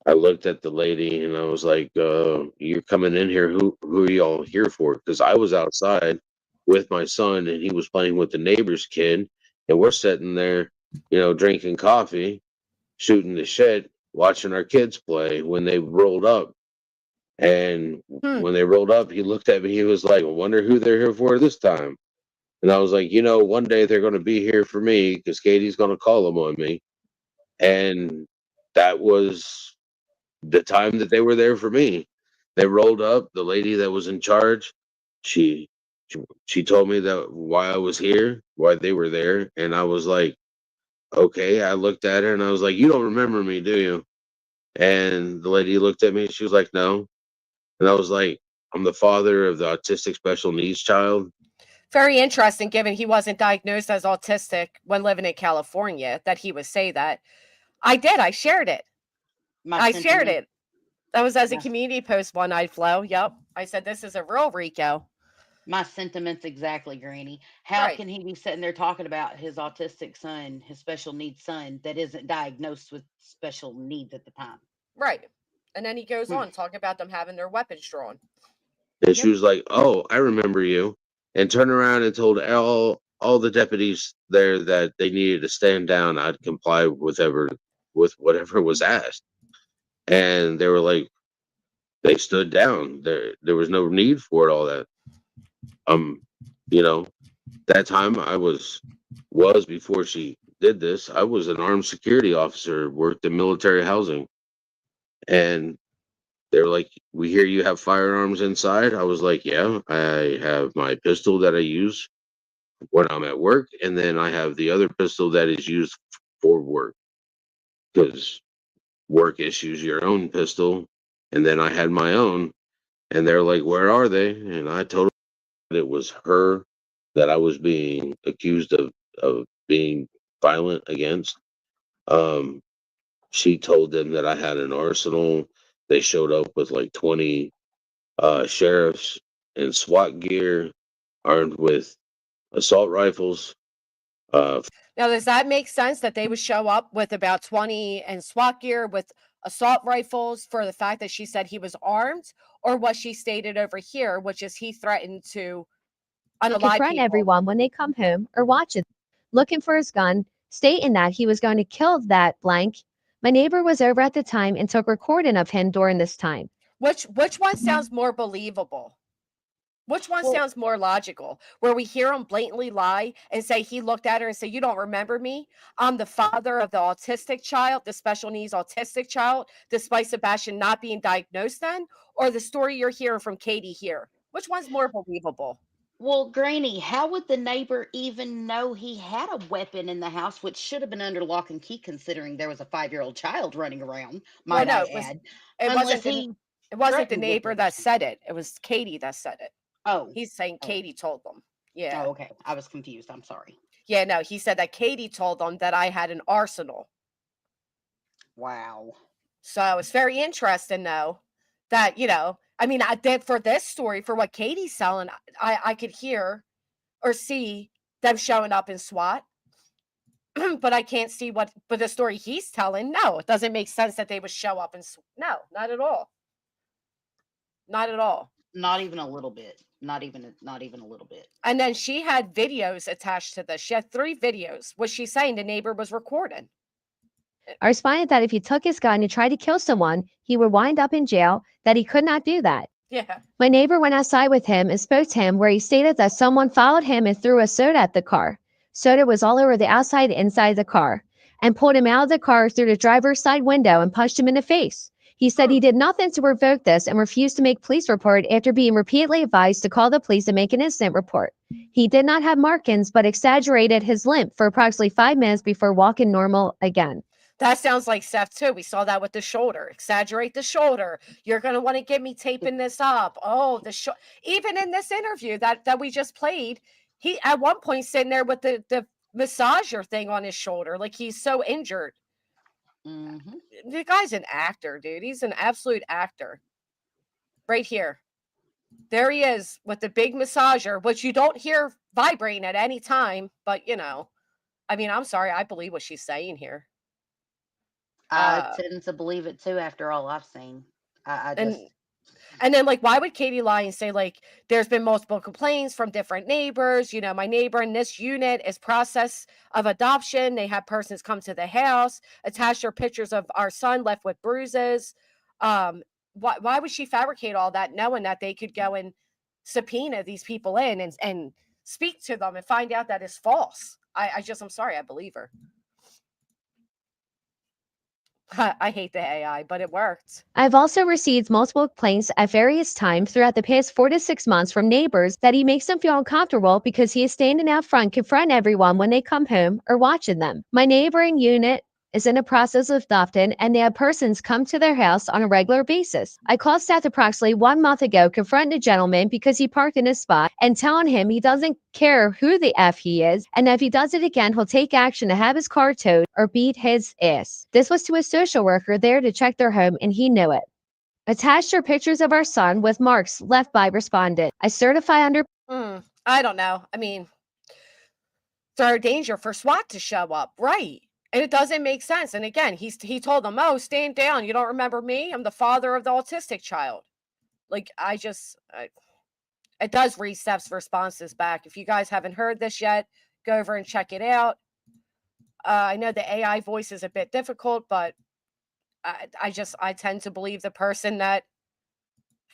I looked at the lady and I was like, you're coming in here. Who are y'all here for? Because I was outside with my son and he was playing with the neighbor's kid. And we're sitting there, drinking coffee, shooting the shit, watching our kids play when they rolled up. And when they rolled up, he looked at me. He was like, I wonder who they're here for this time. And I was like, one day they're going to be here for me because Katie's going to call them on me. And that was the time that they were there for me. They rolled up. The lady that was in charge, she told me that why I was here, why they were there. And I was like, okay. I looked at her and I was like, you don't remember me, do you? And the lady looked at me. She was like, no. And I was like, I'm the father of the autistic special needs child. Very interesting, given he wasn't diagnosed as autistic when living in California, that he would say that. I did. I shared it. I shared it. That was as a community post one night, Flo. Yep. I said, this is a real Rico. My sentiments exactly, Granny. How can he be sitting there talking about his autistic son, his special needs son, that isn't diagnosed with special needs at the time? Right. And then he goes on talking about them having their weapons drawn. And she was like, oh, I remember you. And turned around and told all the deputies there that they needed to stand down. I'd comply with whatever was asked. And they were like, they stood down. There was no need for it, all that. That time I was before she did this, I was an armed security officer, worked in military housing. And they were like, we hear you have firearms inside. I was like, yeah, I have my pistol that I use when I'm at work. And then I have the other pistol that is used for work. Because work issues your own pistol. And then I had my own, and they're like, where are they? And I told them it was her that I was being accused of being violent against. Um, she told them that I had an arsenal. They showed up with like 20 sheriffs in SWAT gear, armed with assault rifles. Now, does that make sense that they would show up with about 20 in SWAT gear with assault rifles for the fact that she said he was armed, or what she stated over here, which is he threatened to unalive confront people? everyone when they come home or watch it, looking for his gun, stating that he was going to kill that blank. My neighbor was over at the time and took recording of him during this time. Which one sounds more believable? Which one sounds more logical? Where we hear him blatantly lie and say he looked at her and say, "You don't remember me? I'm the father of the autistic child, the special needs autistic child, despite Sebastian not being diagnosed then," or the story you're hearing from Katie here? Which one's more believable? Well, Granny, how would the neighbor even know he had a weapon in the house, which should have been under lock and key, considering there was a 5-year-old child running around, Well, might no, I it was add, it unless wasn't the he it wasn't the threatened with neighbor it or that something. said it. It was Katie that said it. Oh. He's saying Oh. Katie told them. Yeah. Oh, okay. I was confused. I'm sorry. Yeah, no, he said that Katie told them that I had an arsenal. Wow. So it's very interesting, though, that, I mean, I did for this story, for what Katie's selling, I could hear or see them showing up in SWAT, but I can't see but the story he's telling, no, it doesn't make sense that they would show up in no, not at all. Not at all. Not even a little bit. Not even a little bit. And then she had videos attached to this. She had 3 videos. Was she saying the neighbor was recording? I responded that if he took his gun and tried to kill someone, he would wind up in jail, that he could not do that. Yeah. My neighbor went outside with him and spoke to him, where he stated that someone followed him and threw a soda at the car. Soda was all over the outside and inside of the car, and pulled him out of the car through the driver's side window and punched him in the face. He said he did nothing to revoke this and refused to make police report after being repeatedly advised to call the police and make an incident report. He did not have markings, but exaggerated his limp for approximately 5 minutes before walking normal again. That sounds like Seth too. We saw that with the shoulder. Exaggerate the shoulder. You're gonna want to get me taping this up. Oh, even in this interview that we just played, he at one point sitting there with the massager thing on his shoulder, like he's so injured. Mm-hmm. The guy's an actor, dude. He's an absolute actor. Right here. There he is with the big massager, which you don't hear vibrating at any time, but I mean, I'm sorry, I believe what she's saying here. I tend to believe it too after all I've seen. I just and then, like, why would Katie lie and say, like, there's been multiple complaints from different neighbors? My neighbor in this unit is process of adoption. They have persons come to the house, attach their pictures of our son left with bruises. Why would she fabricate all that, knowing that they could go and subpoena these people in and speak to them and find out that it's false? I'm sorry, I believe her. I hate the AI, but it worked. I've also received multiple complaints at various times throughout the past 4 to 6 months from neighbors that he makes them feel uncomfortable because he is standing out front confronting everyone when they come home or watching them. My neighboring unit is in the process of adopting, and they have persons come to their house on a regular basis. I called Seth approximately 1 month ago confronting a gentleman because he parked in his spot and telling him he doesn't care who the F he is, and that if he does it again, he'll take action to have his car towed or beat his ass. This was to a social worker there to check their home, and he knew it. Attached are pictures of our son with marks left by respondent. I certify under... I don't know. I mean, there are danger for SWAT to show up, right? And it doesn't make sense. And again, he told them, "Oh, stand down. You don't remember me? I'm the father of the autistic child." Like, it does read Steph's responses back. If you guys haven't heard this yet, go over and check it out. I know the AI voice is a bit difficult, but I tend to believe the person that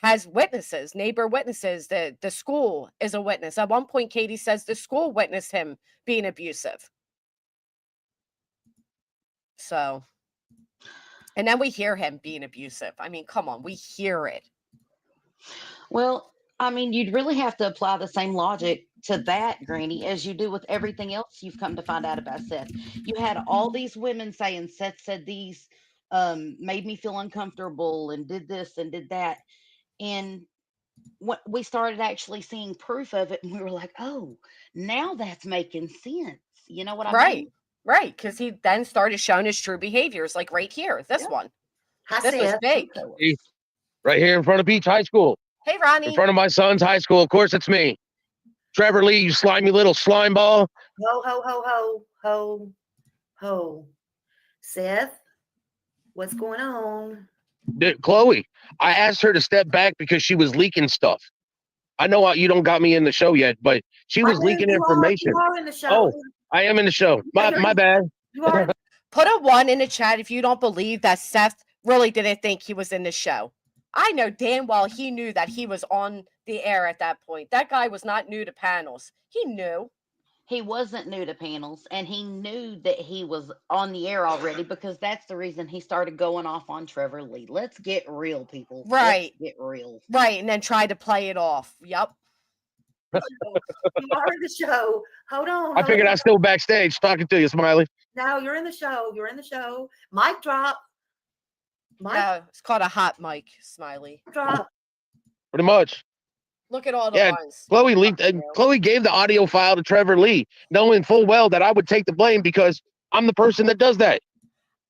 has witnesses, neighbor witnesses. The school is a witness. At one point, Katie says the school witnessed him being abusive. So, and then we hear him being abusive. I mean, come on, we hear it. Well, I mean, you'd really have to apply the same logic to that, Granny, as you do with everything else you've come to find out about Seth. You had all these women saying Seth said these made me feel uncomfortable and did this and did that. And what we started actually seeing proof of it, and we were like, oh, now that's making sense. You know what I Right. mean? Right. Because he then started showing his true behaviors, like right here. This one. This was big. Right here in front of Beach High School. Hey, Ronnie. In front of my son's high school. Of course, it's me. Trevor Lee, you slimy little slime ball. Ho, ho, ho, ho, ho, ho. Seth, what's going on? Chloe, I asked her to step back because she was leaking stuff. I know you don't got me in the show yet, but she was leaking information. You are in the show. Oh, I am in the show. My bad. You are. Put a 1 in the chat if you don't believe that Seth really didn't think he was in the show. I know damn well he knew that he was on the air at that point. That guy was not new to panels. He knew. He wasn't new to panels, and he knew that he was on the air already, because that's the reason he started going off on Trevor Lee. Let's get real, people. Right. Let's get real. Right, and then try to play it off. Yep. You are in the show. Hold on. I figured I was still backstage talking to you, Smiley. No, you're in the show. You're in the show. Mic drop. No, it's called a hot mic, Smiley. Drop. Pretty much. Look at all the ones. Chloe leaked. Chloe gave the audio file to Trevor Lee, knowing full well that I would take the blame because I'm the person that does that.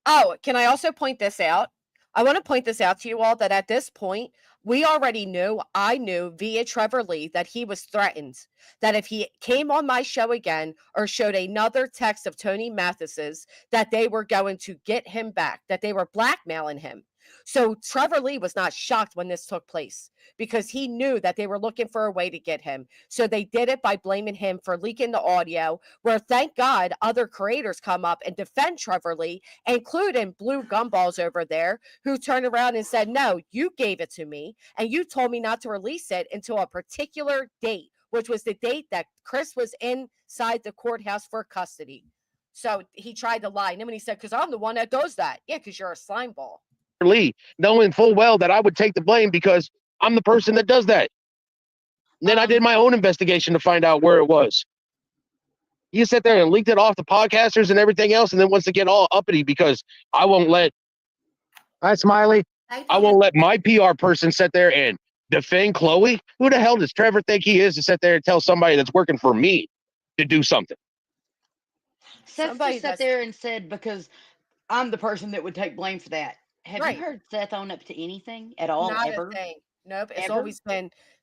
Oh, can I also point this out? I want to point this out to you all that at this point, we already knew, I knew via Trevor Lee that he was threatened, that if he came on my show again or showed another text of Tony Mathis's, that they were going to get him back, that they were blackmailing him. So Trevor Lee was not shocked when this took place because he knew that they were looking for a way to get him. So they did it by blaming him for leaking the audio, where thank God other creators come up and defend Trevor Lee, including Blue Gumballs over there, who turned around and said, no, you gave it to me and you told me not to release it until a particular date, which was the date that Chris was inside the courthouse for custody. So he tried to lie. And then when he said, because I'm the one that does that. Yeah, because you're a slime ball. Lee, knowing full well that I would take the blame because I'm the person that does that. And then I did my own investigation to find out where it was. You sit there and leaked it off the podcasters and everything else, and then wants to get all uppity because I won't let. Hi, Smiley. I won't let my PR person sit there and defend Chloe. Who the hell does Trevor think he is to sit there and tell somebody that's working for me to do something? Seth just sat there and said, because I'm the person that would take blame for that. Have you heard Seth own up to anything at all? Not ever? a thing. Nope. It's Ever?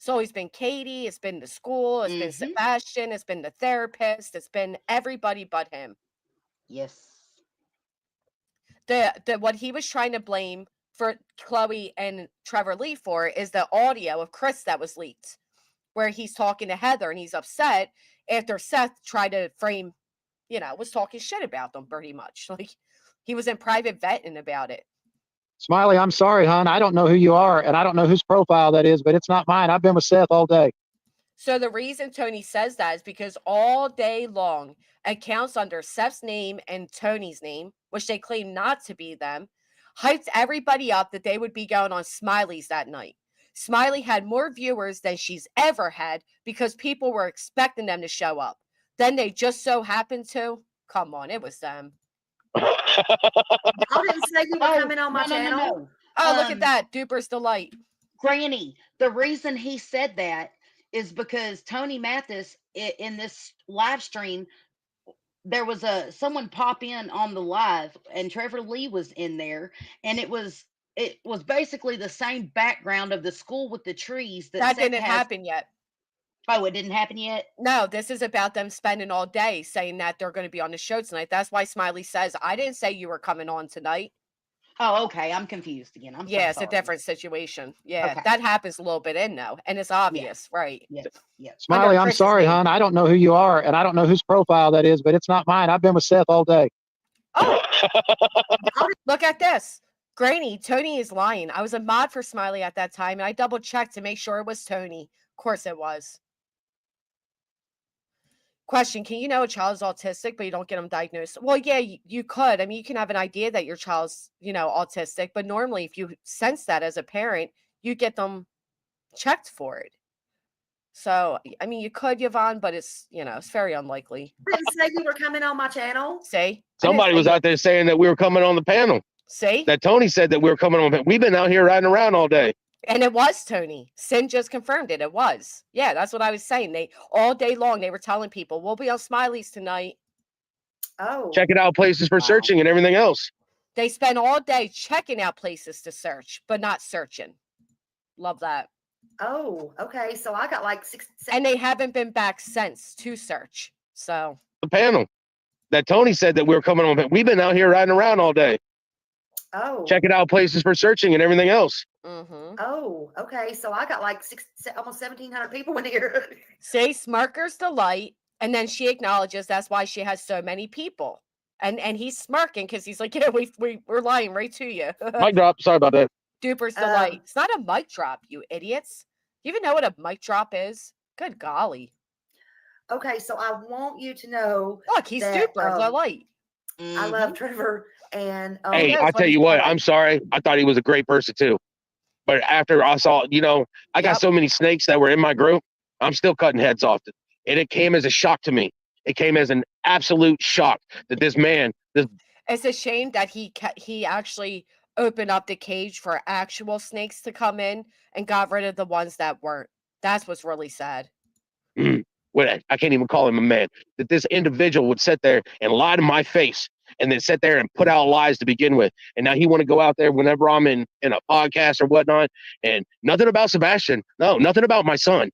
always been Katie. It's been the school. It's been Sebastian. It's been the therapist. It's been everybody but him. Yes. The what he was trying to blame for Chloe and Trevor Lee for is the audio of Chris that was leaked, where he's talking to Heather and he's upset after Seth tried to frame, was talking shit about them pretty much. Like he was in private vetting about it. Smiley, I'm sorry, hon. I don't know who you are, and I don't know whose profile that is, but it's not mine. I've been with Seth all day. So the reason Tony says that is because all day long, accounts under Seth's name and Tony's name, which they claim not to be them, hyped everybody up that they would be going on Smiley's that night. Smiley had more viewers than she's ever had because people were expecting them to show up. Then they just so happened to. Come on, it was them. I didn't say you were coming on my channel. No. Oh, look at that. Duper's Delight. Granny, the reason he said that is because Tony Mathis, in this live stream, there was someone pop in on the live, and Trevor Lee was in there, and it was basically the same background of the school with the trees. That didn't happen yet. Oh, it didn't happen yet? No, this is about them spending all day saying that they're going to be on the show tonight. That's why Smiley says, I didn't say you were coming on tonight. Oh, okay. I'm confused again. I'm so it's sorry. a different situation. Yeah, Okay. that happens a little bit in though, and it's obvious, right? Yes. Smiley, I'm sorry, hon. I don't know who you are, and I don't know whose profile that is, but it's not mine. I've been with Seth all day. Look at this. Granny, Tony is lying. I was a mod for Smiley at that time, and I double checked to make sure it was Tony. Of course it was. Question, can you know a child is autistic, but you don't get them diagnosed? Well, yeah, you could. I mean, you can have an idea that your child's, autistic, but normally if you sense that as a parent, you get them checked for it. So, I mean, you could, Yvonne, but it's, it's very unlikely. I didn't say you were coming on my channel. See? Somebody was out there saying that we were coming on the panel. See? That Tony said that we were coming home. We've been out here riding around all day. And it was Tony. Sin just confirmed it. It was. Yeah, that's what I was saying. They all day long they were telling people, we'll be on Smiley's tonight. Oh. Checking out places for searching and everything else. They spend all day checking out places to search, but not searching. Love that. Oh, okay. So I got like 6. And they haven't been back since to search. So The panel. That Tony said that we were coming home. We've been out here riding around all day. Oh. Checking out places for searching and everything else. Oh, okay. So I got like almost 1,700 people in here. See, Smirker's delight. And then she acknowledges that's why she has so many people. And he's smirking because he's like, yeah, we're lying right to you. Mic drop. Sorry about that. Duper's delight. It's not a mic drop, you idiots. You even know what a mic drop is? Good golly. Okay, so I want you to know. Look, he's Duper delight. I love Trevor. And Hey, I tell you what, I'm sorry. I thought he was a great person too. But after I saw, I got so many snakes that were in my group, I'm still cutting heads off. And it came as a shock to me. It came as an absolute shock that this man, It's a shame that he actually opened up the cage for actual snakes to come in and got rid of the ones that weren't. That's what's really sad. I can't even call him a man, that this individual would sit there and lie to my face and then sit there and put out lies to begin with. And now he want to go out there whenever I'm in a podcast or whatnot, and nothing about Sebastian. No, nothing about my son.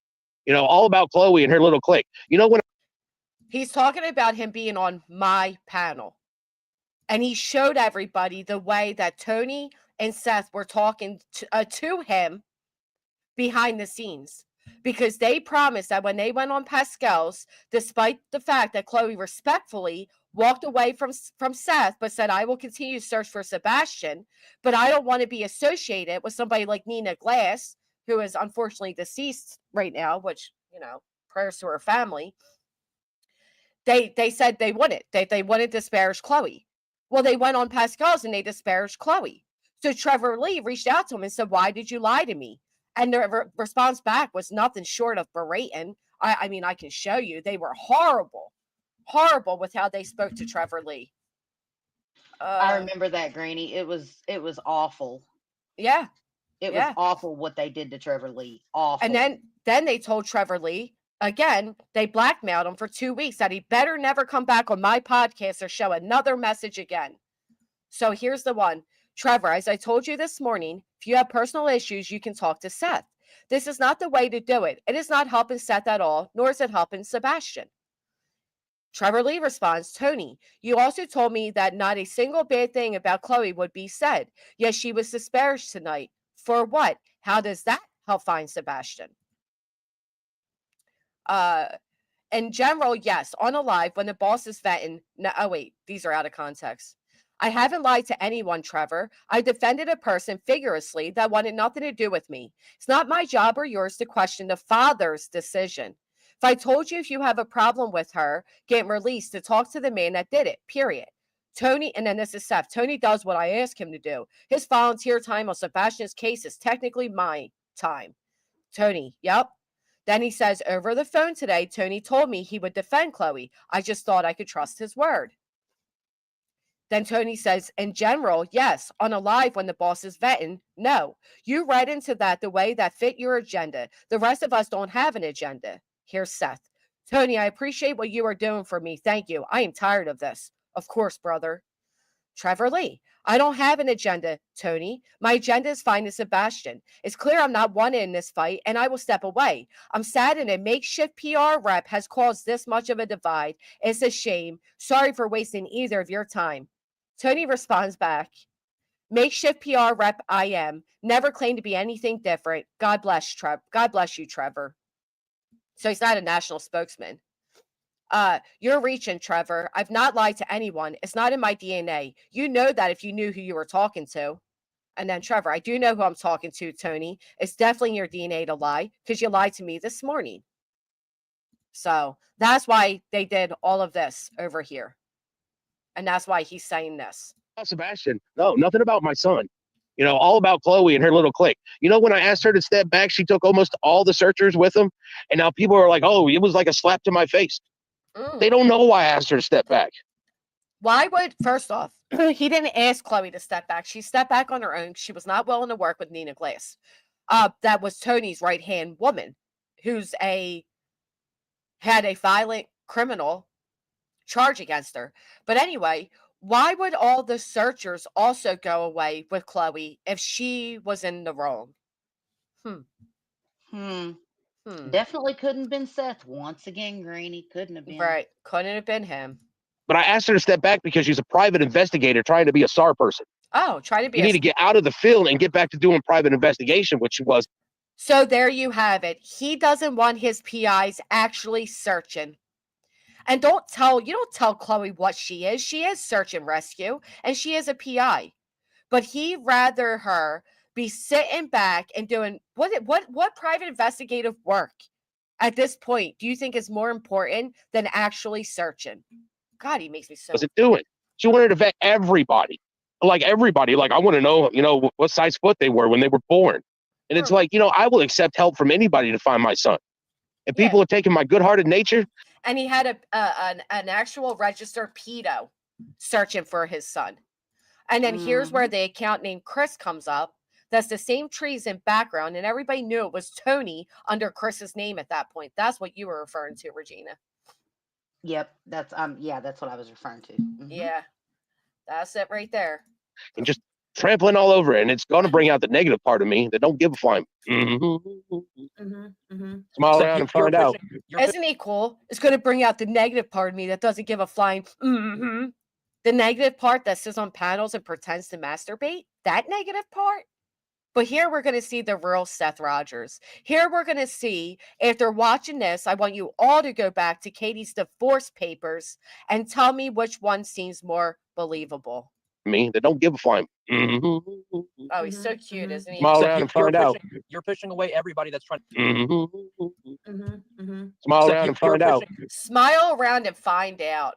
All about Chloe and her little clique. When He's talking about him being on my panel. And he showed everybody the way that Tony and Seth were talking to him behind the scenes. Because they promised that when they went on Pascal's, despite the fact that Chloe respectfully walked away from Seth, but said, I will continue to search for Sebastian, but I don't want to be associated with somebody like Nina Glass, who is unfortunately deceased right now, which, prayers to her family. They said they wouldn't. They wouldn't disparage Chloe. Well, they went on Pascal's and they disparaged Chloe. So Trevor Lee reached out to him and said, why did you lie to me? And their response back was nothing short of berating. I mean, I can show you. They were horrible with how they spoke to Trevor Lee. I remember that, Granny. It was awful. Yeah. It was awful what they did to Trevor Lee. Awful. And then they told Trevor Lee, again, they blackmailed him for 2 weeks that he better never come back on my podcast or show another message again. So here's the one. Trevor, as I told you this morning, if you have personal issues, you can talk to Seth. This is not the way to do it. It is not helping Seth at all, nor is it helping Sebastian. Trevor Lee responds, Tony, you also told me that not a single bad thing about Chloe would be said. Yes, she was disparaged tonight. For what? How does that help find Sebastian? In general, yes. On a live, when the boss is vetting. No, oh, wait. These are out of context. I haven't lied to anyone, Trevor. I defended a person vigorously that wanted nothing to do with me. It's not my job or yours to question the father's decision. If I told you if you have a problem with her getting released, to talk to the man that did it, period. Tony, and then this is Seth. Tony does what I ask him to do. His volunteer time on Sebastian's case is technically my time. Tony, yep. Then he says, over the phone today, Tony told me he would defend Chloe. I just thought I could trust his word. Then Tony says, in general, yes. On a live when the boss is vetting, no. You read into that the way that fit your agenda. The rest of us don't have an agenda. Here's Seth. Tony, I appreciate what you are doing for me. Thank you. I am tired of this. Of course, brother. Trevor Lee. I don't have an agenda, Tony. My agenda is finding Sebastian. It's clear I'm not wanted in this fight, and I will step away. I'm saddened a makeshift PR rep has caused this much of a divide. It's a shame. Sorry for wasting either of your time. Tony responds back, makeshift PR rep I am. Never claimed to be anything different. God bless you, Trevor. So he's not a national spokesman. You're reaching, Trevor. I've not lied to anyone. It's not in my DNA. You know that if you knew who you were talking to. And then Trevor, I do know who I'm talking to, Tony. It's definitely in your DNA to lie because you lied to me this morning. So that's why they did all of this over here. And that's why he's saying this. Sebastian, no, nothing about my son. All about Chloe and her little clique. When I asked her to step back, she took almost all the searchers with them. And now people are like, oh, it was like a slap to my face. They don't know why I asked her to step back. Why would, first off, he didn't ask Chloe to step back. She stepped back on her own. She was not willing to work with Nina Glass. That was Tony's right hand woman, who's had a violent criminal charge against her. But anyway, why would all the searchers also go away with Chloe if she was in the wrong? Hmm. Definitely couldn't have been Seth. Once again, Granny, couldn't have been. Right. Couldn't have been him. But I asked her to step back because she's a private investigator trying to be a SAR person. Oh, try to be You need to get out of the field and get back to doing private investigation, which she was. So there you have it. He doesn't want his PIs actually searching. And you don't tell Chloe what she is. She is search and rescue, and she is a PI. But he'd rather her be sitting back and doing what private investigative work at this point do you think is more important than actually searching? God, he makes me so. Wasn't doing. She wanted to vet everybody. Like everybody. Like, I want to know, what size foot they were when they were born. And it's like, I will accept help from anybody to find my son. And people are taking my good-hearted nature. And he had an actual registered pedo searching for his son. And then here's where the account named Chris comes up. That's the same trees in background, and everybody knew it was Tony under Chris's name at that point. That's what you were referring to, Regina. Yep, that's that's what I was referring to. Yeah, that's it right there. And just trampling all over it. And it's going to bring out the negative part of me that don't give a flying. Smile around and find out. Isn't he cool? It's going to bring out the negative part of me that doesn't give a flying. The negative part that sits on panels and pretends to masturbate. That negative part. But here we're going to see the real Seth Rogers. Here we're going to see, after watching this, I want you all to go back to Katie's divorce papers and tell me which one seems more believable. Me that don't give a flying. Oh, he's so cute, isn't he? Smile around and find out. You're pushing away everybody that's trying. Smile around and find out. Smile around and find out.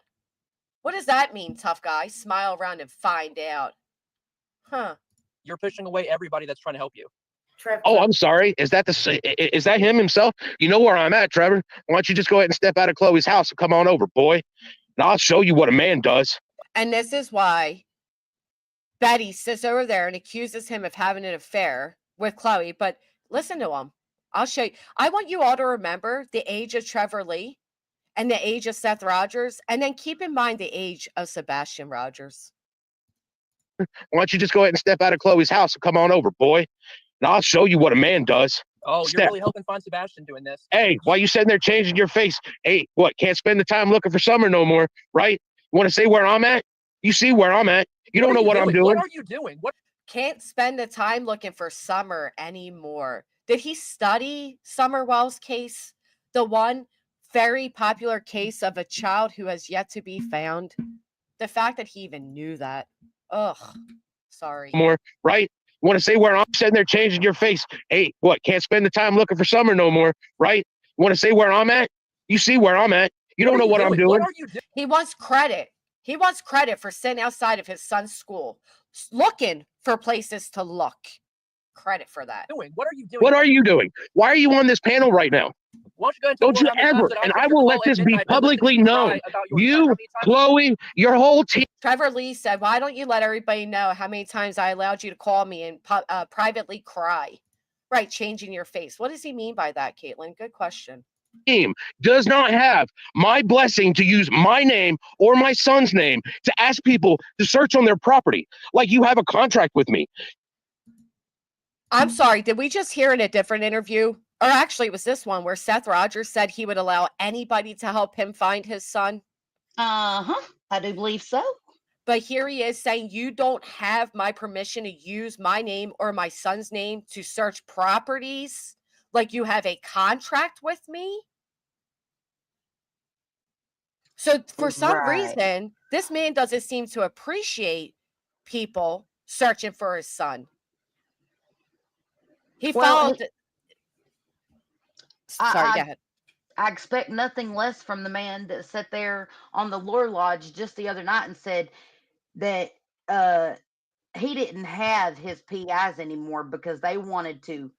What does that mean, tough guy? Smile around and find out. Huh. You're pushing away everybody that's trying to help you. Oh, I'm sorry. Is that him himself? You know where I'm at, Trevor. Why don't you just go ahead and step out of Chloe's house and come on over, boy? And I'll show you what a man does. And this is why Betty sits over there and accuses him of having an affair with Chloe. But listen to him. I'll show you. I want you all to remember the age of Trevor Lee and the age of Seth Rogers. And then keep in mind the age of Sebastian Rogers. Why don't you just go ahead and step out of Chloe's house and come on over, boy? And I'll show you what a man does. Oh, you're really helping find Sebastian doing this. Hey, why you sitting there changing your face? Hey, what? Can't spend the time looking for summer no more, right? You want to say where I'm at? You see where I'm at. You don't know what I'm doing. What are you doing? What? Can't spend the time looking for Summer anymore. Did he study Summerwell's case? The one very popular case of a child who has yet to be found? The fact that he even knew that. Ugh. Sorry. More, right? You want to say where I'm sitting there changing your face? Hey, what? Can't spend the time looking for summer no more, right? You want to say where I'm at? You see where I'm at. You don't know what I'm doing. What are you doing? He wants credit. He wants credit for sitting outside of his son's school, looking for places to look. Credit for that. What are you doing? What are you doing? Why are you on this panel right now? Don't you ever, and I will let this be publicly known. You, Chloe, your whole team. Trevor Lee said, why don't you let everybody know how many times I allowed you to call me and privately cry? Right, changing your face. What does he mean by that, Caitlin? Good question. Team does not have my blessing to use my name or my son's name to ask people to search on their property. Like you have a contract with me. I'm sorry, did we just hear in a different interview? Or actually, it was this one where Seth Rogers said he would allow anybody to help him find his son. I do believe so. But here he is saying you don't have my permission to use my name or my son's name to search properties. Like you have a contract with me. So for some reason, this man doesn't seem to appreciate people searching for his son. He followed. Sorry, go ahead. I expect nothing less from the man that sat there on the lore lodge just the other night and said that he didn't have his PIs anymore because they wanted to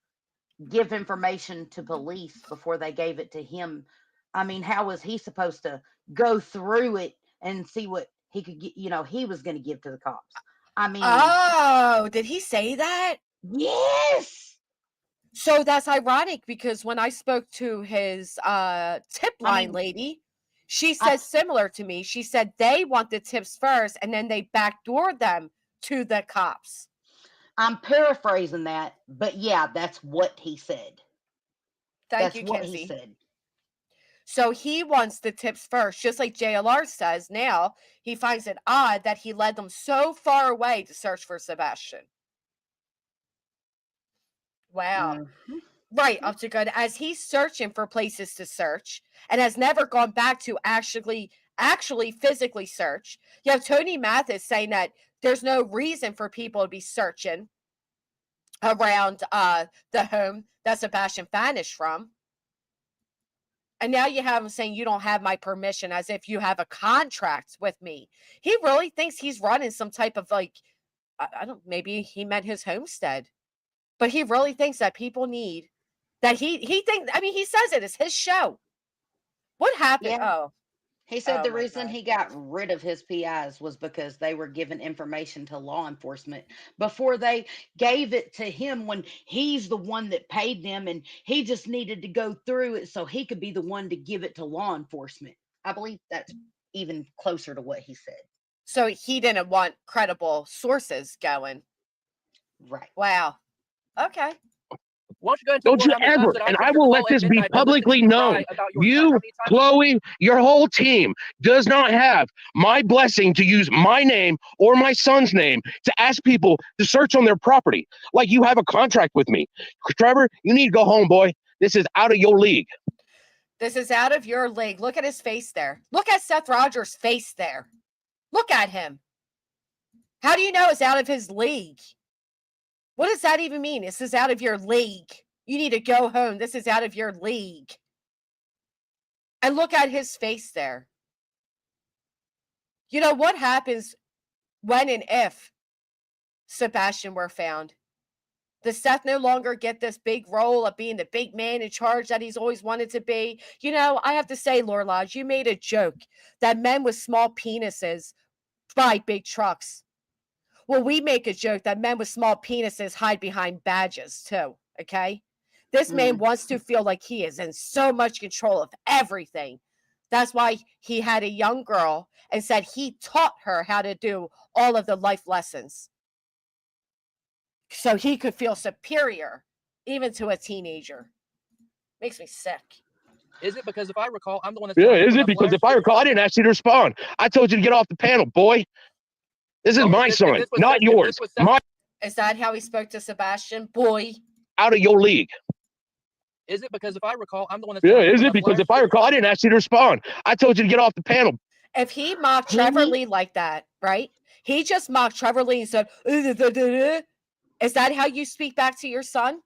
give information to police before they gave it to him. I mean, how was he supposed to go through it and see what he could get, he was going to give to the cops. I mean, Oh, did he say that? yes. So that's ironic because when I spoke to his tip line lady, she said similar to me. She said they want the tips first and then they backdoor them to the cops. I'm paraphrasing that, but yeah, that's what he said. Thank That's you, what Kinsey. he said. So he wants the tips first, just like JLR says now. He finds it odd that he led them so far away to search for Sebastian. Wow. Mm-hmm. Right, up to good. As he's searching for places to search and has never gone back to actually physically search. You have Tony Mathis saying that there's no reason for people to be searching around the home that Sebastian vanished from. And now you have him saying you don't have my permission, as if you have a contract with me. He really thinks he's running some type of I don't, maybe he meant his homestead. But he really thinks that people need that he thinks, I mean, he says it is his show. What happened? Yeah. Oh. He said Oh the my reason God. he got rid of his PIs was because they were giving information to law enforcement before they gave it to him, when he's the one that paid them and he just needed to go through it so he could be the one to give it to law enforcement. I believe that's even closer to what he said. So he didn't want credible sources going. Right. Wow. Okay. Why don't you go into Don't war you how many times ever, did I and take I your will call let at this be midnight to listen to publicly you cry known. about your son? How You, many times? Chloe, your whole team does not have my blessing to use my name or my son's name to ask people to search on their property. Like you have a contract with me. Trevor, you need to go home, boy. This is out of your league. This is out of your league. Look at his face there. Look at Seth Rogers' face there. Look at him. How do you know it's out of his league? What does that even mean? This is out of your league. You need to go home. This is out of your league. And look at his face there. You know what happens when and if Sebastian were found? Does Seth no longer get this big role of being the big man in charge that he's always wanted to be? You know, I have to say, Lord Lodge, you made a joke that men with small penises buy big trucks. Well, we make a joke that men with small penises hide behind badges too, okay? This man wants to feel like he is in so much control of everything. That's why he had a young girl and said he taught her how to do all of the life lessons, so he could feel superior even to a teenager. Makes me sick. Is it because if I recall, I'm the one that's Yeah, telling you is it? about Because letters if I to your recall, I didn't ask you to respond. I told you to get off the panel, boy. This is Well, my if son, this was not Seth- if yours. this was Seth- My Is that how he spoke to Sebastian? Boy. out of your league. Is it because if I recall, I'm the one that's Yeah, telling you is it? about Because letters if I to your recall, I didn't ask you to respond. I told you to get off the panel. If he mocked Trevor Lee like that, right? He just mocked Trevor Lee and said, is that how you speak back to your son?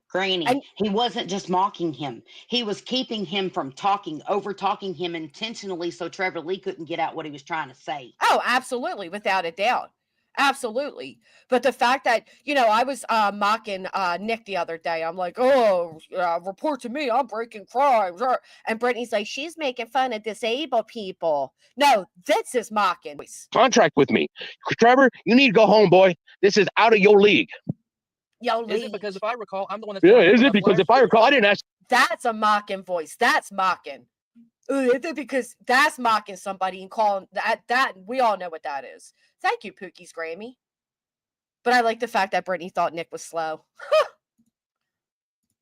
Granny, he wasn't just mocking him. He was keeping him from talking, over talking him intentionally so Trevor Lee couldn't get out what he was trying to say. Oh, absolutely, without a doubt. Absolutely. But the fact that, you know, I was mocking Nick the other day. I'm like, report to me. I'm breaking crimes. And Brittany's like, she's making fun of disabled people. No, this is mocking. Contract with me. Trevor, you need to go home, boy. This is out of your league. Is it because if I recall, I'm the one that's Yeah, telling you is it? about Because letters if I to your recall, I didn't ask. That's a mocking voice. That's mocking. Because that's mocking somebody and calling that we all know what that is. Thank you, Pookie's Grammy. But I like the fact that Brittany thought Nick was slow.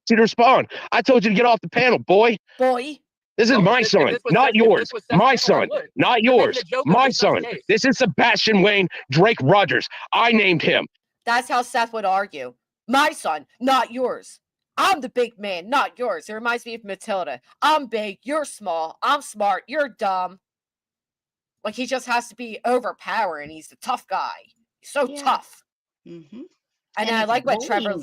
To respond. I told you to get off the panel, boy. Boy. This is Well, my if son, this was not Seth- if yours. this was Seth's My panel, I son, would. not You're making yours. a joke of My your son's son. case. This is Sebastian Wayne Drake Rogers. I named him. That's how Seth would argue. My son, not yours. I'm the big man, not yours. It reminds me of Matilda. I'm big, you're small. I'm smart, you're dumb. Like he just has to be overpowering. He's the tough guy. He's so tough. Mm-hmm. And I like what Trevor.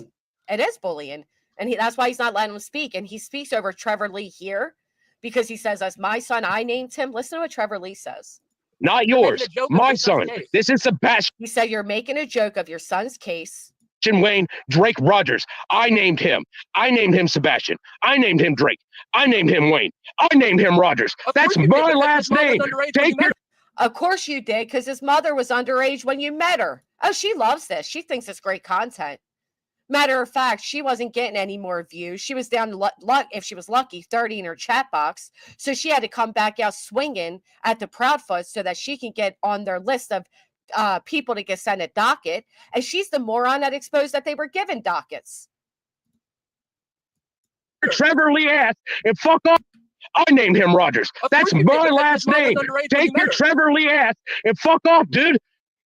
It is bullying, and that's why he's not letting him speak. And he speaks over Trevor Lee here because he says, "As my son, I named him." Listen to what Trevor Lee says. Not yours. My son. This is Sebastian He said, "You're making a joke of your son's case." Wayne Drake Rogers. I named him. I named him Sebastian. I named him Drake. I named him Wayne. I named him Rogers. That's my last name. Take your. Of course you did, because his mother was underage when you met her. Oh, she loves this. She thinks it's great content. Matter of fact, she wasn't getting any more views. She was down to if she was lucky, 30 in her chat box. So she had to come back out swinging at the Proudfoot so that she can get on their list of people to get sent a docket. And she's the moron that exposed that they were given dockets. Trevor Lee ass and fuck off. I named him Rogers. That's my last name. Take your Trevor Lee ass and fuck off, dude.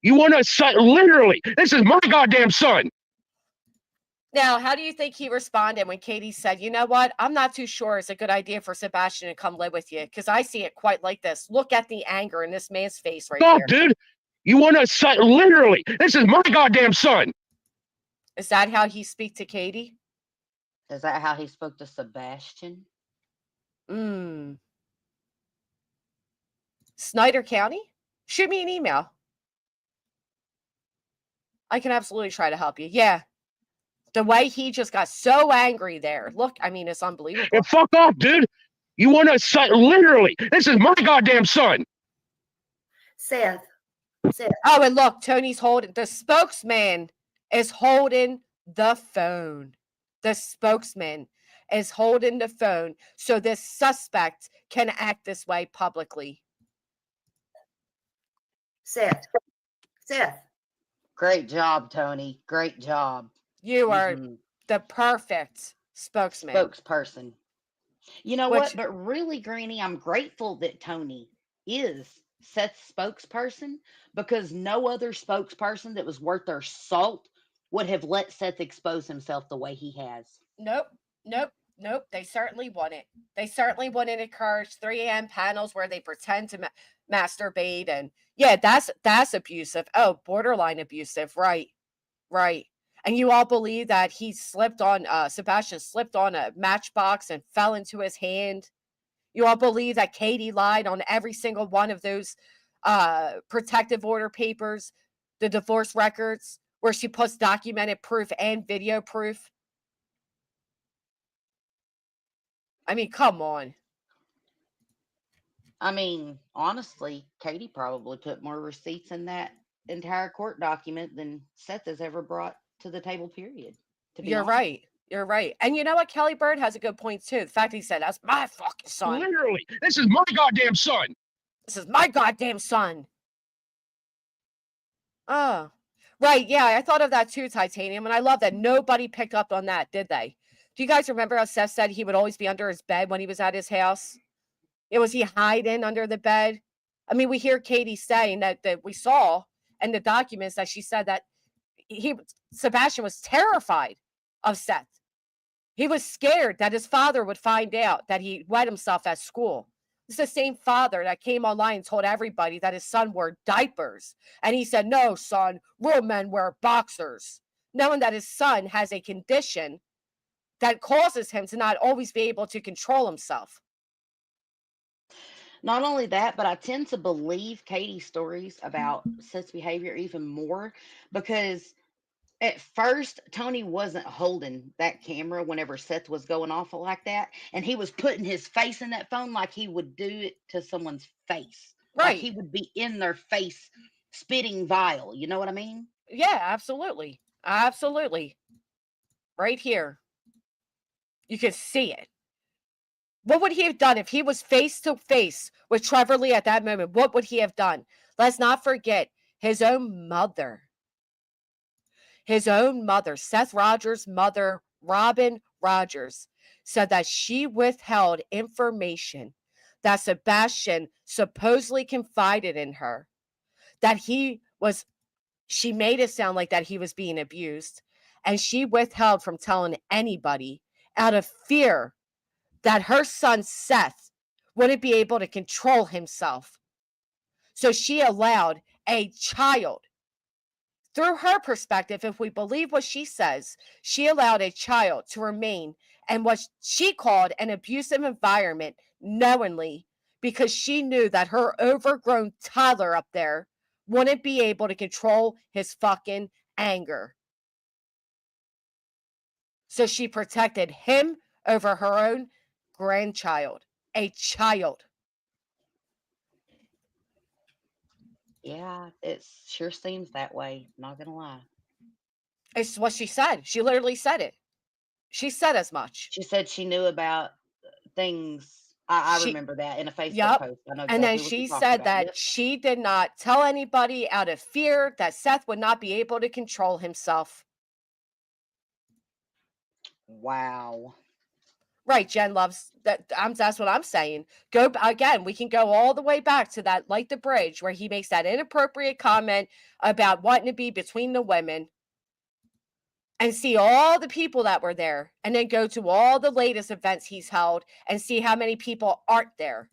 You want to son? Literally, this is my goddamn son. Now, how do you think he responded when Katie said, you know what? I'm not too sure it's a good idea for Sebastian to come live with you, because I see it quite like this. Look at the anger in this man's face right Fuck, here. dude. You want to son? Literally, this is my goddamn son. Is that how he speak to Katie? Is that how he spoke to Sebastian? Snyder County? Shoot me an email. I can absolutely try to help you. Yeah. The way he just got so angry there. Look, I mean, it's unbelievable. And fuck off, dude. You want to son? Literally, this is my goddamn son. Seth. Oh, and look, Tony's holding, the spokesman is holding the phone. The spokesman is holding the phone so this suspect can act this way publicly. Seth. Great job, Tony. Great job. You are the perfect spokesman. Spokesperson. You know what? But really, Granny, I'm grateful that Tony is Seth's spokesperson, because no other spokesperson that was worth their salt would have let Seth expose himself the way he has. Nope. They certainly wouldn't. They certainly wouldn't encourage 3 a.m. panels where they pretend to masturbate. And yeah, that's abusive. Oh, borderline abusive. Right. And you all believe that he slipped on, Sebastian slipped on a matchbox and fell into his hand. You all believe that Katie lied on every single one of those protective order papers, the divorce records, where she puts documented proof and video proof. I mean, come on. I mean, honestly, Katie probably put more receipts in that entire court document than Seth has ever brought to the table, period. You're right. And you know what? Kelly Bird has a good point, too. The fact he said, that's my fucking son. Literally, this is my goddamn son. This is my goddamn son. Oh, right. Yeah, I thought of that too, Titanium. And I love that nobody picked up on that, did they? Do you guys remember how Seth said he would always be under his bed when he was at his house? Was he hiding under the bed? I mean, we hear Katie saying that we saw in the documents that she said that Sebastian was terrified of Seth. He was scared that his father would find out that he wet himself at school. It's the same father that came online and told everybody that his son wore diapers. And he said, no, son, real men wear boxers. Knowing that his son has a condition that causes him to not always be able to control himself. Not only that, but I tend to believe Katie's stories about Seth's behavior even more, because at first Tony wasn't holding that camera whenever Seth was going off like that, and he was putting his face in that phone like he would do it to someone's face. Right. Like he would be in their face spitting vile. You know what I mean? Yeah, absolutely. Right here. You can see it. What would he have done if he was face to face with Trevor Lee at that moment? What would he have done? Let's not forget his own mother. Seth Rogers' mother, Robin Rogers, said that she withheld information that Sebastian supposedly confided in her, that she made it sound like that he was being abused, and she withheld from telling anybody out of fear that her son Seth wouldn't be able to control himself. So she allowed a child, through her perspective, if we believe what she says, she allowed a child to remain in what she called an abusive environment knowingly, because she knew that her overgrown toddler up there wouldn't be able to control his fucking anger. So she protected him over her own grandchild, a child. Yeah, it sure seems that way. Not gonna lie. It's what she said. She literally said it. She said as much. She said she knew about things. I She remember that in a Facebook Yep. post. I know And then exactly what you're she talking said about. that Yep. she did not tell anybody out of fear that Seth would not be able to control himself. Wow. Right, Jen loves that. That's what I'm saying. Go again. We can go all the way back to that, like the bridge, where he makes that inappropriate comment about wanting to be between the women, and see all the people that were there, and then go to all the latest events he's held and see how many people aren't there.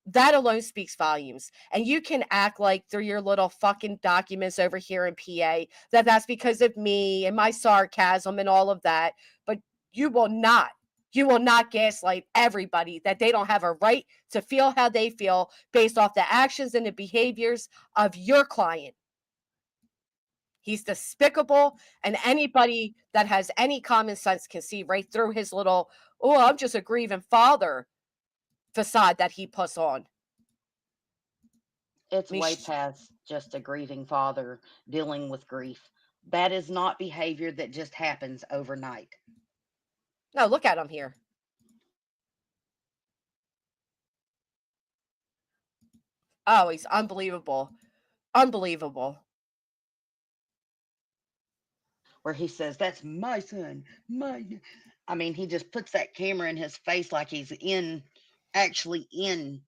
That alone speaks volumes. And you can act like through your little fucking documents over here in PA that that's because of me and my sarcasm and all of that. But you will not. You will not gaslight everybody that they don't have a right to feel how they feel based off the actions and the behaviors of your client. He's despicable, and anybody that has any common sense can see right through his little, oh, I'm just a grieving father facade that he puts on. It's I mean, way past just a grieving father dealing with grief. That is not behavior that just happens overnight. no, look at him here. Oh, he's unbelievable. Unbelievable. Where he says, "That's my son, my." I mean, he just puts that camera in his face like he's actually in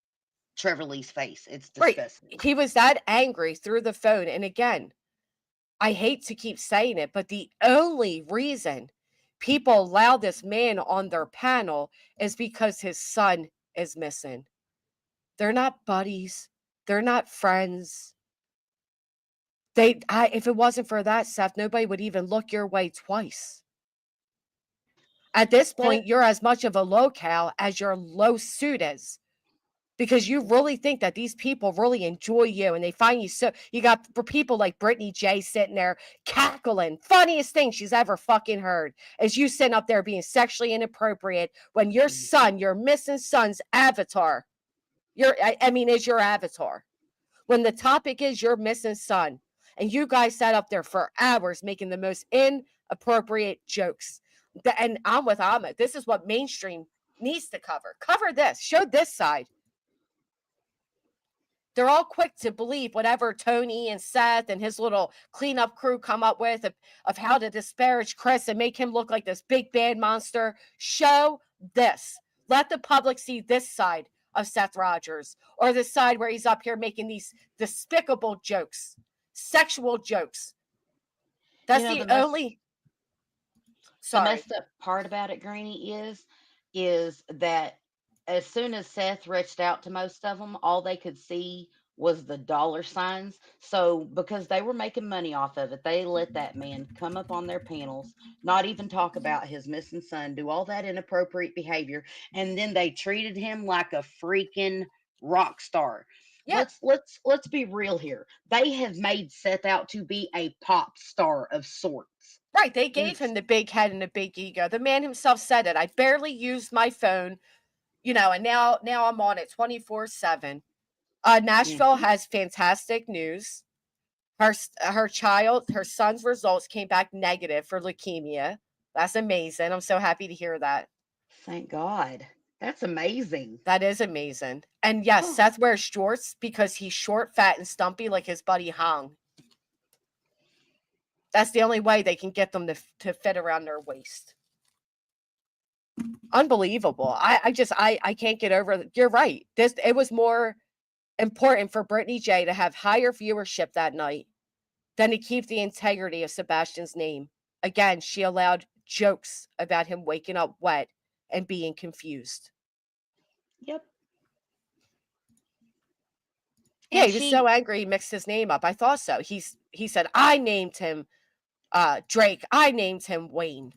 Trevor Lee's face. It's Right. disgusting. He was that angry through the phone. And again, I hate to keep saying it, but the only reason people allow this man on their panel is because his son is missing. They're not buddies. They're not friends. If it wasn't for that, Seth, nobody would even look your way twice. At this point, you're as much of a locale as your low suit is. Because you really think that these people really enjoy you and they find you so. You got for people like Brittany J sitting there cackling. Funniest thing she's ever fucking heard is you sitting up there being sexually inappropriate when your son, your missing son's avatar, is your avatar. When the topic is your missing son, and you guys sat up there for hours making the most inappropriate jokes. And I'm with Ahmed. This is what mainstream needs to cover. Cover this. Show this side. They're all quick to believe whatever Tony and Seth and his little cleanup crew come up with of how to disparage Chris and make him look like this big bad monster. Show this. Let the public see this side of Seth Rogers, or the side where he's up here making these despicable jokes, sexual jokes. That's the only. The messed up part about it, Granny, is that as soon as Seth reached out to most of them, all they could see was the dollar signs. So because they were making money off of it, they let that man come up on their panels, not even talk about his missing son, do all that inappropriate behavior, and then they treated him like a freaking rock star. Yeah. Let's be real here. They have made Seth out to be a pop star of sorts. Right. They gave him the big head and the big ego. The man himself said it. I barely used my phone, and now I'm on it 24/7. Nashville has fantastic news. Her son's results came back negative for leukemia. That's amazing. I'm so happy to hear that. Thank God. That's amazing. That is amazing. And yes, Seth wears shorts because he's short, fat, and stumpy like his buddy Hong. That's the only way they can get them to fit around their waist. Unbelievable. I can't get over it. You're right. It was more important for Brittany J to have higher viewership that night than to keep the integrity of Sebastian's name. Again, she allowed jokes about him waking up wet and being confused. Yep. Yeah, he was so angry he mixed his name up. I thought so. He said, I named him Drake. I named him Wayne.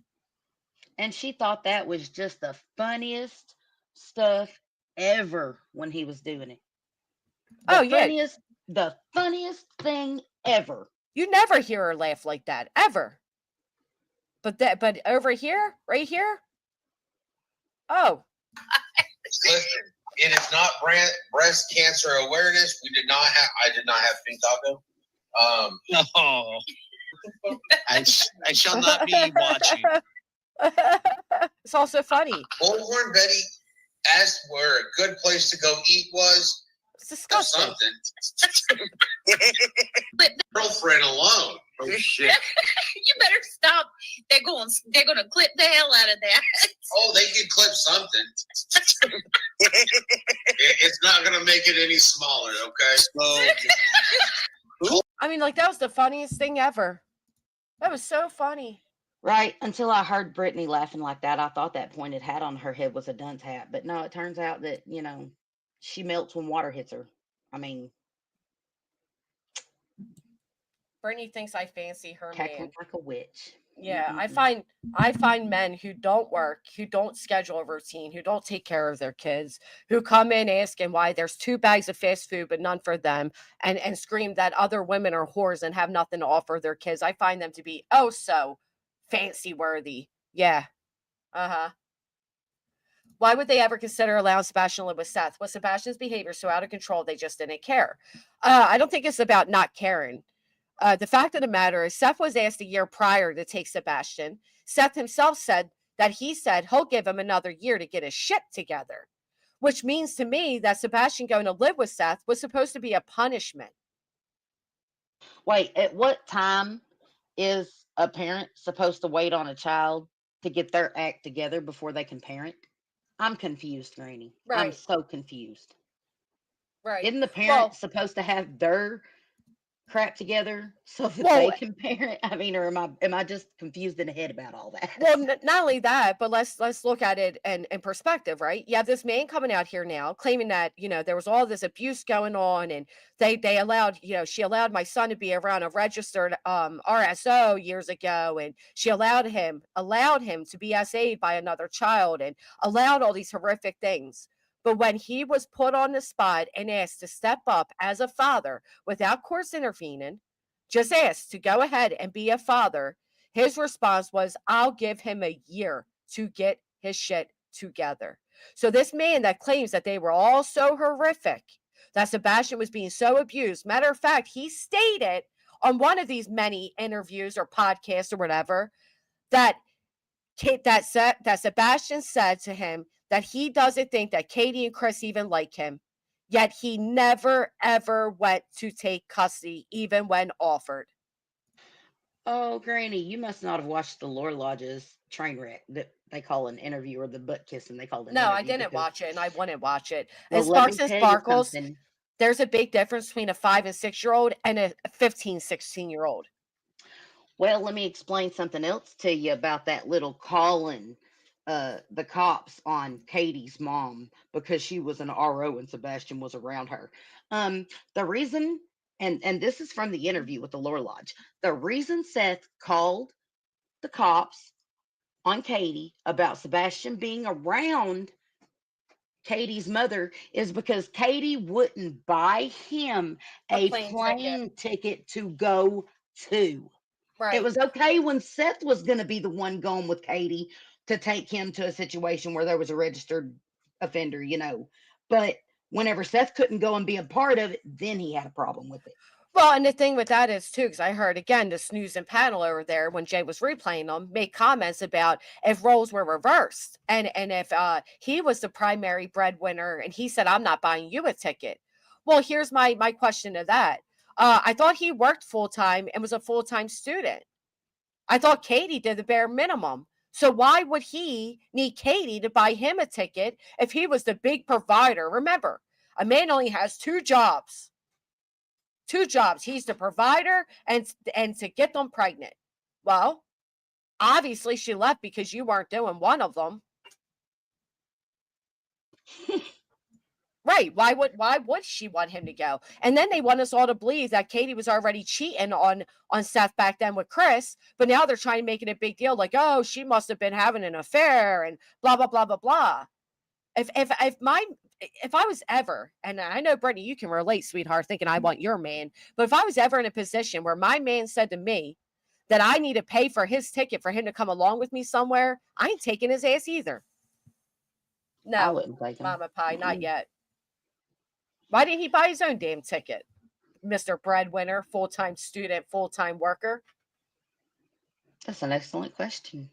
And she thought that was just the funniest stuff ever when he was doing it. The funniest thing ever. You never hear her laugh like that, ever. But over here, right here, oh. Listen, It is not breast cancer awareness. I did not have pink taco. No. I shall not be watching. It's also funny. Bullhorn Betty asked where a good place to go eat was. It's disgusting. Something. Girlfriend alone. Oh shit. You better stop. They're gonna clip the hell out of that. Oh, they can clip something. It's not gonna make it any smaller, okay? I mean, like, that was the funniest thing ever. That was so funny. Right, until I heard Brittany laughing like that, I thought that pointed hat on her head was a dunce hat. But no, it turns out that, she melts when water hits her. I mean, Brittany thinks I fancy her cackling man. like a witch. Yeah, I find men who don't work, who don't schedule a routine, who don't take care of their kids, who come in asking why there's 2 bags of fast food but none for them, and scream that other women are whores and have nothing to offer their kids. I find them to be oh so fancy worthy. Yeah. Uh-huh. Why would they ever consider allowing Sebastian to live with Seth? Was Sebastian's behavior so out of control they just didn't care? I don't think it's about not caring. The fact of the matter is, Seth was asked a year prior to take Sebastian. Seth himself said that he'll give him another year to get his shit together, which means to me that Sebastian going to live with Seth was supposed to be a punishment. Wait, at what time is a parent supposed to wait on a child to get their act together before they can parent? I'm confused, Granny. I'm Right. so confused. Right. Isn't the parent supposed to have their crap together so that they can parent? I mean, or am I just confused in the head about all that? Well, not only that, but let's look at it in perspective, right? You have this man coming out here now claiming that, there was all this abuse going on, and they allowed, she allowed my son to be around a registered RSO years ago, and she allowed him to be SA'd by another child, and allowed all these horrific things. But when he was put on the spot and asked to step up as a father without courts intervening, just asked to go ahead and be a father, his response was, I'll give him a year to get his shit together. So this man that claims that they were all so horrific, that Sebastian was being so abused, matter of fact, he stated on one of these many interviews or podcasts or whatever, that Sebastian said to him that he doesn't think that Katie and Chris even like him, yet he never, ever went to take custody, even when offered. Oh, Granny, you must not have watched the Lore Lodge's train wreck that they call an interview, or the butt kissing they call it. No, I didn't watch it, and I wouldn't watch it. Well, And let me Sparks and tell you Sparkles, something. there's a big difference between a 5 and 6-year-old and a 15, 16-year-old. Well, let me explain something else to you about that little calling the cops on Katie's mom because she was an RO and Sebastian was around her. The reason, and this is from the interview with the Lore Lodge, the reason Seth called the cops on Katie about Sebastian being around Katie's mother is because Katie wouldn't buy him a plane ticket to go to. Right. It was okay when Seth was going to be the one going with Katie to take him to a situation where there was a registered offender, But whenever Seth couldn't go and be a part of it, then he had a problem with it. Well, and the thing with that is too, because I heard again the snooze and panel over there when Jay was replaying them make comments about if roles were reversed and if he was the primary breadwinner and he said, I'm not buying you a ticket. Well, here's my question to that. I thought he worked full-time and was a full-time student. I thought Katie did the bare minimum. So why would he need Katie to buy him a ticket if he was the big provider? Remember, a man only has 2 jobs. 2 jobs. He's the provider and to get them pregnant. Well, obviously she left because you weren't doing one of them. Right. Why would she want him to go? And then they want us all to believe that Katie was already cheating on Seth back then with Chris, but now they're trying to make it a big deal, like, oh, she must have been having an affair and blah blah blah blah blah. If I was ever, and I know Brittany, you can relate, sweetheart, thinking I want your man, but if I was ever in a position where my man said to me that I need to pay for his ticket for him to come along with me somewhere, I ain't taking his ass either. I No, wouldn't take him. Mama Pie, not yet. Why didn't he buy his own damn ticket? Mr. Breadwinner, full-time student, full-time worker. That's an excellent question.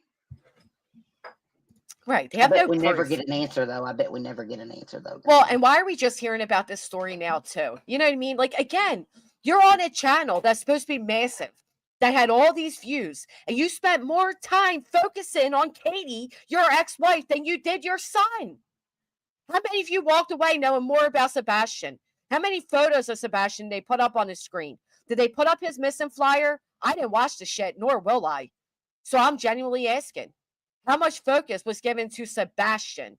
Right. They I have bet no we never proof. get an answer, though. I bet we never get an answer, though. Well, and why are we just hearing about this story now, too? You know what I mean? Like, again, you're on a channel that's supposed to be massive, that had all these views, and you spent more time focusing on Katie, your ex-wife, than you did your son. How many of you walked away knowing more about Sebastian? How many photos of Sebastian they put up on the screen? Did they put up his missing flyer? I didn't watch the shit, nor will I. So I'm genuinely asking, how much focus was given to Sebastian?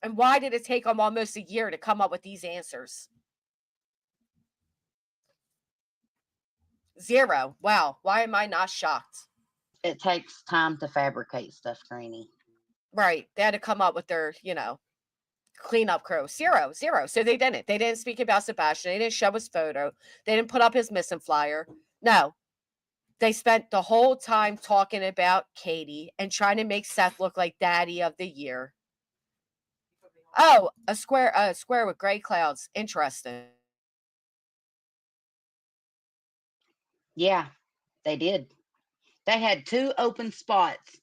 And why did it take them almost a year to come up with these answers? 0. Wow. Why am I not shocked? It takes time to fabricate stuff, Granny. Right. They had to come up with their, cleanup crew. 0. So they didn't. They didn't speak about Sebastian. They didn't show his photo. They didn't put up his missing flyer. No. They spent the whole time talking about Katie and trying to make Seth look like Daddy of the Year. Oh, a square with gray clouds. Interesting. Yeah, they did. They had 2 open spots,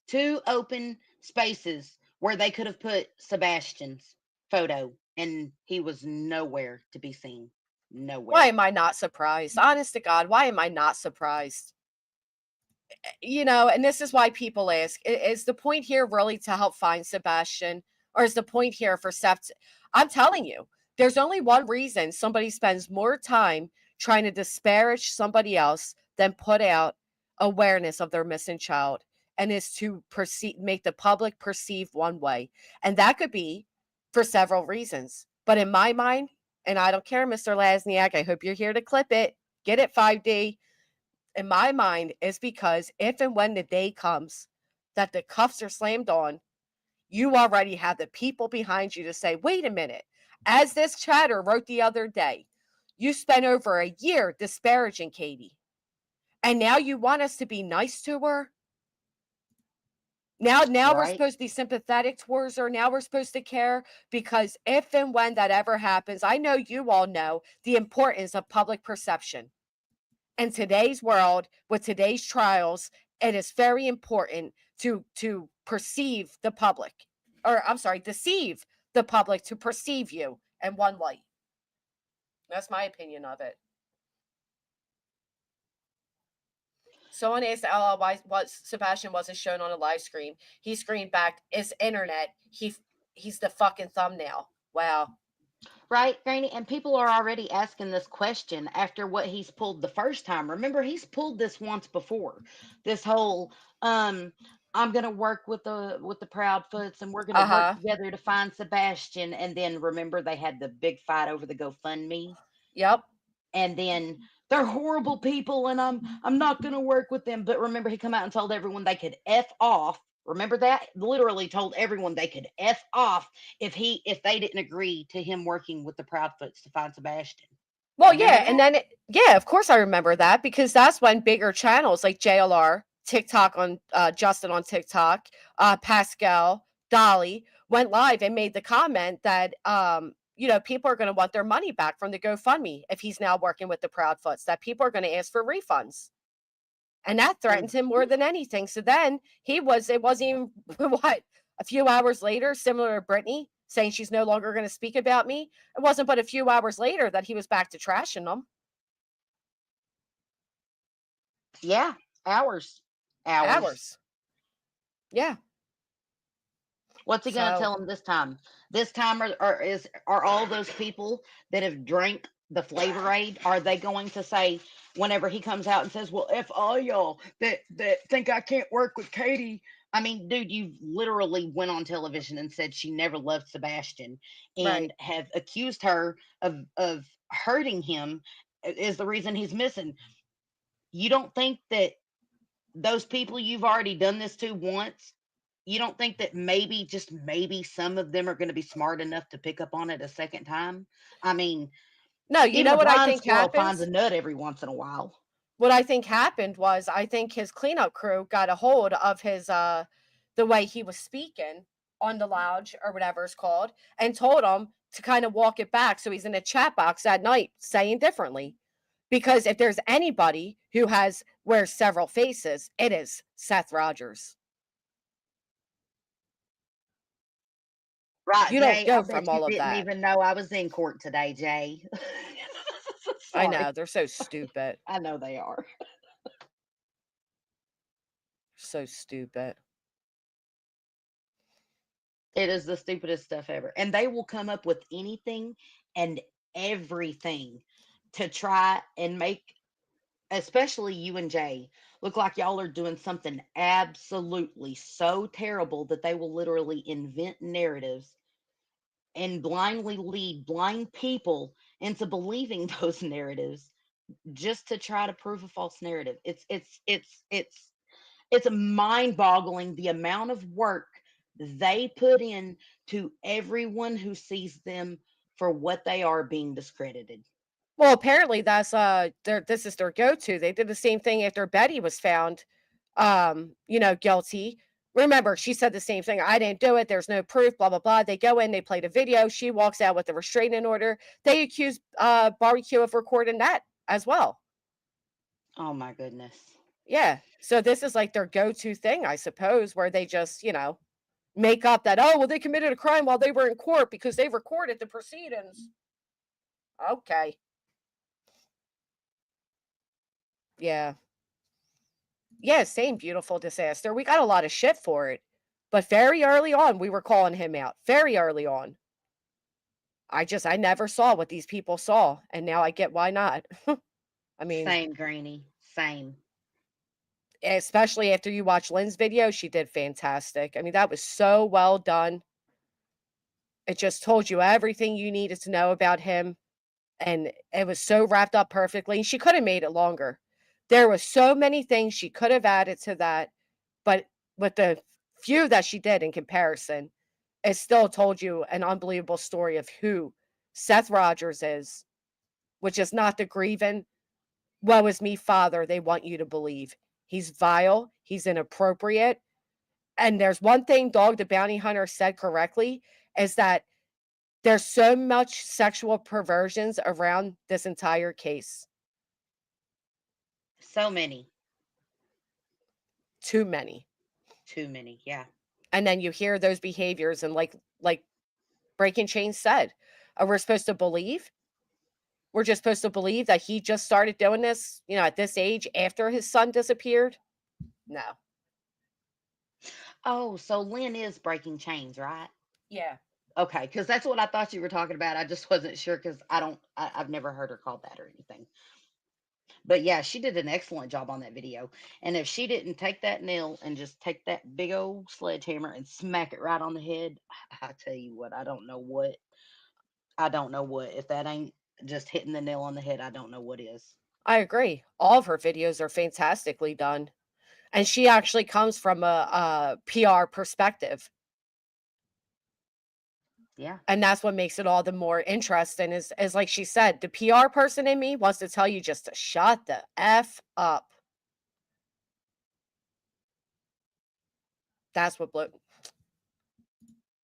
2 open spaces where they could have put Sebastian's photo, and he was nowhere to be seen. Nowhere. Why am I not surprised? Honest to God, why am I not surprised? And this is why people ask, is the point here really to help find Sebastian? Or is the point here for Seth? I'm telling you, there's only one reason somebody spends more time trying to disparage somebody else than put out awareness of their missing child, and is to make the public perceive one way. And that could be for several reasons. But in my mind, and I don't care, Mr. Lasniak, I hope you're here to clip it. Get it, 5D. In my mind, is because if and when the day comes that the cuffs are slammed on, you already have the people behind you to say, wait a minute, as this chatter wrote the other day, you spent over a year disparaging Katie. And now you want us to be nice to her? Now we're Right. supposed to be sympathetic towards her. Now we're supposed to care, because if and when that ever happens, I know you all know the importance of public perception. In today's world, with today's trials, it is very important to perceive the public, or I'm sorry, deceive the public to perceive you in one light. That's my opinion of it. Someone asked LL why Sebastian wasn't shown on a live stream. He screamed back, "It's internet. He's the fucking thumbnail." Wow. Right, Granny, and people are already asking this question after what he's pulled the first time. Remember, he's pulled this once before. This whole I'm gonna work with the Proudfoots, and we're gonna work together to find Sebastian. And then remember, they had the big fight over the GoFundMe. Yep. And then they're horrible people, and I'm not gonna work with them. But remember, he come out and told everyone they could F off. Remember that? Literally told everyone they could F off if they didn't agree to him working with the Proudfoots to find Sebastian. Well, Remember yeah, that? and then yeah, of course I remember that, because that's when bigger channels like JLR, TikTok on Justin on TikTok, Pascal, Dolly went live and made the comment that people are going to want their money back from the GoFundMe if he's now working with the Proudfoots, that people are going to ask for refunds. And that threatened him more than anything. So then it wasn't even a few hours later, similar to Brittany saying she's no longer going to speak about me. It wasn't but a few hours later that he was back to trashing them. Yeah, hours. Yeah. What's he gonna tell them this time? This time are all those people that have drank the Flavorade, are they going to say, whenever he comes out and says, well, F all y'all that think I can't work with Katie? I mean, dude, you literally went on television and said she never loved Sebastian, and have accused her of hurting him is the reason he's missing. You don't think that those people you've already done this to once, you don't think that maybe, just maybe, some of them are going to be smart enough to pick up on it a second time? I mean, no, you know what I think squirrel happens? finds a nut every once in a while. What I think happened was, I think his cleanup crew got a hold of his the way he was speaking on the lounge or whatever it's called, and told him to kind of walk it back. So he's in a chat box that night saying differently. Because if there's anybody who wears several faces, it is Seth Rogers. Right, You don't Jay. I go bet from you all of didn't that. even know I was in court today, Jay. I Sorry. know, they're so stupid. I know they are. So stupid. It is the stupidest stuff ever. And they will come up with anything and everything to try and make, especially you and Jay, look like y'all are doing something absolutely so terrible that they will literally invent narratives and blindly lead blind people into believing those narratives just to try to prove a false narrative. It's mind-boggling the amount of work they put in to everyone who sees them for what they are being discredited. Well, apparently that's this is their go-to. They did the same thing after Betty was found guilty. Remember, she said the same thing. I didn't do it. There's no proof, blah blah blah. They go in, they played a video. She walks out with a restraining order. They accuse Barbecue of recording that as well. Oh my goodness. Yeah. So this is like their go-to thing, I suppose, where they just, make up that, oh, well, they committed a crime while they were in court because they recorded the proceedings. Okay. Yeah. Yeah, same beautiful disaster. We got a lot of shit for it. But very early on, we were calling him out. Very early on. I never saw what these people saw, and now I get why not. I mean, Same, Granny. Same. especially after you watch Lynn's video, she did fantastic. I mean, that was so well done. It just told you everything you needed to know about him, and it was so wrapped up perfectly. She could have made it longer. There was so many things she could have added to that, but with the few that she did in comparison, it still told you an unbelievable story of who Seth Rogers is, which is not the grieving, woe is me father they want you to believe. He's vile, he's inappropriate. And there's one thing Dog the Bounty Hunter said correctly is that there's so much sexual perversions around this entire case. So many. Too many. Too many, yeah. And then you hear those behaviors and like Breaking Chains said, we're supposed to believe? We're just supposed to believe that he just started doing this, at this age after his son disappeared? No. Oh, so Lynn is breaking chains, right? Yeah. Okay, because that's what I thought you were talking about. I just wasn't sure because I've never heard her called that or anything. But yeah, she did an excellent job on that video. And if she didn't take that nail and just take that big old sledgehammer and smack it right on the head, I tell you what, I don't know what. I don't know what. If that ain't just hitting the nail on the head, I don't know what is. I agree. All of her videos are fantastically done. And she actually comes from a PR perspective. Yeah. And that's what makes it all the more interesting is like she said, the PR person in me wants to tell you just to shut the F up. That's what blew.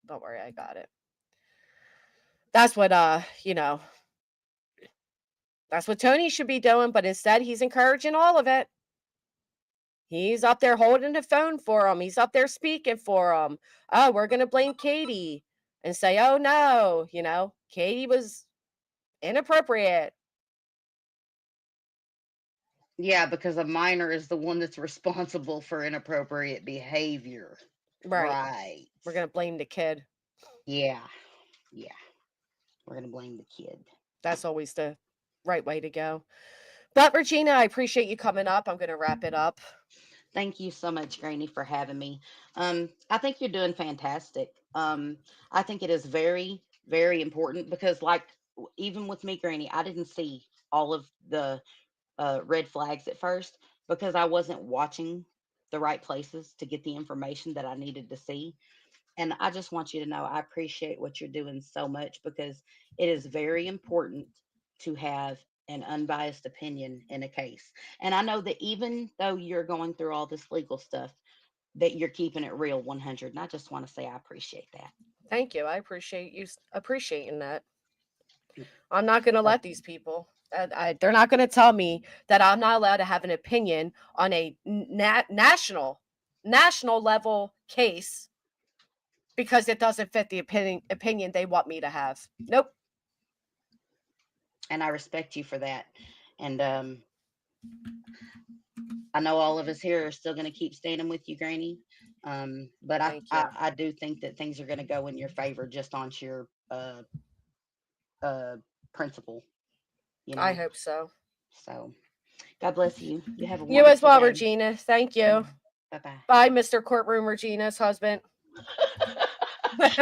Don't worry, I got it. That's what that's what Tony should be doing, but instead he's encouraging all of it. He's up there holding the phone for him. He's up there speaking for him. Oh, we're going to blame Katie and say, oh no, Katie was inappropriate. Yeah, because a minor is the one that's responsible for inappropriate behavior. Right. We're going to blame the kid. Yeah. Yeah. We're going to blame the kid. That's always the right way to go. But Regina, I appreciate you coming up. I'm going to wrap it up. Thank you so much, Granny, for having me. I think you're doing fantastic. I think it is very, very important because, even with me, Granny, I didn't see all of the red flags at first because I wasn't watching the right places to get the information that I needed to see. And I just want you to know I appreciate what you're doing so much because it is very important to have an unbiased opinion in a case. And I know that even though you're going through all this legal stuff, that you're keeping it real 100. And I just want to say I appreciate that. Thank you. I appreciate you appreciating that. I'm not going to let these people. They're not going to tell me that I'm not allowed to have an opinion on a national level case because it doesn't fit the opinion they want me to have. Nope. And I respect you for that. And I know all of us here are still going to keep standing with you, Granny. But I do think that things are going to go in your favor just on sheer principle. You know? I hope so. So God bless you. You have a You as well, day. Regina. Thank you. Bye-bye. Bye, Mr. Courtroom Regina's husband.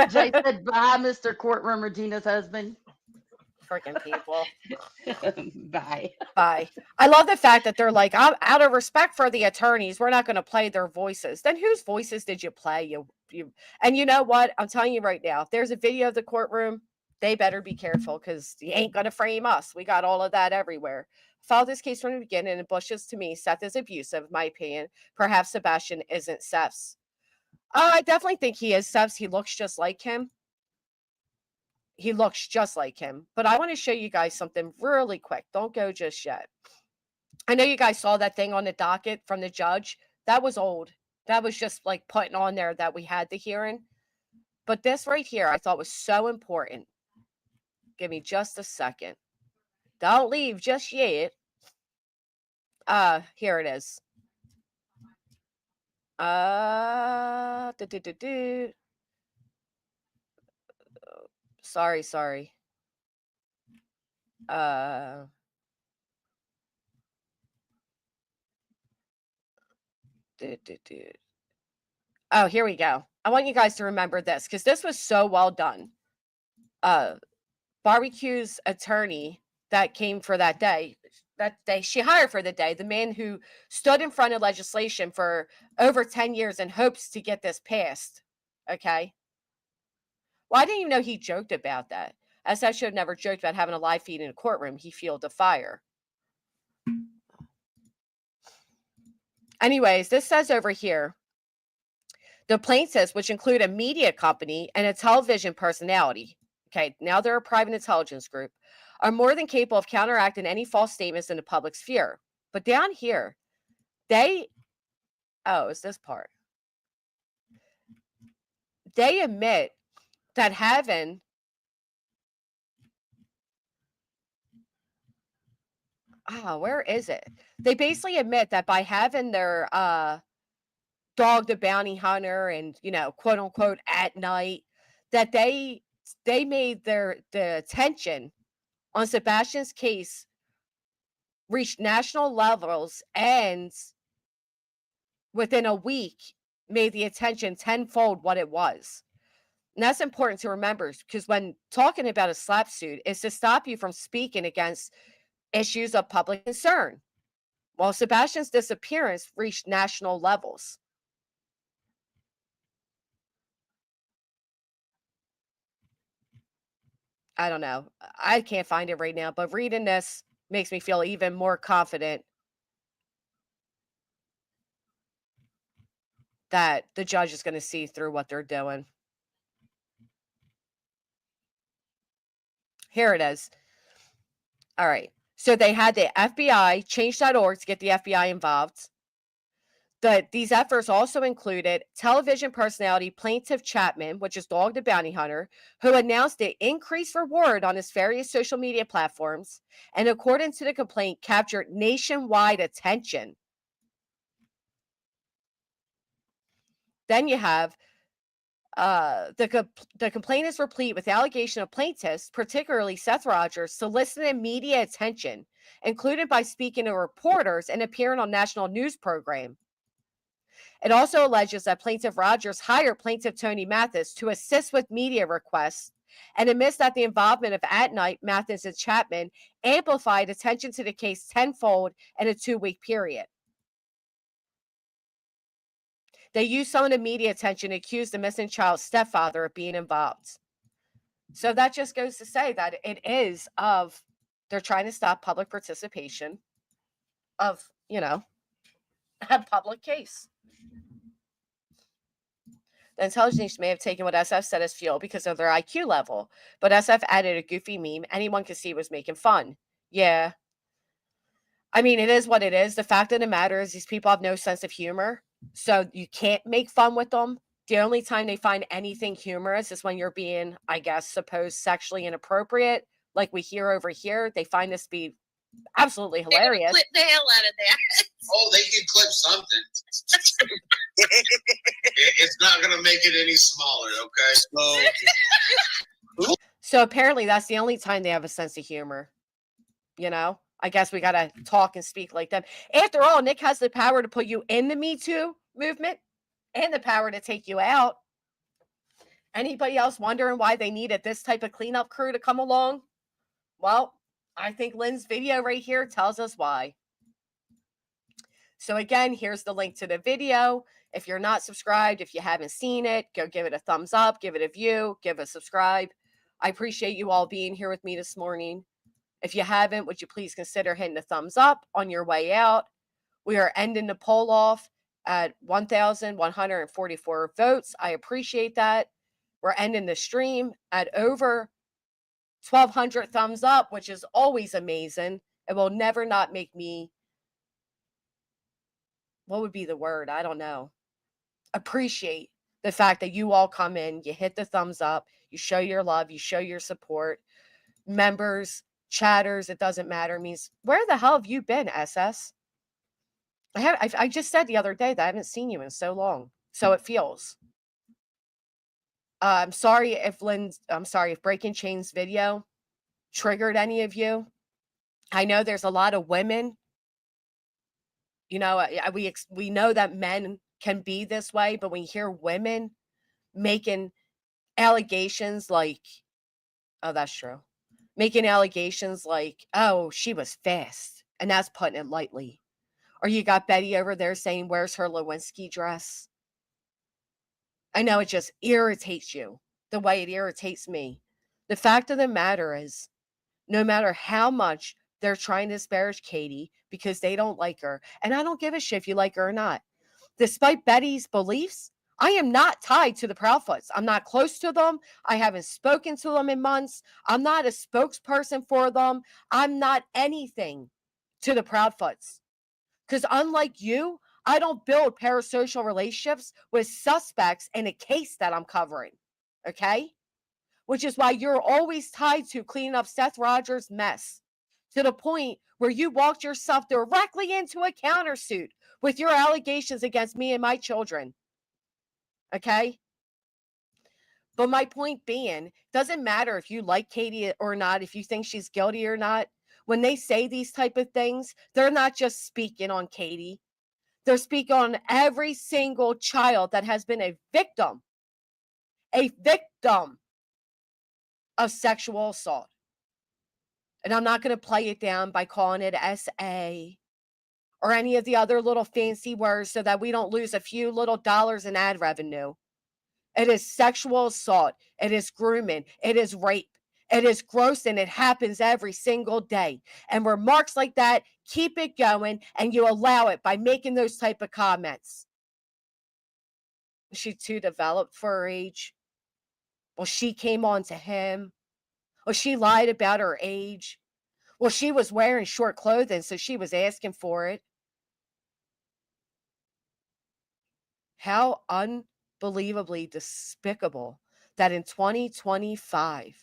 Jay said, bye, Mr. Courtroom Regina's husband. Freaking people. Bye. Bye. I love the fact that they're like, out of respect for the attorneys, we're not going to play their voices. Then whose voices did you play? You. And you know what? I'm telling you right now, if there's a video of the courtroom, they better be careful because you ain't going to frame us. We got all of that everywhere. Filed this case from the beginning, and Bush's to me, Seth is abusive, in my opinion. Perhaps Sebastian isn't Seth's. I definitely think he is Seth's. He looks just like him. He looks just like him. But I want to show you guys something really quick. Don't go just yet. I know you guys saw that thing on the docket from the judge. That was old. That was just like putting on there that we had the hearing. But this right here, I thought was so important. Give me just a second. Don't leave just yet. Here it is. Sorry. Oh, here we go. I want you guys to remember this because this was so well done. Barbecue's attorney that came for that day, she hired for the day, the man who stood in front of legislation for over 10 years in hopes to get this passed. Okay. Well, I didn't even know he joked about that. As I should have never joked about having a live feed in a courtroom. He fueled the fire. Anyways, this says over here, the plaintiffs, which include a media company and a television personality, okay, now they're a private intelligence group, are more than capable of counteracting any false statements in the public sphere. But down here, it's this part. They admit that having where is it? They basically admit that by having their dog the bounty hunter and, quote unquote at night, that they made the attention on Sebastian's case reach national levels and within a week made the attention tenfold what it was. And that's important to remember because when talking about a slap suit is to stop you from speaking against issues of public concern. Well, Sebastian's disappearance reached national levels. I don't know. I can't find it right now, but reading this makes me feel even more confident that the judge is going to see through what they're doing. Here it is. All right. So they had the FBI, change.org, to get the FBI involved. These efforts also included television personality Plaintiff Chapman, which is Dog the Bounty Hunter, who announced the increased reward on his various social media platforms, and according to the complaint, captured nationwide attention. Then you have the complaint is replete with allegation of plaintiffs, particularly Seth Rogers, soliciting media attention, including by speaking to reporters and appearing on national news program. It also alleges that Plaintiff Rogers hired Plaintiff Tony Mathis to assist with media requests and admits that the involvement of At Night, Mathis, and Chapman amplified attention to the case tenfold in a 2-week period. They used some of the media attention to accuse the missing child's stepfather of being involved. So that just goes to say that they're trying to stop public participation of, a public case. The intelligence may have taken what SF said as fuel because of their IQ level, but SF added a goofy meme anyone could see was making fun. Yeah. I mean, it is what it is. The fact of the matter is these people have no sense of humor, so you can't make fun with them. The only time they find anything humorous is when you're being, I guess, supposed sexually inappropriate, like we hear over here. They find this to be absolutely hilarious. Clip the hell out of that. Oh, they can clip something. It's not going to make it any smaller, okay? So apparently that's the only time they have a sense of humor. You know, I guess we got to talk and speak like them. After all, Nick has the power to put you in the Me Too movement and the power to take you out. Anybody else wondering why they needed this type of cleanup crew to come along? Well, I think Lynn's video right here tells us why. So again, here's the link to the video. If you're not subscribed, if you haven't seen it, go give it a thumbs up, give it a view, give a subscribe. I appreciate you all being here with me this morning. If you haven't, would you please consider hitting the thumbs up on your way out? We are ending the poll off at 1,144 votes. I appreciate that. We're ending the stream at over 1,200 thumbs up, which is always amazing. It will never not make me, what would be the word? I don't know. Appreciate the fact that you all come in, you hit the thumbs up, you show your love, you show your support. Members, chatters, it doesn't matter. It means, where the hell have you been, SS? I just said the other day that I haven't seen you in so long. So it feels. I'm sorry if Breaking Chains video triggered any of you. I know there's a lot of women. You know, we know that men can be this way, but when you hear women making allegations like, oh, that's true. Making allegations like, oh, she was fast, and that's putting it lightly. Or you got Betty over there saying, where's her Lewinsky dress? I know it just irritates you the way it irritates me. The fact of the matter is, no matter how much they're trying to disparage Katie because they don't like her, and I don't give a shit if you like her or not. Despite Betty's beliefs, I am not tied to the Proudfoots. I'm not close to them. I haven't spoken to them in months. I'm not a spokesperson for them. I'm not anything to the Proudfoots. Because unlike you, I don't build parasocial relationships with suspects in a case that I'm covering. Okay? Which is why you're always tied to cleaning up Seth Rogers' mess to the point where you walked yourself directly into a countersuit with your allegations against me and my children. Okay? But my point being, doesn't matter if you like Katie or not, if you think she's guilty or not. When they say these type of things, they're not just speaking on Katie. They're speaking on every single child that has been a victim of sexual assault. And I'm not going to play it down by calling it SA or any of the other little fancy words so that we don't lose a few little dollars in ad revenue. It is sexual assault. It is grooming. It is rape. It is gross, and it happens every single day. And remarks like that, keep it going, and you allow it by making those type of comments. Was she too developed for her age? Well, she came on to him. Well, she lied about her age. Well, she was wearing short clothing, so she was asking for it. How unbelievably despicable that in 2025,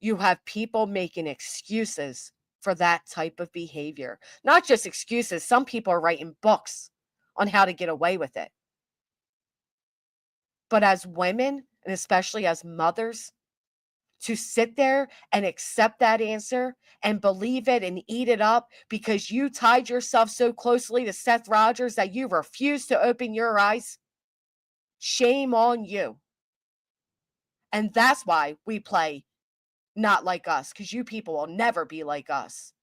you have people making excuses for that type of behavior. Not just excuses. Some people are writing books on how to get away with it. But as women, and especially as mothers, to sit there and accept that answer and believe it and eat it up because you tied yourself so closely to Seth Rogers that you refused to open your eyes, shame on you. And that's why we play Not Like Us, because you people will never be like us.